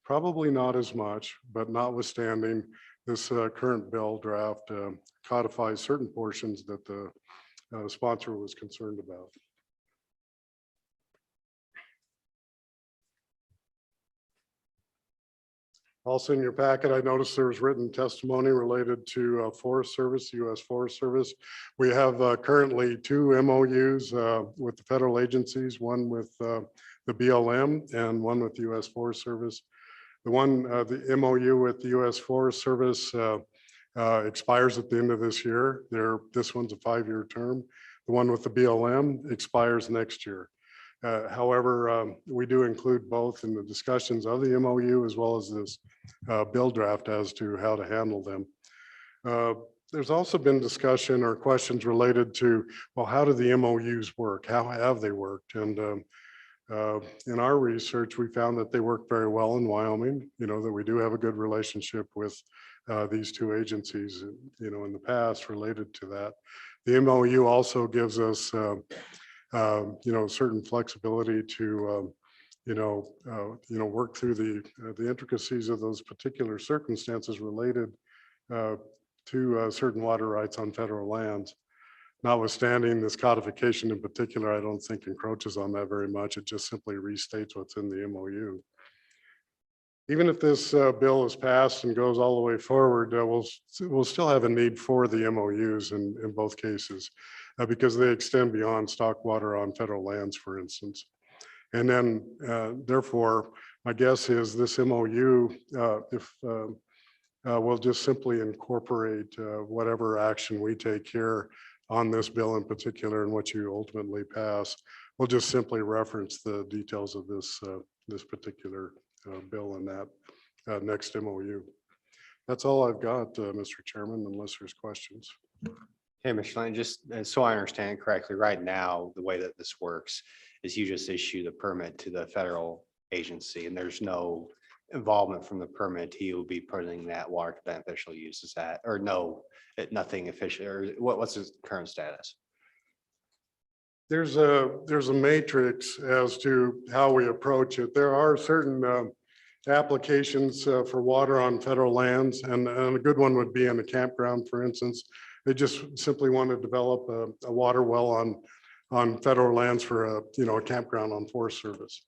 Probably not as much, but notwithstanding, this current bill draft codifies certain portions that the sponsor was concerned about. Also in your packet, I noticed there was written testimony related to Forest Service, U.S. Forest Service. We have currently 2 MOUs with the federal agencies, one with the BLM and one with the U.S. Forest Service. The MOU with the U.S. Forest Service expires at the end of this year. This one's a 5-year term. The one with the BLM expires next year. However, we do include both in the discussions of the MOU as well as this bill draft as to how to handle them. There's also been discussion or questions related to, well, how do the MOUs work? How have they worked? And in our research, we found that they work very well in Wyoming, that we do have a good relationship with these 2 agencies, in the past related to that. The MOU also gives us certain flexibility to, work through the intricacies of those particular circumstances related to certain water rights on federal lands. Notwithstanding this codification in particular, I don't think encroaches on that very much. It just simply restates what's in the MOU. Even if this bill is passed and goes all the way forward, we'll still have a need for the MOUs in both cases because they extend beyond stock water on federal lands, for instance. And then, therefore, my guess is this MOU, we'll just simply incorporate whatever action we take here on this bill in particular and what you ultimately pass. We'll just simply reference the details of this particular bill in that next MOU. That's all I've got, Mr. Chairman, unless there's questions. Hey, Mr. Lane, just so I understand correctly, right now, the way that this works is you just issue the permit to the federal agency and there's no involvement from the permittee who will be putting that water to beneficial use. Is that, or no, nothing official, or what's the current status? There's a matrix as to how we approach it. There are certain applications for water on federal lands, and a good one would be in a campground, for instance. They just simply want to develop a water well on federal lands for a campground on Forest Service.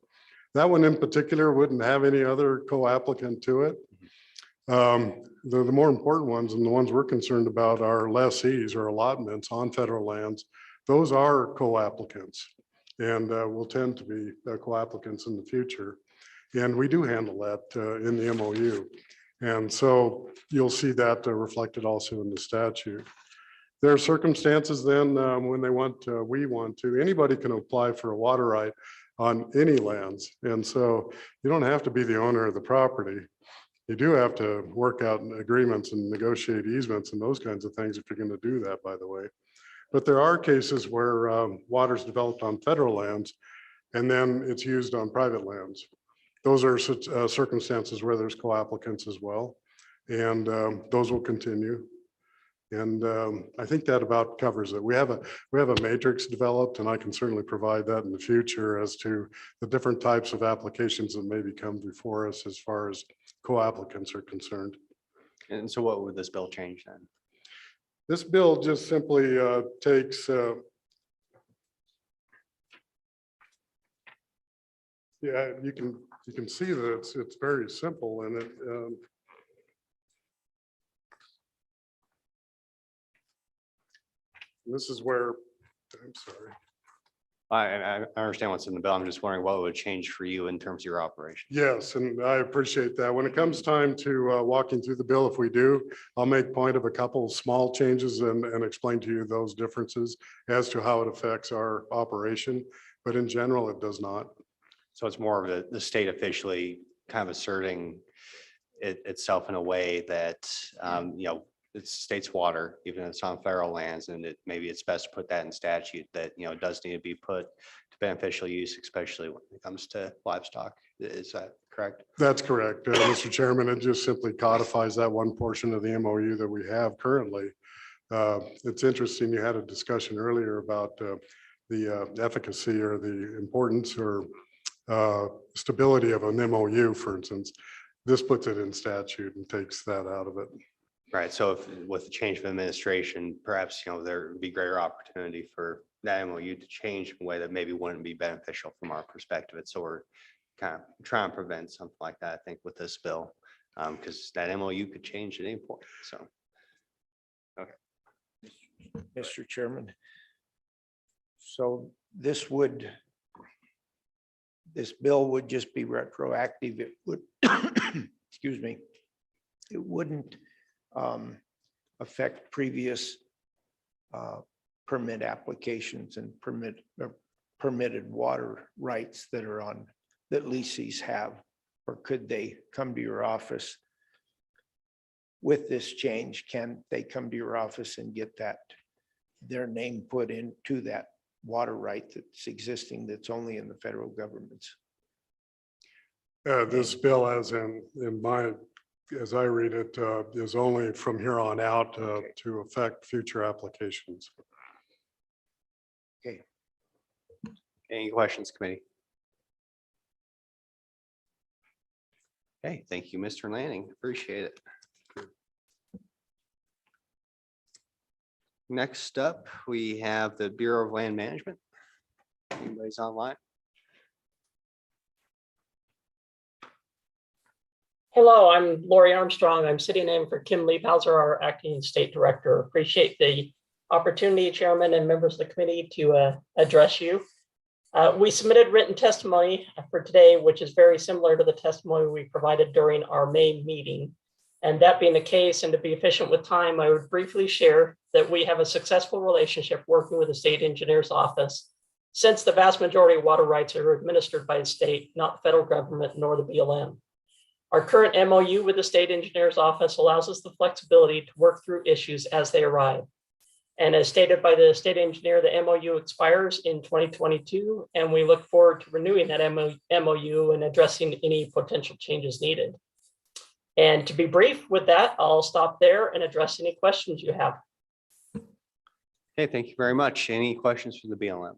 That one in particular wouldn't have any other co-applicant to it. The more important ones and the ones we're concerned about are lessees or allotments on federal lands. Those are co-applicants and will tend to be co-applicants in the future. And we do handle that in the MOU. And so you'll see that reflected also in the statute. There are circumstances then when we want to, anybody can apply for a water right on any lands. And so you don't have to be the owner of the property. You do have to work out agreements and negotiate easements and those kinds of things if you're going to do that, by the way. But there are cases where water is developed on federal lands and then it's used on private lands. Those are circumstances where there's co-applicants as well. And those will continue. And I think that about covers it. We have a matrix developed, and I can certainly provide that in the future as to the different types of applications that maybe come before us as far as co-applicants are concerned. And so what would this bill change then? This bill just simply takes yeah, you can see that it's very simple, and it this is where, I'm sorry. I understand what's in the bill. I'm just wondering what would change for you in terms of your operation. Yes, and I appreciate that. When it comes time to walking through the bill, if we do, I'll make point of a couple of small changes and explain to you those differences as to how it affects our operation. But in general, it does not. So it's more of the state officially kind of asserting itself in a way that, it's state's water, even if it's on federal lands, and maybe it's best to put that in statute that, it does need to be put to beneficial use, especially when it comes to livestock. Is that correct? correct? That's correct, Mr. Chairman. It just simply codifies that one portion of the MOU that we have currently. It's interesting, you had a discussion earlier about the efficacy or the importance or stability of an MOU, for instance. This puts it in statute and takes that out of it. Right. So if with the change of administration, perhaps, there would be greater opportunity for that MOU to change in a way that maybe wouldn't be beneficial from our perspective. So we're kind of trying to prevent something like that, I think, with this bill, because that MOU could change at any point. So. Okay. Mr. Chairman. So this bill would just be retroactive. It would, excuse me, it wouldn't affect previous permit applications and permitted water rights that are on, that leases have, or could they come to your office with this change? Can they come to your office and get their name put into that water right that's existing, that's only in the federal government's? This bill, as as I read it, is only from here on out to affect future applications. Okay. Any questions, committee? Okay, thank you, Mr. Lanning. Appreciate it. Next up, we have the Bureau of Land Management. Anybody's online? Hello, I'm Lori Armstrong. I'm sitting in for Kim Liebhauser, our acting state director. Appreciate the opportunity, Chairman and members of the committee, to address you. We submitted written testimony for today, which is very similar to the testimony we provided during our May meeting. And that being the case, and to be efficient with time, I would briefly share that we have a successful relationship working with the state engineer's office, since the vast majority of water rights are administered by the state, not the federal government nor the BLM. Our current MOU with the state engineer's office allows us the flexibility to work through issues as they arrive. And as stated by the state engineer, the MOU expires in 2022, and we look forward to renewing that MOU and addressing any potential changes needed. And to be brief with that, I'll stop there and address any questions you have. Okay, thank you very much. Any questions for the BLM?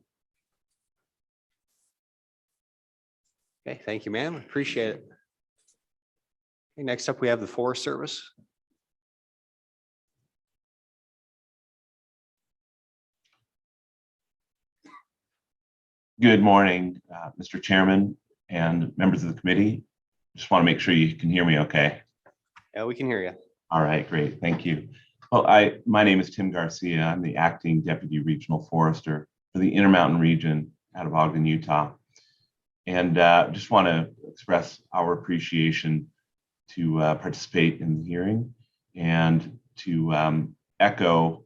Okay, thank you, ma'am. Appreciate it. Okay, next up, we have the Forest Service. Good morning, Mr. Chairman and members of the committee. Just want to make sure you can hear me okay. Yeah, we can hear you. All right, great. Thank you. Well, my name is Tim Garcia. I'm the acting deputy regional forester for the Intermountain region out of Ogden, Utah. And just want to express our appreciation to participate in the hearing and to echo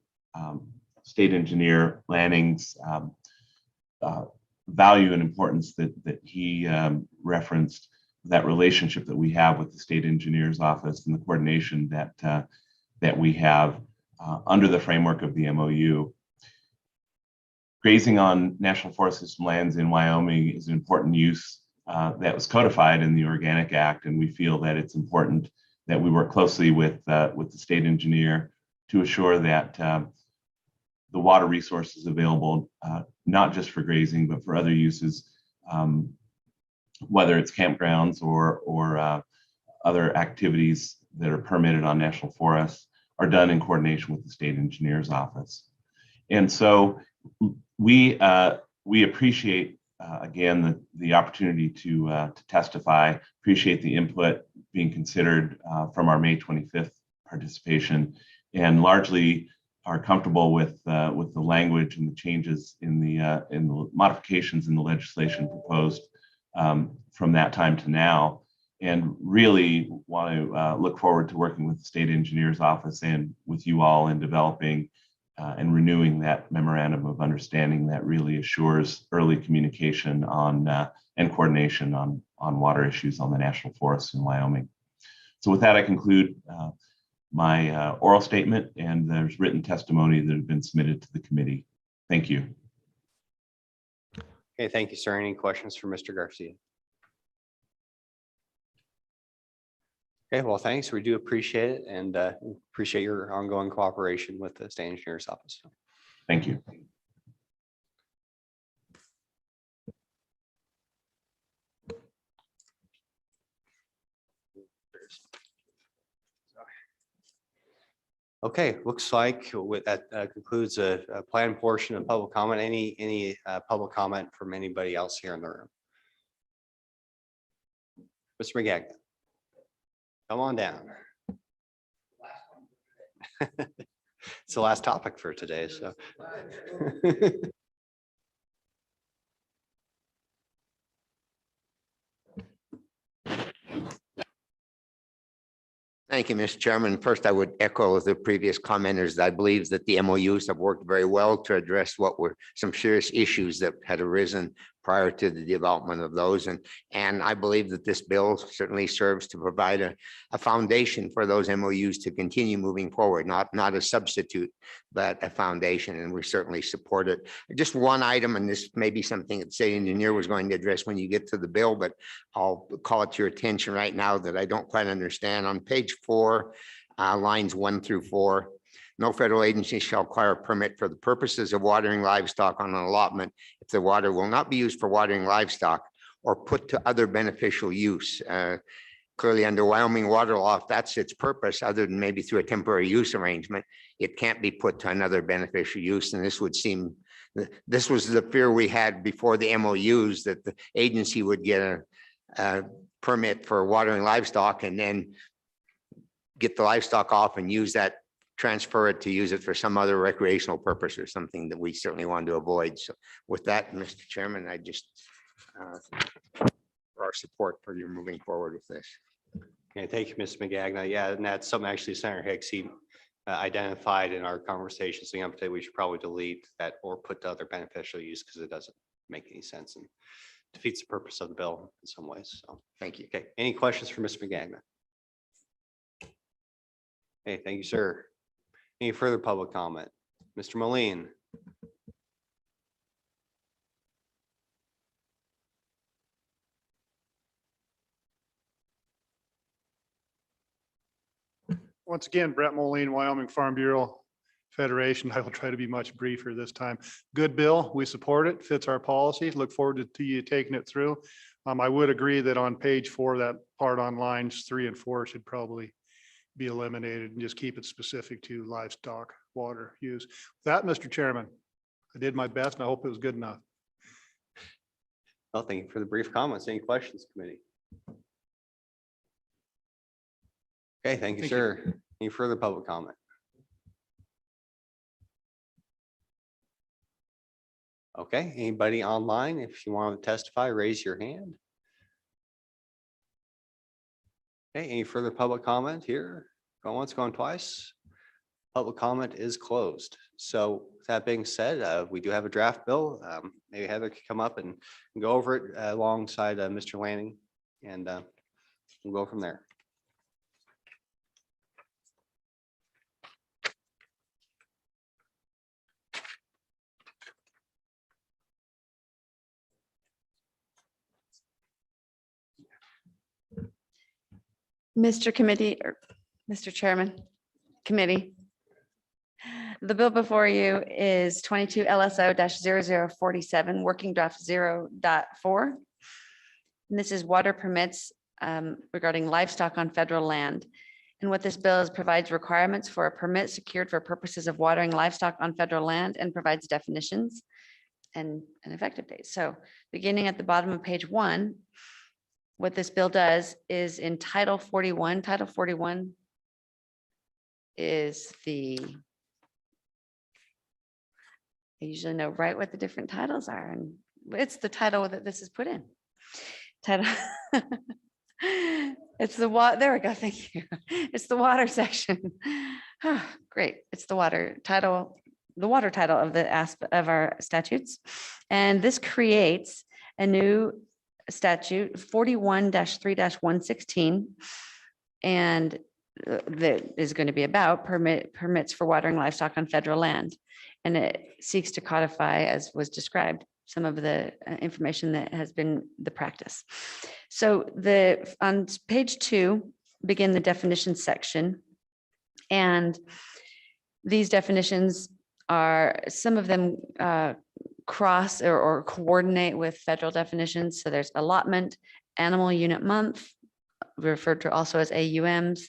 State Engineer Lanning's value and importance that he referenced, that relationship that we have with the state engineer's office and the coordination that we have under the framework of the MOU. Grazing on National Forest System lands in Wyoming is an important use that was codified in the Organic Act, and we feel that it's important that we work closely with the state engineer to assure that the water resources available, not just for grazing, but for other uses, whether it's campgrounds or other activities that are permitted on national forests, are done in coordination with the state engineer's office. And so we appreciate, again, the opportunity to testify, appreciate the input being considered from our May 25th participation, and largely are comfortable with the language and the changes in the modifications in the legislation proposed from that time to now, and really want to look forward to working with the state engineer's office and with you all in developing and renewing that memorandum of understanding that really assures early communication on and coordination on water issues on the national forests in Wyoming. So with that, I conclude my oral statement, and there's written testimony that have been submitted to the committee. Thank you. Okay, thank you, sir. Any questions for Mr. Garcia? Okay, well, thanks. We do appreciate it and appreciate your ongoing cooperation with the state engineer's office. Thank you. Okay, looks like that concludes a planned portion of public comment. Any public comment from anybody else here in the room? Mr. McGagnon, come on down. It's the last topic for today, so. Thank you, Mr. Chairman. First, I would echo the previous commenters. I believe that the MOUs have worked very well to address what were some serious issues that had arisen prior to the development of those. And I believe that this bill certainly serves to provide a foundation for those MOUs to continue moving forward, not a substitute, but a foundation, and we certainly support it. Just one item, and this may be something that the city engineer was going to address when you get to the bill, but I'll call it to your attention right now that I don't quite understand. On page 4, lines 1 through 4, no federal agency shall require a permit for the purposes of watering livestock on an allotment if the water will not be used for watering livestock or put to other beneficial use. Clearly under Wyoming water law, if that's its purpose, other than maybe through a temporary use arrangement, it can't be put to another beneficial use. And this would seem, this was the fear we had before the MOUs, that the agency would get a permit for watering livestock and then get the livestock off and use that, transfer it to use it for some other recreational purpose or something that we certainly want to avoid. So with that, Mr. Chairman, I just for our support for you moving forward with this. Okay, thank you, Mr. McGagnon. Yeah, and that's something actually Senator Hicks, he identified in our conversations. So we should probably delete that or put to other beneficial use because it doesn't make any sense and defeats the purpose of the bill in some ways. So thank you. Okay, any questions for Mr. McGagnon? Hey, thank you, sir. Any further public comment? Mr. Moline. Once again, Brett Moline, Wyoming Farm Bureau Federation. I will try to be much briefer this time. Good bill. We support it. Fits our policy. Look forward to you taking it through. I would agree that on page 4, that part on lines 3 and 4 should probably be eliminated and just keep it specific to livestock water use. That, Mr. Chairman, I did my best and I hope it was good enough. Well, thank you for the brief comments. Any questions, committee? Okay, thank you, sir. Any further public comment? Okay, anybody online, if you want to testify, raise your hand. Okay, any further public comment here? Going once, going twice. Public comment is closed. So with that being said, we do have a draft bill. Maybe Heather could come up and go over it alongside Mr. Lanning, and we'll go from there. Mr. Chairman, committee. The bill before you is 22 LSO-0047, working draft 0.4. And this is water permits regarding livestock on federal land. And what this bill is provides requirements for a permit secured for purposes of watering livestock on federal land and provides definitions and an effective date. So beginning at the bottom of page 1, what this bill does is in Title 41, Title 41 is I usually know right what the different titles are, and it's the title that this is put in. Title. It's the water. There we go. Thank you. It's the water section. Great. It's the water title, the water title of the of our statutes. And this creates a new statute 41-3-116. And that is going to be about permits for watering livestock on federal land. And it seeks to codify, as was described, some of the information that has been the practice. So on page 2, begin the definition section. And these definitions are, some of them cross or coordinate with federal definitions. So there's allotment, animal unit month, referred to also as AUMs.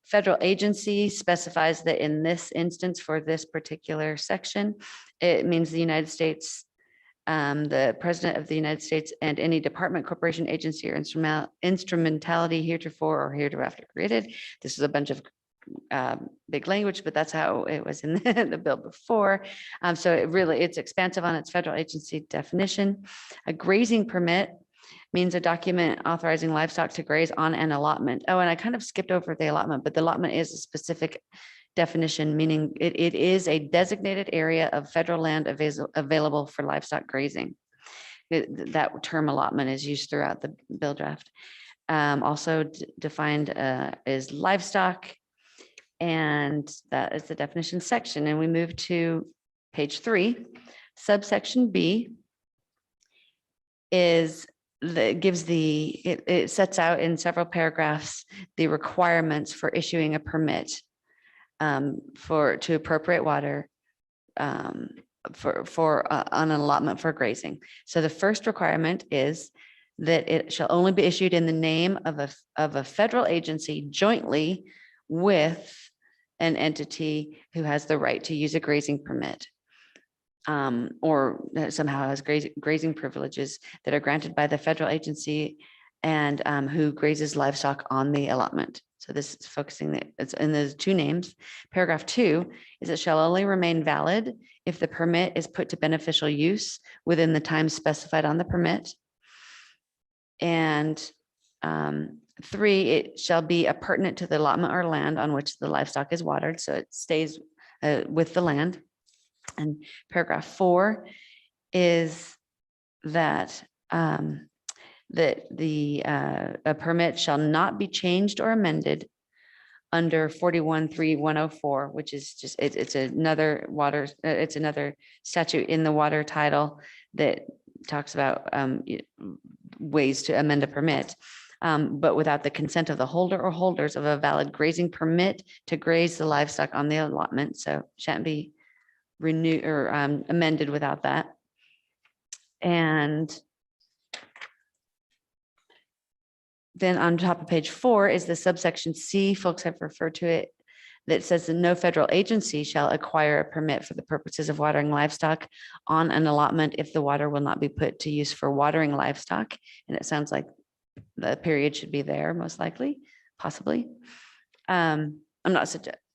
Federal agency specifies that in this instance for this particular section, it means the United States, the President of the United States, and any department, corporation, agency, or instrumentality heretofore or hereafter created. This is a bunch of big language, but that's how it was in the bill before. So it's expansive on its federal agency definition. A grazing permit means a document authorizing livestock to graze on an allotment. Oh, and I kind of skipped over the allotment, but the allotment is a specific definition, meaning it is a designated area of federal land available for livestock grazing. That term allotment is used throughout the bill draft. Also defined as livestock. And that is the definition section. And we move to page 3, subsection B is it sets out in several paragraphs the requirements for issuing a permit to appropriate water for on an allotment for grazing. So the first requirement is that it shall only be issued in the name of a federal agency jointly with an entity who has the right to use a grazing permit. Or somehow has grazing privileges that are granted by the federal agency and who grazes livestock on the allotment. So this is focusing, it's in those two names. Paragraph 2 is it shall only remain valid if the permit is put to beneficial use within the time specified on the permit. And 3, it shall be appurtenant to the allotment or land on which the livestock is watered. So it stays with the land. And paragraph 4 is that a permit shall not be changed or amended under 41.3.104, which is just it's another statute in the water title that talks about ways to amend a permit, but without the consent of the holder or holders of a valid grazing permit to graze the livestock on the allotment. So shan't be renewed or amended without that. And then on top of page 4 is the subsection C, folks have referred to it, that says that no federal agency shall acquire a permit for the purposes of watering livestock on an allotment if the water will not be put to use for watering livestock. And it sounds like the period should be there, most likely, possibly. I'm not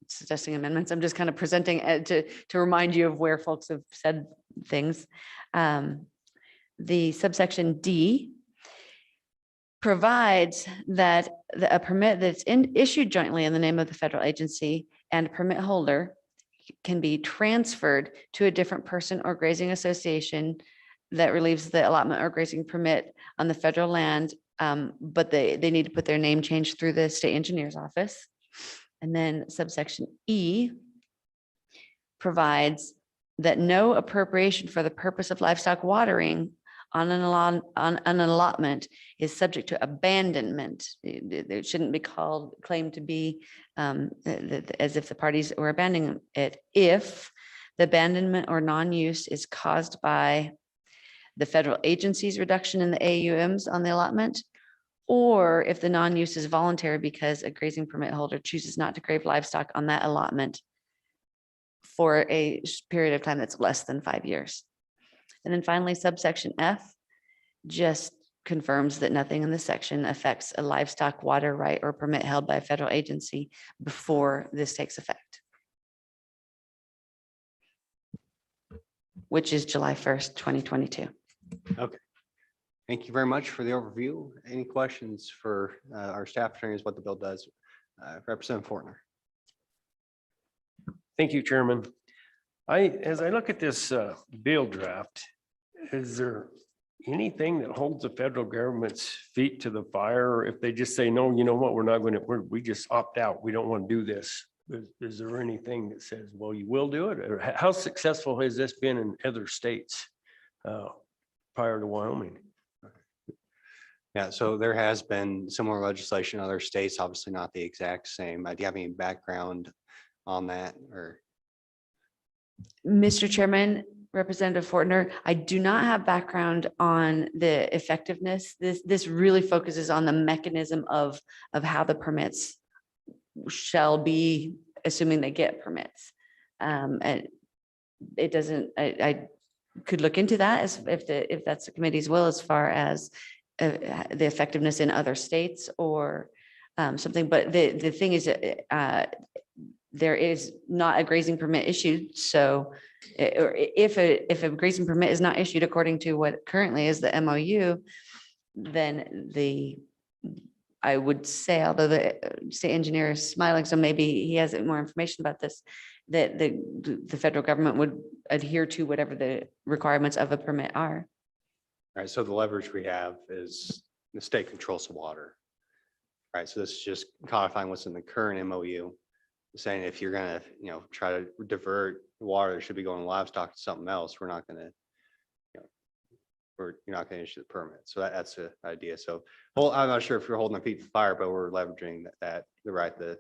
suggesting amendments. I'm just kind of presenting it to remind you of where folks have said things. The subsection D provides that a permit that's issued jointly in the name of the federal agency and permit holder can be transferred to a different person or grazing association that relieves the allotment or grazing permit on the federal land, but they need to put their name change through the state engineer's office. And then subsection E provides that no appropriation for the purpose of livestock watering on an allotment is subject to abandonment. It shouldn't be claimed to be as if the parties were abandoning it if the abandonment or non-use is caused by the federal agency's reduction in the AUMs on the allotment, or if the non-use is voluntary because a grazing permit holder chooses not to graze livestock on that allotment for a period of time that's less than 5 years. And then finally, subsection F just confirms that nothing in this section affects a livestock water right or permit held by a federal agency before this takes effect, which is July 1st, 2022. Okay. Thank you very much for the overview. Any questions for our staff attorneys, what the bill does? Representative Fortner. Thank you, Chairman. As I look at this bill draft, is there anything that holds the federal government's feet to the fire? Or if they just say, no, you know what, we're not going to, we just opt out. We don't want to do this. Is there anything that says, well, you will do it? Or how successful has this been in other states prior to Wyoming? Yeah, so there has been similar legislation in other states, obviously not the exact same. Do you have any background on that or? Mr. Chairman, Representative Fortner, I do not have background on the effectiveness. This really focuses on the mechanism of how the permits shall be, assuming they get permits. And it doesn't, I could look into that as if that's the committee's will, as far as the effectiveness in other states or something. But the thing is, there is not a grazing permit issued. So or if a grazing permit is not issued according to what currently is the MOU, then I would say, although the state engineer is smiling, so maybe he has more information about this, that the federal government would adhere to whatever the requirements of a permit are. All right, so the leverage we have is the state controls the water. All right, so this is just codifying what's in the current MOU, saying if you're gonna, try to divert water that should be going to livestock to something else, we're not gonna, you're not gonna issue the permit. So that's the idea. So, well, I'm not sure if you're holding our feet to the fire, but we're leveraging that the right the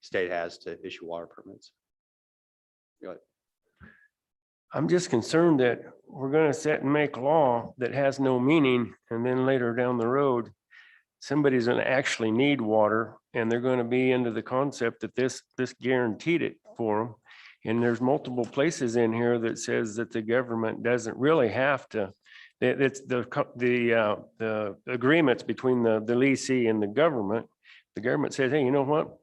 state has to issue water permits. Go ahead. I'm just concerned that we're gonna sit and make law that has no meaning, and then later down the road, somebody's gonna actually need water, and they're gonna be into the concept that this guaranteed it for them. And there's multiple places in here that says that the government doesn't really have to. It's the agreements between the leasee and the government. The government says, hey, you know what?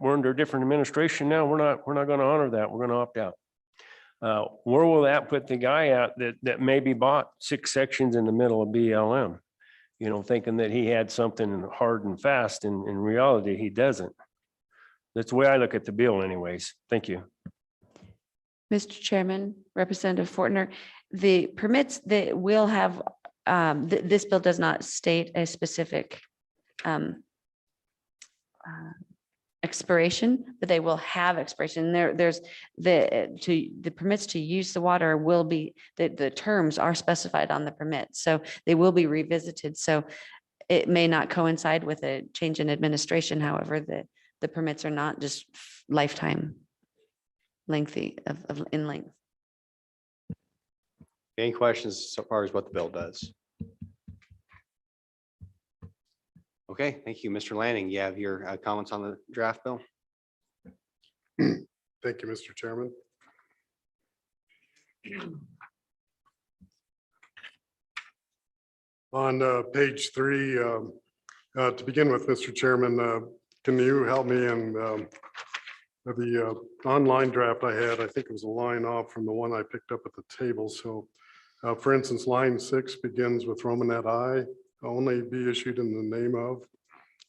We're under a different administration now. We're not gonna honor that. We're gonna opt out. Where will that put the guy out that maybe bought 6 sections in the middle of BLM? Thinking that he had something hard and fast, and in reality, he doesn't. That's the way I look at the bill anyways. Thank you. Mr. Chairman, Representative Fortner, the permits that will have, this bill does not state a specific expiration, but they will have expiration. There's the permits to use the water will be, the terms are specified on the permit. So they will be revisited. So it may not coincide with a change in administration. However, the permits are not just lifetime lengthy in length. Any questions so far as what the bill does? Okay, thank you. Mr. Lanning, you have your comments on the draft bill? Thank you, Mr. Chairman. On page 3, to begin with, Mr. Chairman, can you help me in the online draft I had? I think it was a line off from the one I picked up at the table. So for instance, line 6 begins with Romanet I, only be issued in the name of.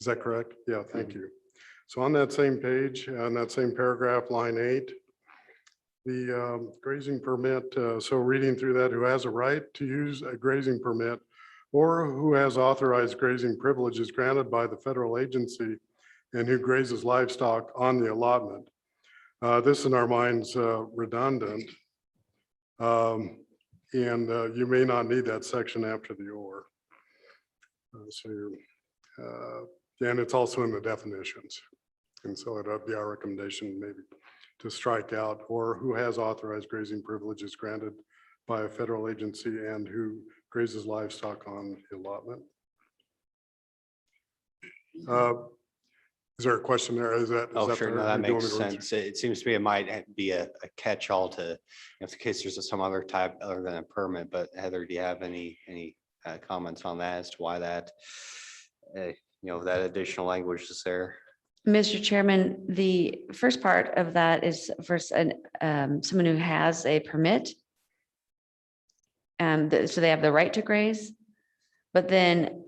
Is that correct? Yeah, thank you. So on that same page, on that same paragraph, line 8, the grazing permit, so reading through that, who has a right to use a grazing permit or who has authorized grazing privileges granted by the federal agency and who grazes livestock on the allotment. This in our minds redundant. And you may not need that section after the or. And it's also in the definitions. And so it would be our recommendation maybe to strike out or who has authorized grazing privileges granted by a federal agency and who grazes livestock on the allotment. Is there a question there? Is that? Oh, that sure. fair? No, that Do you want makes me to run through? sense. It seems to me it might be a catch-all to, if the case there's some other type other than a permit, but Heather, do you have any comments on that as to why that, that additional language is there? Mr. Chairman, the first part of that is first someone who has a permit. So they have the right to graze, but then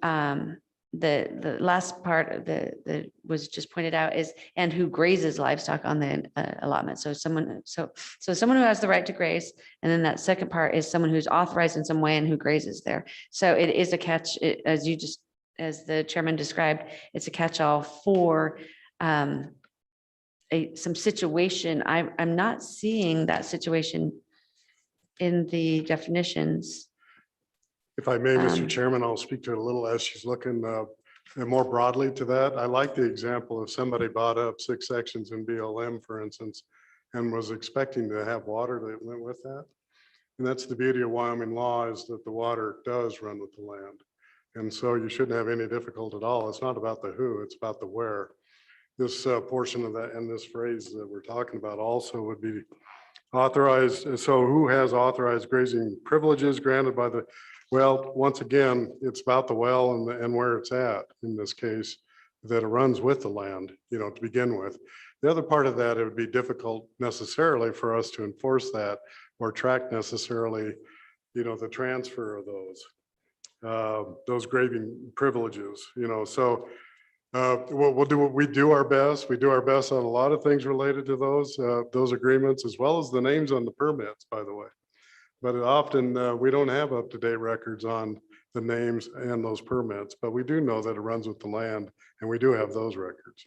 the last part that was just pointed out is and who grazes livestock on the allotment. So someone who has the right to graze, and then that second part is someone who's authorized in some way and who grazes there. So it is a catch, as the chairman described, it's a catch-all for some situation. I'm not seeing that situation in the definitions. If I may, Mr. Um, Chairman, I'll speak to it a little as she's looking more broadly to that. I like the example of somebody bought up 6 sections in BLM, for instance, and was expecting to have water that went with that. And that's the beauty of Wyoming law, is that the water does run with the land. And so you shouldn't have any difficulty at all. It's not about the who, it's about the where. This portion of that and this phrase that we're talking about also would be authorized. So who has authorized grazing privileges granted by the, well, once again, it's about the well and where it's at in this case, that it runs with the land, to begin with. The other part of that, it would be difficult necessarily for us to enforce that or track necessarily, the transfer of those grazing privileges, so we'll do what we do our best. We do our best on a lot of things related to those agreements, as well as the names on the permits, by the way. But often we don't have up-to-date records on the names and those permits, but we do know that it runs with the land, and we do have those records.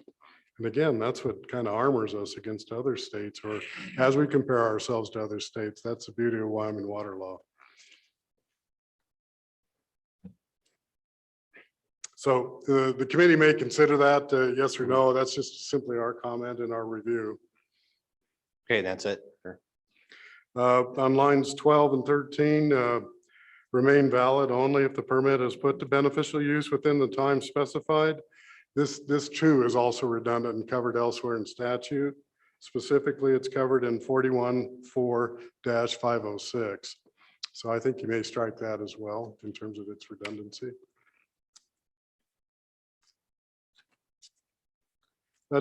And again, that's what kind of armors us against other states, or as we compare ourselves to other states. That's the beauty of Wyoming water law. So the committee may consider that yes or no. That's just simply our comment and our review. Okay, that's it. Sure. On lines 12 and 13, remain valid only if the permit is put to beneficial use within the time specified. This too is also redundant and covered elsewhere in statute. Specifically, it's covered in 41-4-506. So I think you may strike that as well in terms of its redundancy.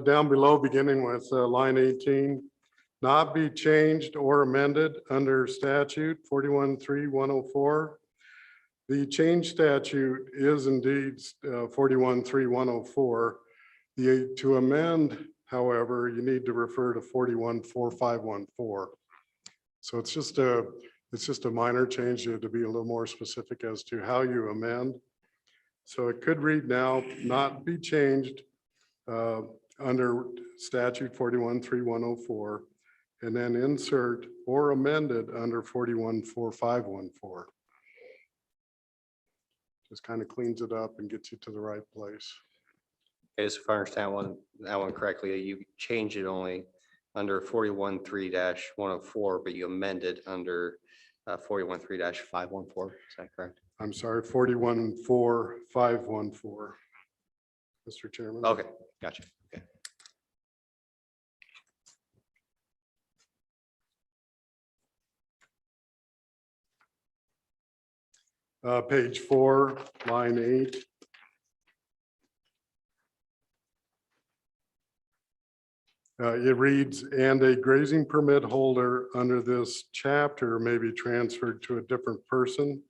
Down below, beginning with line 18, not be changed or amended under statute 41-3-104. The change statute is indeed 41-3-104. To amend, however, you need to refer to 41-4-514. So it's just a minor change to be a little more specific as to how you amend. So it could read now, not be changed under statute 41-3-104, and then insert or amended under 41-4-514. Just kind of cleans it up and gets you to the right place. Okay, so if I understand that one correctly, you changed it only under 41-3-104, but you amended under 41-3-514. Is that correct? I'm sorry, 41-4-514. Mr. Chairman. Okay, gotcha. Okay. Page 4, line 8. It reads, and a grazing permit holder under this chapter may be transferred to a different person.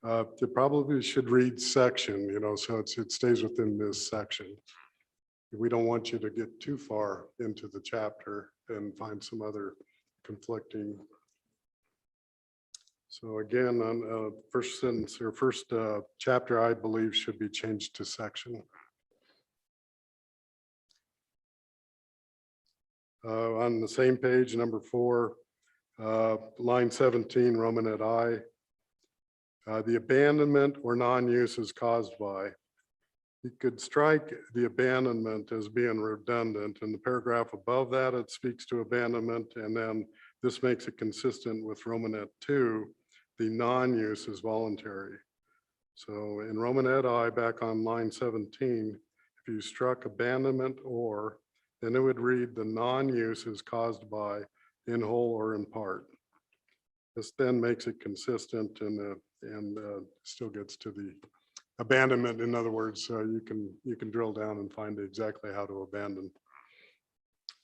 It probably should read section, so it stays within this section. We don't want you to get too far into the chapter and find some other conflicting. So again, on first sentence or first chapter, I believe should be changed to section. On the same page, number 4, line 17, Romanet I. The abandonment or non-use is caused by. You could strike the abandonment as being redundant. In the paragraph above that, it speaks to abandonment, and then this makes it consistent with Romanet 2. The non-use is voluntary. So in Romanet I, back on line 17, if you struck abandonment or, then it would read the non-use is caused by in whole or in part. This then makes it consistent and still gets to the abandonment. In other words, you can drill down and find exactly how to abandon.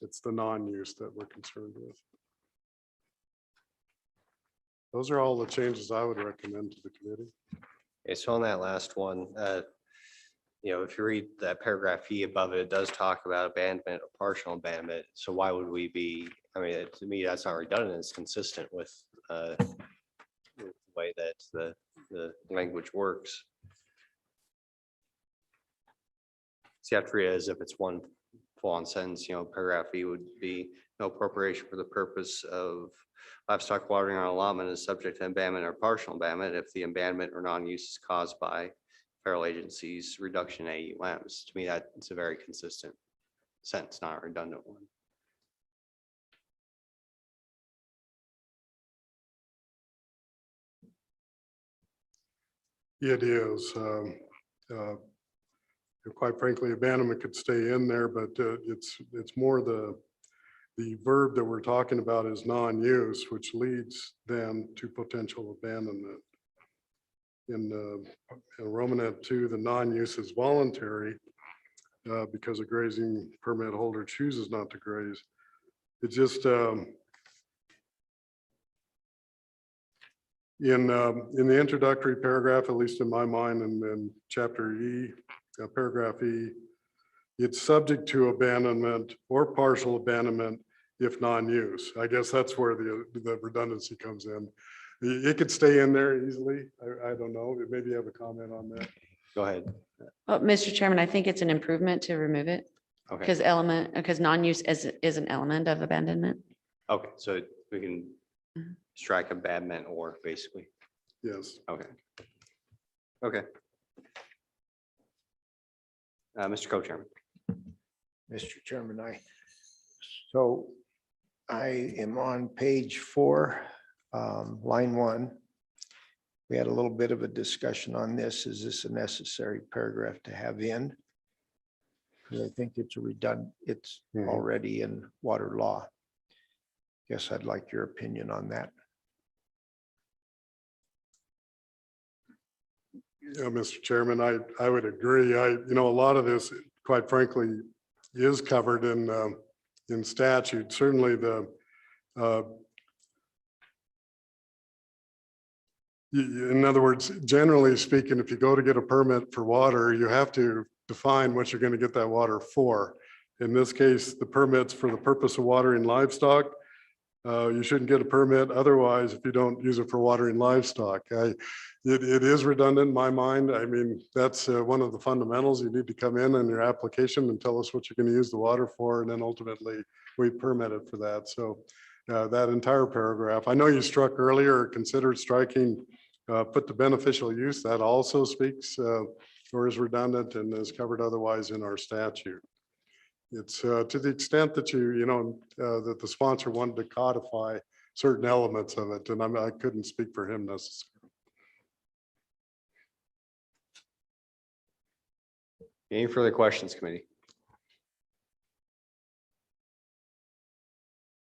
It's the non-use that we're concerned with. Those are all the changes I would recommend to the committee. Okay, so on that last one, if you read that paragraph E above it, it does talk about abandonment or partial abandonment. So why would we be, to me, that's not redundant. It's consistent with the way that the language works. So you have to read it as if it's one full-on sentence, paragraph E would be no appropriation for the purpose of livestock watering on allotment is subject to abandonment or partial abandonment if the abandonment or non-use is caused by federal agencies reduction in AUMs. To me, that's a very consistent sentence, not a redundant one. It is. Quite frankly, abandonment could stay in there, but it's more the verb that we're talking about is non-use, which leads then to potential abandonment. In Romanet 2, the non-use is voluntary because a grazing permit holder chooses not to graze. It's just in the introductory paragraph, at least in my mind, and then chapter E, paragraph E, it's subject to abandonment or partial abandonment if non-use. I guess that's where the redundancy comes in. It could stay in there easily. I don't know. Maybe you have a comment on that. Go ahead. Well, Mr. Chairman, I think it's an improvement to remove it Okay. because non-use is an element of abandonment. Okay, so we can strike abandonment or basically. Yes. Okay. Okay. Mr. Co-Chairman. Mr. Chairman, I am on page 4, line 1. We had a little bit of a discussion on this. Is this a necessary paragraph to have in? Because I think it's it's already in water law. Guess I'd like your opinion on that. Yeah, Mr. Chairman, I would agree. A lot of this, quite frankly, is covered in statute. Certainly in other words, generally speaking, if you go to get a permit for water, you have to define what you're going to get that water for. In this case, the permit's for the purpose of watering livestock. You shouldn't get a permit otherwise if you don't use it for watering livestock. It is redundant in my mind. I mean, that's one of the fundamentals. You need to come in your application and tell us what you're going to use the water for, and then ultimately we permit it for that. So that entire paragraph, I know you struck earlier or considered striking, put the beneficial use, that also speaks or is redundant and is covered otherwise in our statute. It's to the extent that that the sponsor wanted to codify certain elements of it, and I couldn't speak for him necessarily. Any further questions, committee?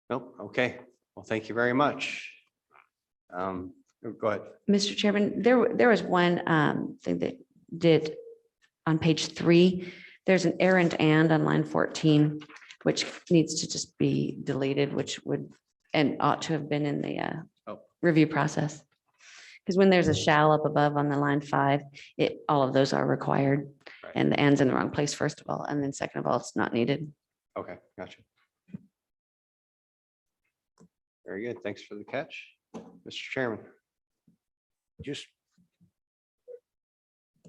Nope. Okay. Well, thank you very much. Go ahead. Mr. Chairman, there was one thing that did on page 3. There's an errand and on line 14, which needs to just be deleted, which would and ought to have been in the review process. Because when there's a shall up above on the line 5, all of those are required. Right. And the and's in the wrong place, first of all, and then second of all, it's not needed. Okay, gotcha. Very good. Thanks for the catch, Mr. Chairman. Just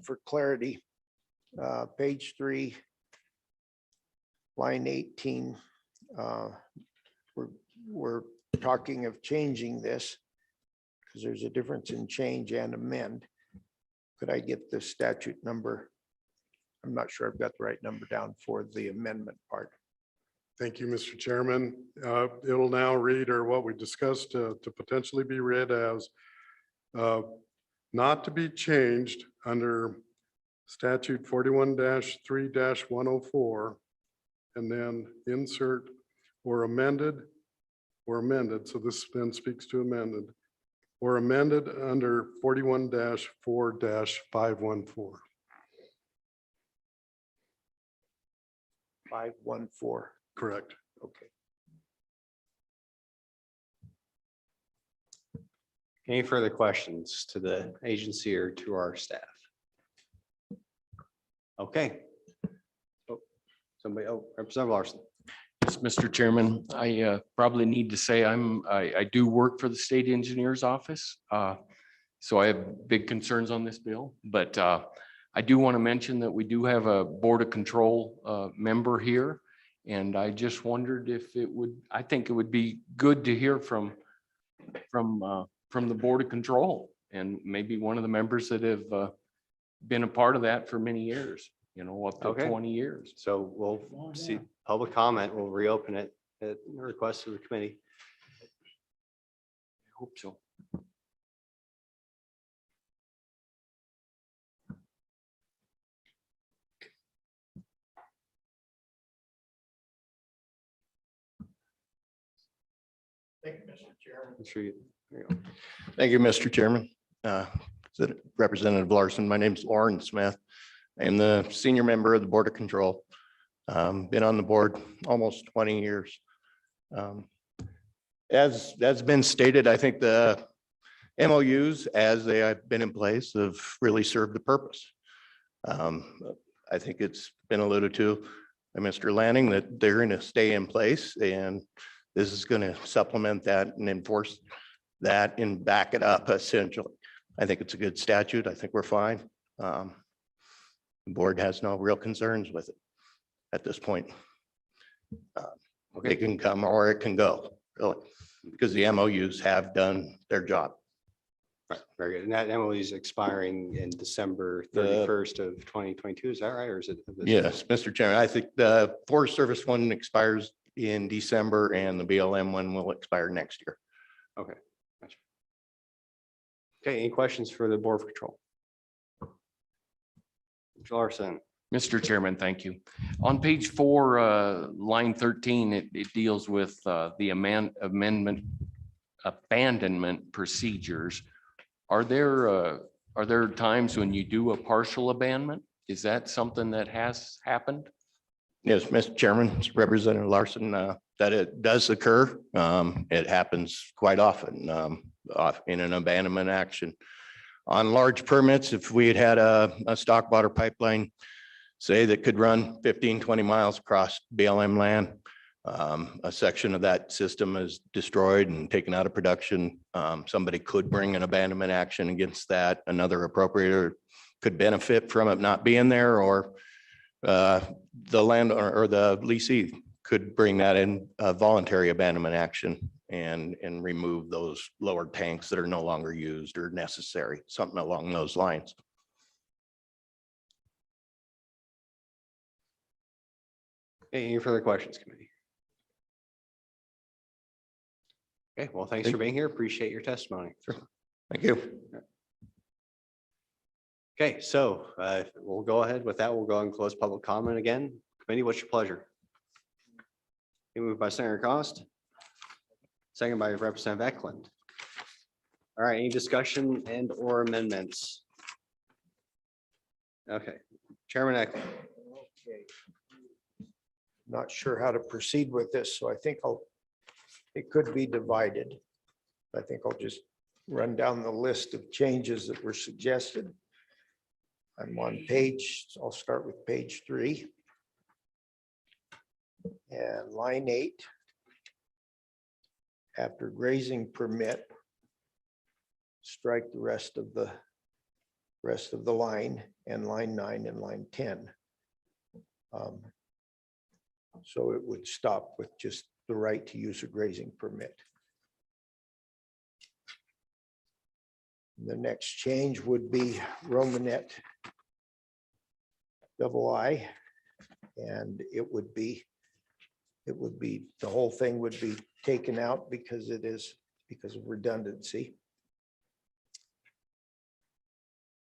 for clarity, page 3, line 18, we're talking of changing this because there's a difference in change and amend. Could I get the statute number? I'm not sure I've got the right number down for the amendment part. Thank you, Mr. Chairman. It'll now read, or what we discussed to potentially be read as not to be changed under statute 41-3-104, and then insert or amended. So this then speaks to amended or amended under 41-4-514. 514. Correct. Okay. Any further questions to the agency or to our staff? Okay. Representative Larson. Yes, Mr. Chairman, I probably need to say I do work for the state engineer's office. So I have big concerns on this bill, but I do want to mention that we do have a Board of Control member here. And I just wondered if I think it would be good to hear from from the Board of Control and maybe one of the members that have been a part of that for many years, you know, up to Okay. 20 years. So we'll see public comment. We'll reopen it at the request of the committee. I hope so. Thank you, Mr. Chairman. I'm sure you- there you go. Thank you, Mr. Chairman. Representative Larson, my name is Lauren Smith. I am the senior member of the Board of Control. Been on the board almost 20 years. As been stated, I think the MOUs as they have been in place have really served the purpose. I think it's been alluded to by Mr. Lanning that they're going to stay in place, and this is going to supplement that and enforce that and back it up essentially. I think it's a good statute. I think we're fine. The board has no real concerns with it at this point. It can come or it can go, really, because the MOUs have done their job. Right, very good. And that MOU is expiring in December 31st of 2022. Is that right? Or is it? Yes, Mr. Chairman, I think the Forest Service one expires in December and the BLM one will expire next year. Okay. Gotcha. Okay, any questions for the Board of Control? Mr. Larson. Mr. Chairman, thank you. On page 4, line 13, it deals with the abandonment procedures. Are there times when you do a partial abandonment? Is that something that has happened? Yes, Mr. Chairman, Representative Larson, that it does occur. It happens quite often in an abandonment action. On large permits, if we had a stock water pipeline, say that could run 15, 20 miles across BLM land, a section of that system is destroyed and taken out of production. Somebody could bring an abandonment action against that. Another appropriator could benefit from it not being there, or the landowner or the leasee could bring that in a voluntary abandonment action and remove those lower tanks that are no longer used or necessary, something along those lines. Any further questions, committee? Okay, well, thanks for being here. Appreciate your testimony. Thank you. Okay, so we'll go ahead with that. We'll go and close public comment again. Committee, what's your pleasure? Moved by Senator Cost. Second by Representative Eklund. All right, any discussion and or amendments? Okay, Chairman Eklund. Okay. Not sure how to proceed with this, so I think it could be divided. I think I'll just run down the list of changes that were suggested. I'm on I'll start with page 3. And line 8. After grazing permit, strike the rest of the line, and line 9 and line 10. So it would stop with just the right to use a grazing permit. The next change would be Romanet II, and it would be the whole thing would be taken out because of redundancy.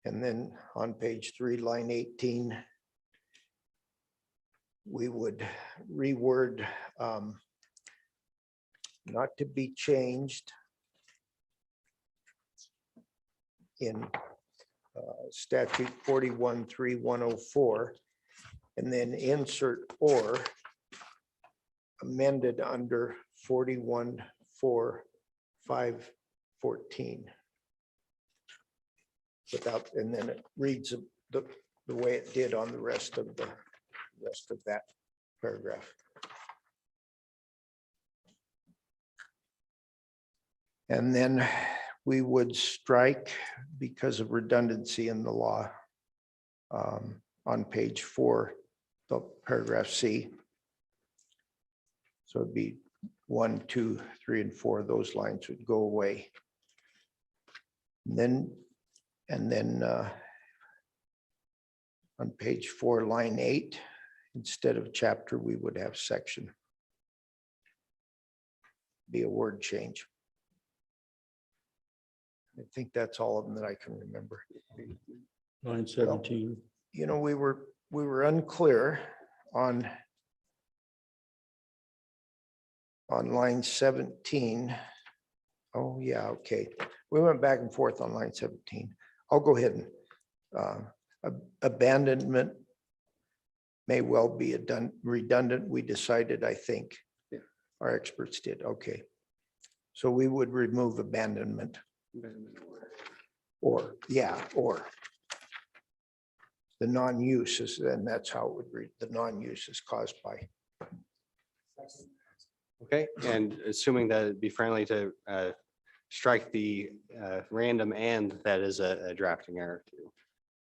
And then on page 3, line 18, we would reword not to be changed in statute 41.3.104, and then insert or amended under 41.4.5.14. Without, and then it reads the way it did on the rest of that paragraph. And then we would strike, because of redundancy in the law, on page 4, the paragraph C. So it'd be 1, 2, 3, and 4, those lines would go away. And then on page 4, line 8, instead of chapter, we would have section. Be a word change. I think that's all of them that I can remember. Line 17. You know, we were unclear on line 17. Oh, yeah, okay. We went back and forth on line 17. I'll go ahead and abandonment may well be redundant. We decided, I think, our experts did. Okay. So we would remove abandonment. Or the non-use is, and that's how it would read. The non-use is caused by. Okay, and assuming that it'd be friendly to strike the random and that is a drafting error too.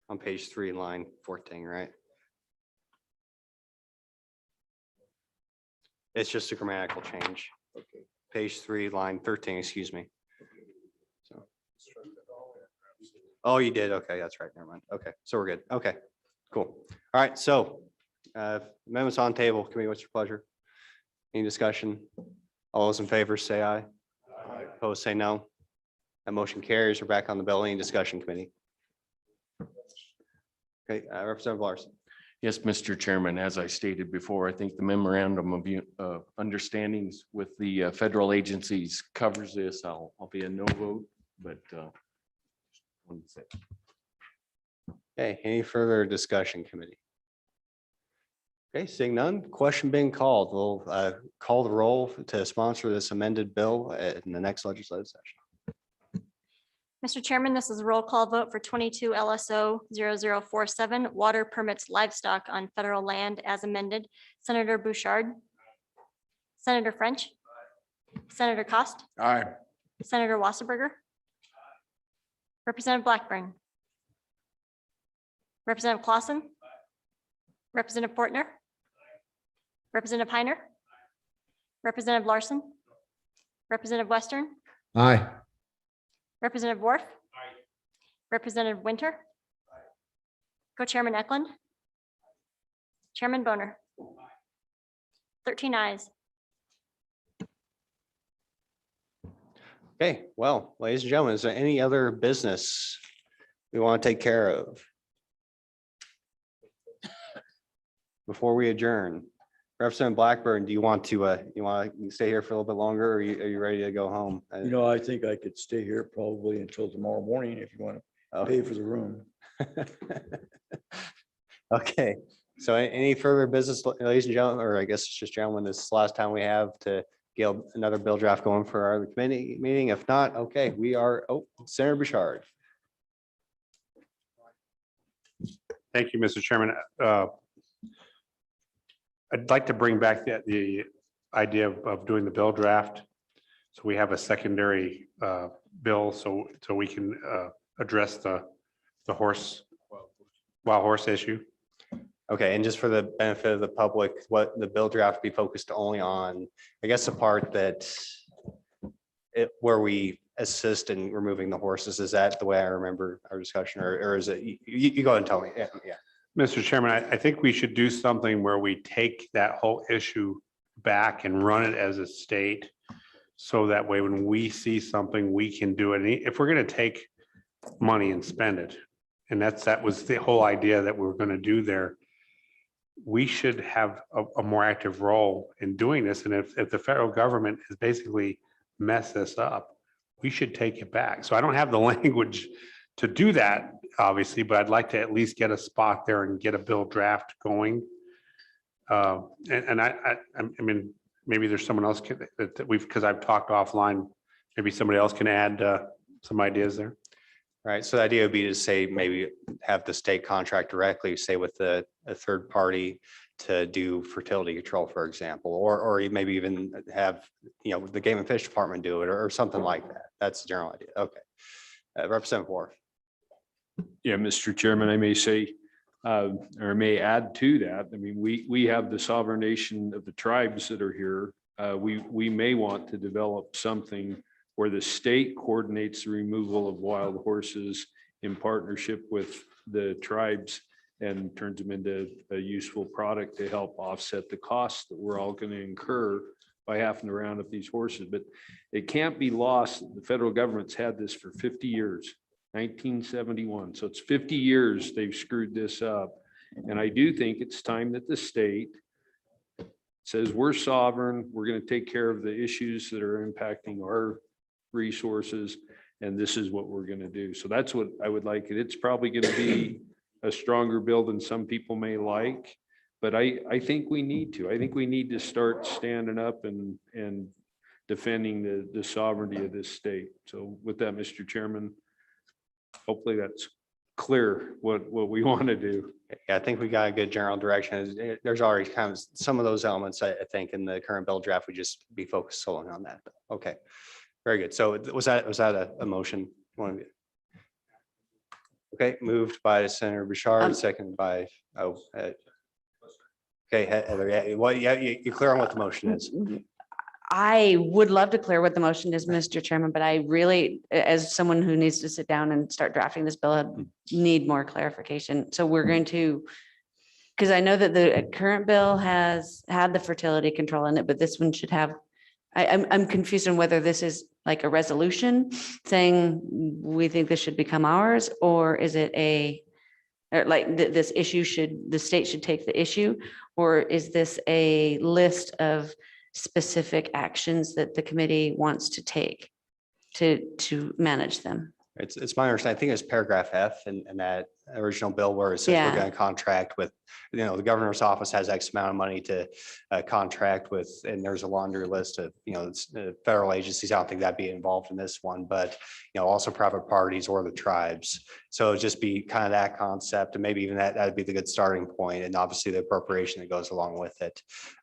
On page 3, line 14, right? It's just a grammatical change. Okay. Page 3, line 13, excuse me. So. Oh, you did? Okay, that's right. Never mind. Okay, so we're good. Okay, cool. All right, so amendments on table. Committee, what's your pleasure? Any discussion? All those in favor say aye. Aye. Opposed, say no. That motion carries. We're back on the bill. Any discussion, committee? Okay, Representative Larson. Yes, Mr. Chairman, as I stated before, I think the memorandum of understandings with the federal agencies covers this. I'll be a no vote, but wanted to say. Okay, any further discussion, committee? Okay, seeing none, question being called. We'll call the roll to sponsor this amended bill in the next legislative session. Mr. Chairman, this is a roll call vote for 22 LSO 0047, water permits livestock on federal land as amended. Senator Bouchard. Senator French. Senator Cost. Aye. Senator Wasserberger. Representative Blackburn. Representative Clausen. Representative Portner. Representative Heiner. Representative Larson. Representative Western. Aye. Representative Worf. Representative Winter. Co-Chairman Eklund. Chairman Boner. 13 ayes. Okay, well, ladies and gentlemen, is there any other business we want to take care of before we adjourn? Representative Blackburn, do you want to stay here for a little bit longer, or are you ready to go home? You know, I think I could stay here probably until tomorrow morning if you want to pay for the room. Okay, so any further business, ladies and gentlemen, or I guess it's just gentlemen, this is the last time we have to get another bill draft going for our committee meeting. If not, okay, we are, Senator Bouchard. Thank you, Mr. Chairman. I'd like to bring back the idea of doing the bill draft. So we have a secondary bill, so we can address the wild horse issue. Okay, and just for the benefit of the public, what the bill draft be focused only on, I guess the part that where we assist in removing the horses, is that the way I remember our discussion, or is it, you go ahead and tell me, yeah. Mr. Chairman, I think we should do something where we take that whole issue back and run it as a state. So that way, when we see something, we can do it. If we're going to take money and spend it, and that was the whole idea that we were going to do there, we should have a more active role in doing this. And if the federal government has basically messed this up, we should take it back. So I don't have the language to do that, obviously, but I'd like to at least get a spot there and get a bill draft going. I mean, maybe there's someone else that because I've talked offline, maybe somebody else can add some ideas there. Right, so the idea would be to say, maybe have the state contract directly, say with a third party to do fertility control, for example, or maybe even have, the Game and Fish Department do it, or something like that. That's the general idea. Okay. Representative Worf. Yeah, Mr. Chairman, I may say, or may add to that. I mean, we have the sovereign nation of the tribes that are here we may want to develop something where the state coordinates the removal of wild horses in partnership with the tribes and turns them into a useful product to help offset the costs that we're all going to incur by having to round up these horses. But it can't be lost. The federal government's had this for 50 years, 1971. So it's 50 years they've screwed this up. And I do think it's time that the state says we're sovereign, we're going to take care of the issues that are impacting our resources, and this is what we're going to do. So that's what I would like. It's probably going to be a stronger bill than some people may like, but I think we need to. I think we need to start standing up and defending the sovereignty of this state. So with that, Mr. Chairman, hopefully that's clear what we want to do. Yeah, I think we got a good general direction. There's already kind of some of those elements, I think, in the current bill draft, we just be focused solely on that. Okay, very good. So was that a motion? Okay, moved by Senator Bouchard, seconded by, okay, Heather, you clear on what the motion is? I would love to clear what the motion is, Mr. Chairman, but I really, as someone who needs to sit down and start drafting this bill, I need more clarification. So we're going to, because I know that the current bill has had the fertility control in it, but this one should have, I'm confused on whether this is like a resolution saying we think this should become ours, or is it or like this issue the state should take the issue, or is this a list of specific actions that the committee wants to take to manage them? It's my understanding, I think it's paragraph F in that original bill where it says we're going to contract with, the governor's office has X amount of money to contract with, and there's a laundry list of, federal agencies. I don't think that'd be involved in this one, but, also private parties or the tribes. So it'd just be kind of that concept, and maybe even that'd be the good starting point, and obviously the appropriation that goes along with it.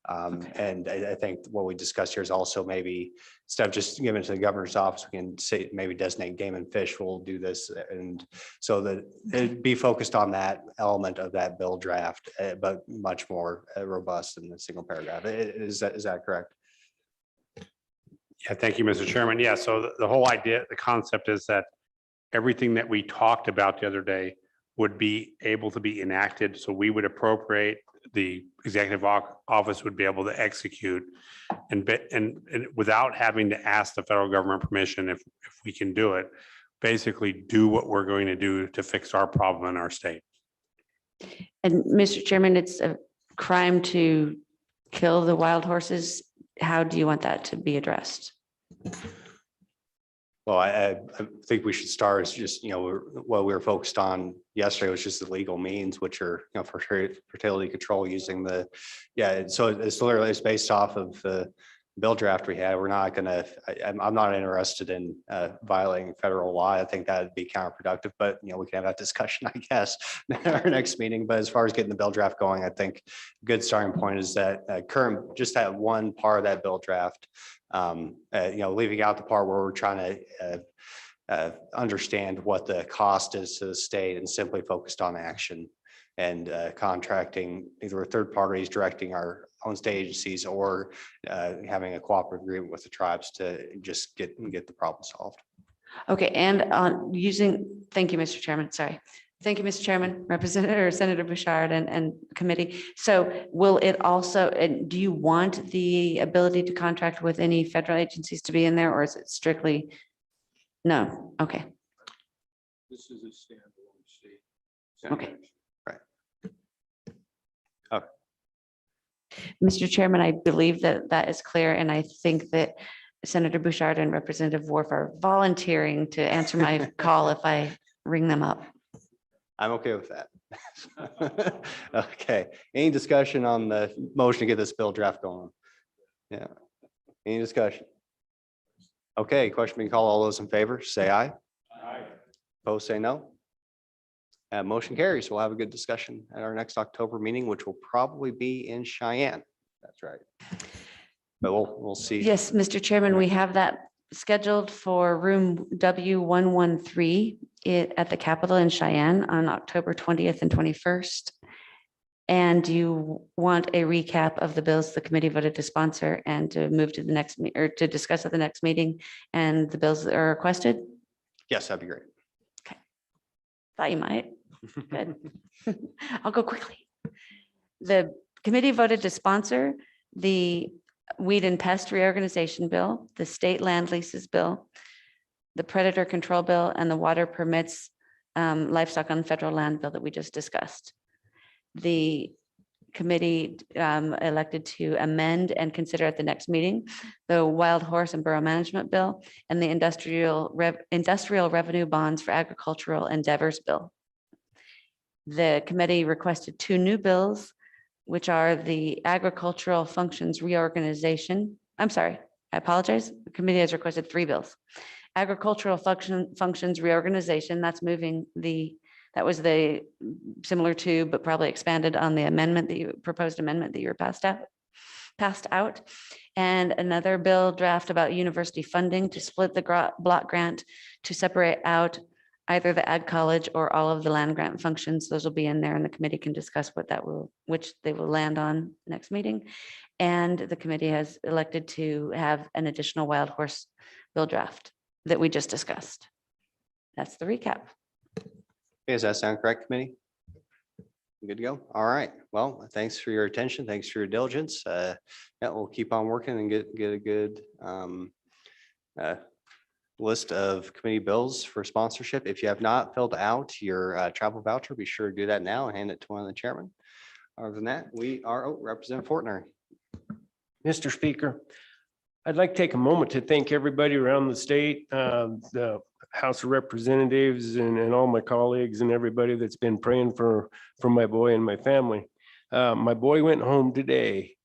And I think what we discussed here is also maybe instead of just giving it to the governor's office, we can say maybe designate Game and Fish will do this, and so that it'd be focused on that element of that bill draft, but much more robust than the single paragraph. Is that correct? Yeah, thank you, Mr. Chairman. Yeah, so the whole idea, the concept is that everything that we talked about the other day would be able to be enacted. So we would appropriate, the executive office would be able to execute and without having to ask the federal government permission, if we can do it, basically do what we're going to do to fix our problem in our state. And Mr. Chairman, it's a crime to kill the wild horses. How do you want that to be addressed? Well, I think we should start as just, what we were focused on yesterday was just the legal means, which are, for fertility control using so it's literally, it's based off of the bill draft we had. We're not going to, I'm not interested in violating federal law. I think that'd be counterproductive, but, we can have that discussion, I guess, in our next meeting. But as far as getting the bill draft going, I think a good starting point is that just that one part of that bill draft, leaving out the part where we're trying to understand what the cost is to the state and simply focused on action and contracting either third parties directing our own state agencies or having a cooperative agreement with the tribes to just get the problem solved. Okay, and thank you, Mr. Chairman, sorry. Thank you, Mr. Chairman, Representative or Senator Bouchard and committee. So will it also, do you want the ability to contract with any federal agencies to be in there, or is it strictly? No, okay. This is a standalone state. Okay. Right. Okay. Mr. Chairman, I believe that is clear, and I think that Senator Bouchard and Representative Worf are volunteering to answer my call if I ring them up. I'm okay with that. Okay, any discussion on the motion to get this bill draft going? Yeah, any discussion? Okay, question being called. All those in favor, say aye. Aye. Opposed, say no. Motion carries. We'll have a good discussion at our next October meeting, which will probably be in Cheyenne. That's right. But we'll see. Yes, Mr. Chairman, we have that scheduled for room W113 at the Capitol in Cheyenne on October 20th and 21st. And do you want a recap of the bills the committee voted to sponsor and to move to the next, or to discuss at the next meeting and the bills that are requested? Yes, that'd be great. Thought you might. Good. I'll go quickly. The committee voted to sponsor the Weed and Pest Reorganization Bill, the State Land Leases Bill, the Predator Control Bill, and the Water Permits Livestock on Federal Land Bill that we just discussed. The committee elected to amend and consider at the next meeting the Wild Horse and Borough Management Bill and the Industrial Revenue Bonds for Agricultural Endeavors Bill. The committee requested 2 new bills, which are the Agricultural Functions Reorganization. I'm sorry, I apologize. The committee has requested 3 bills. Agricultural Functions Reorganization, that's moving that was the similar to, but probably expanded on the amendment that you proposed amendment that you were passed out. And another bill draft about university funding to split the block grant to separate out either the ag college or all of the land grant functions. Those will be in there and the committee can discuss which they will land on next meeting. And the committee has elected to have an additional wild horse bill draft that we just discussed. That's the recap. Does that sound correct, committee? Good to go. All right. Well, thanks for your attention. Thanks for your diligence. Yeah, we'll keep on working and get a good list of committee bills for sponsorship. If you have not filled out your travel voucher, be sure to do that now and hand it to one of the chairmen. Other than that, we are Representative Fortner. Mr. Speaker, I'd like to take a moment to thank everybody around the state, the House of Representatives and all my colleagues and everybody that's been praying for my boy and my family. My boy went home today.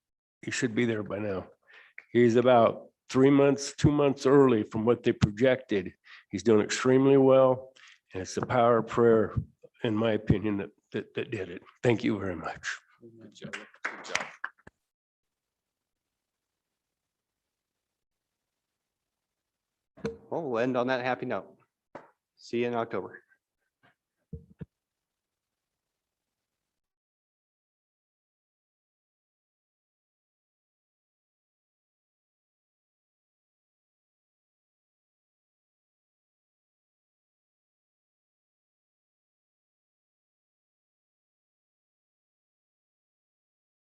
He should be there by now. He's about 2 months early from what they projected. He's doing extremely well. And it's the power of prayer, in my opinion, that did it. Thank you very much. Good job. Good job. Well, we'll end on that happy note. See you in October.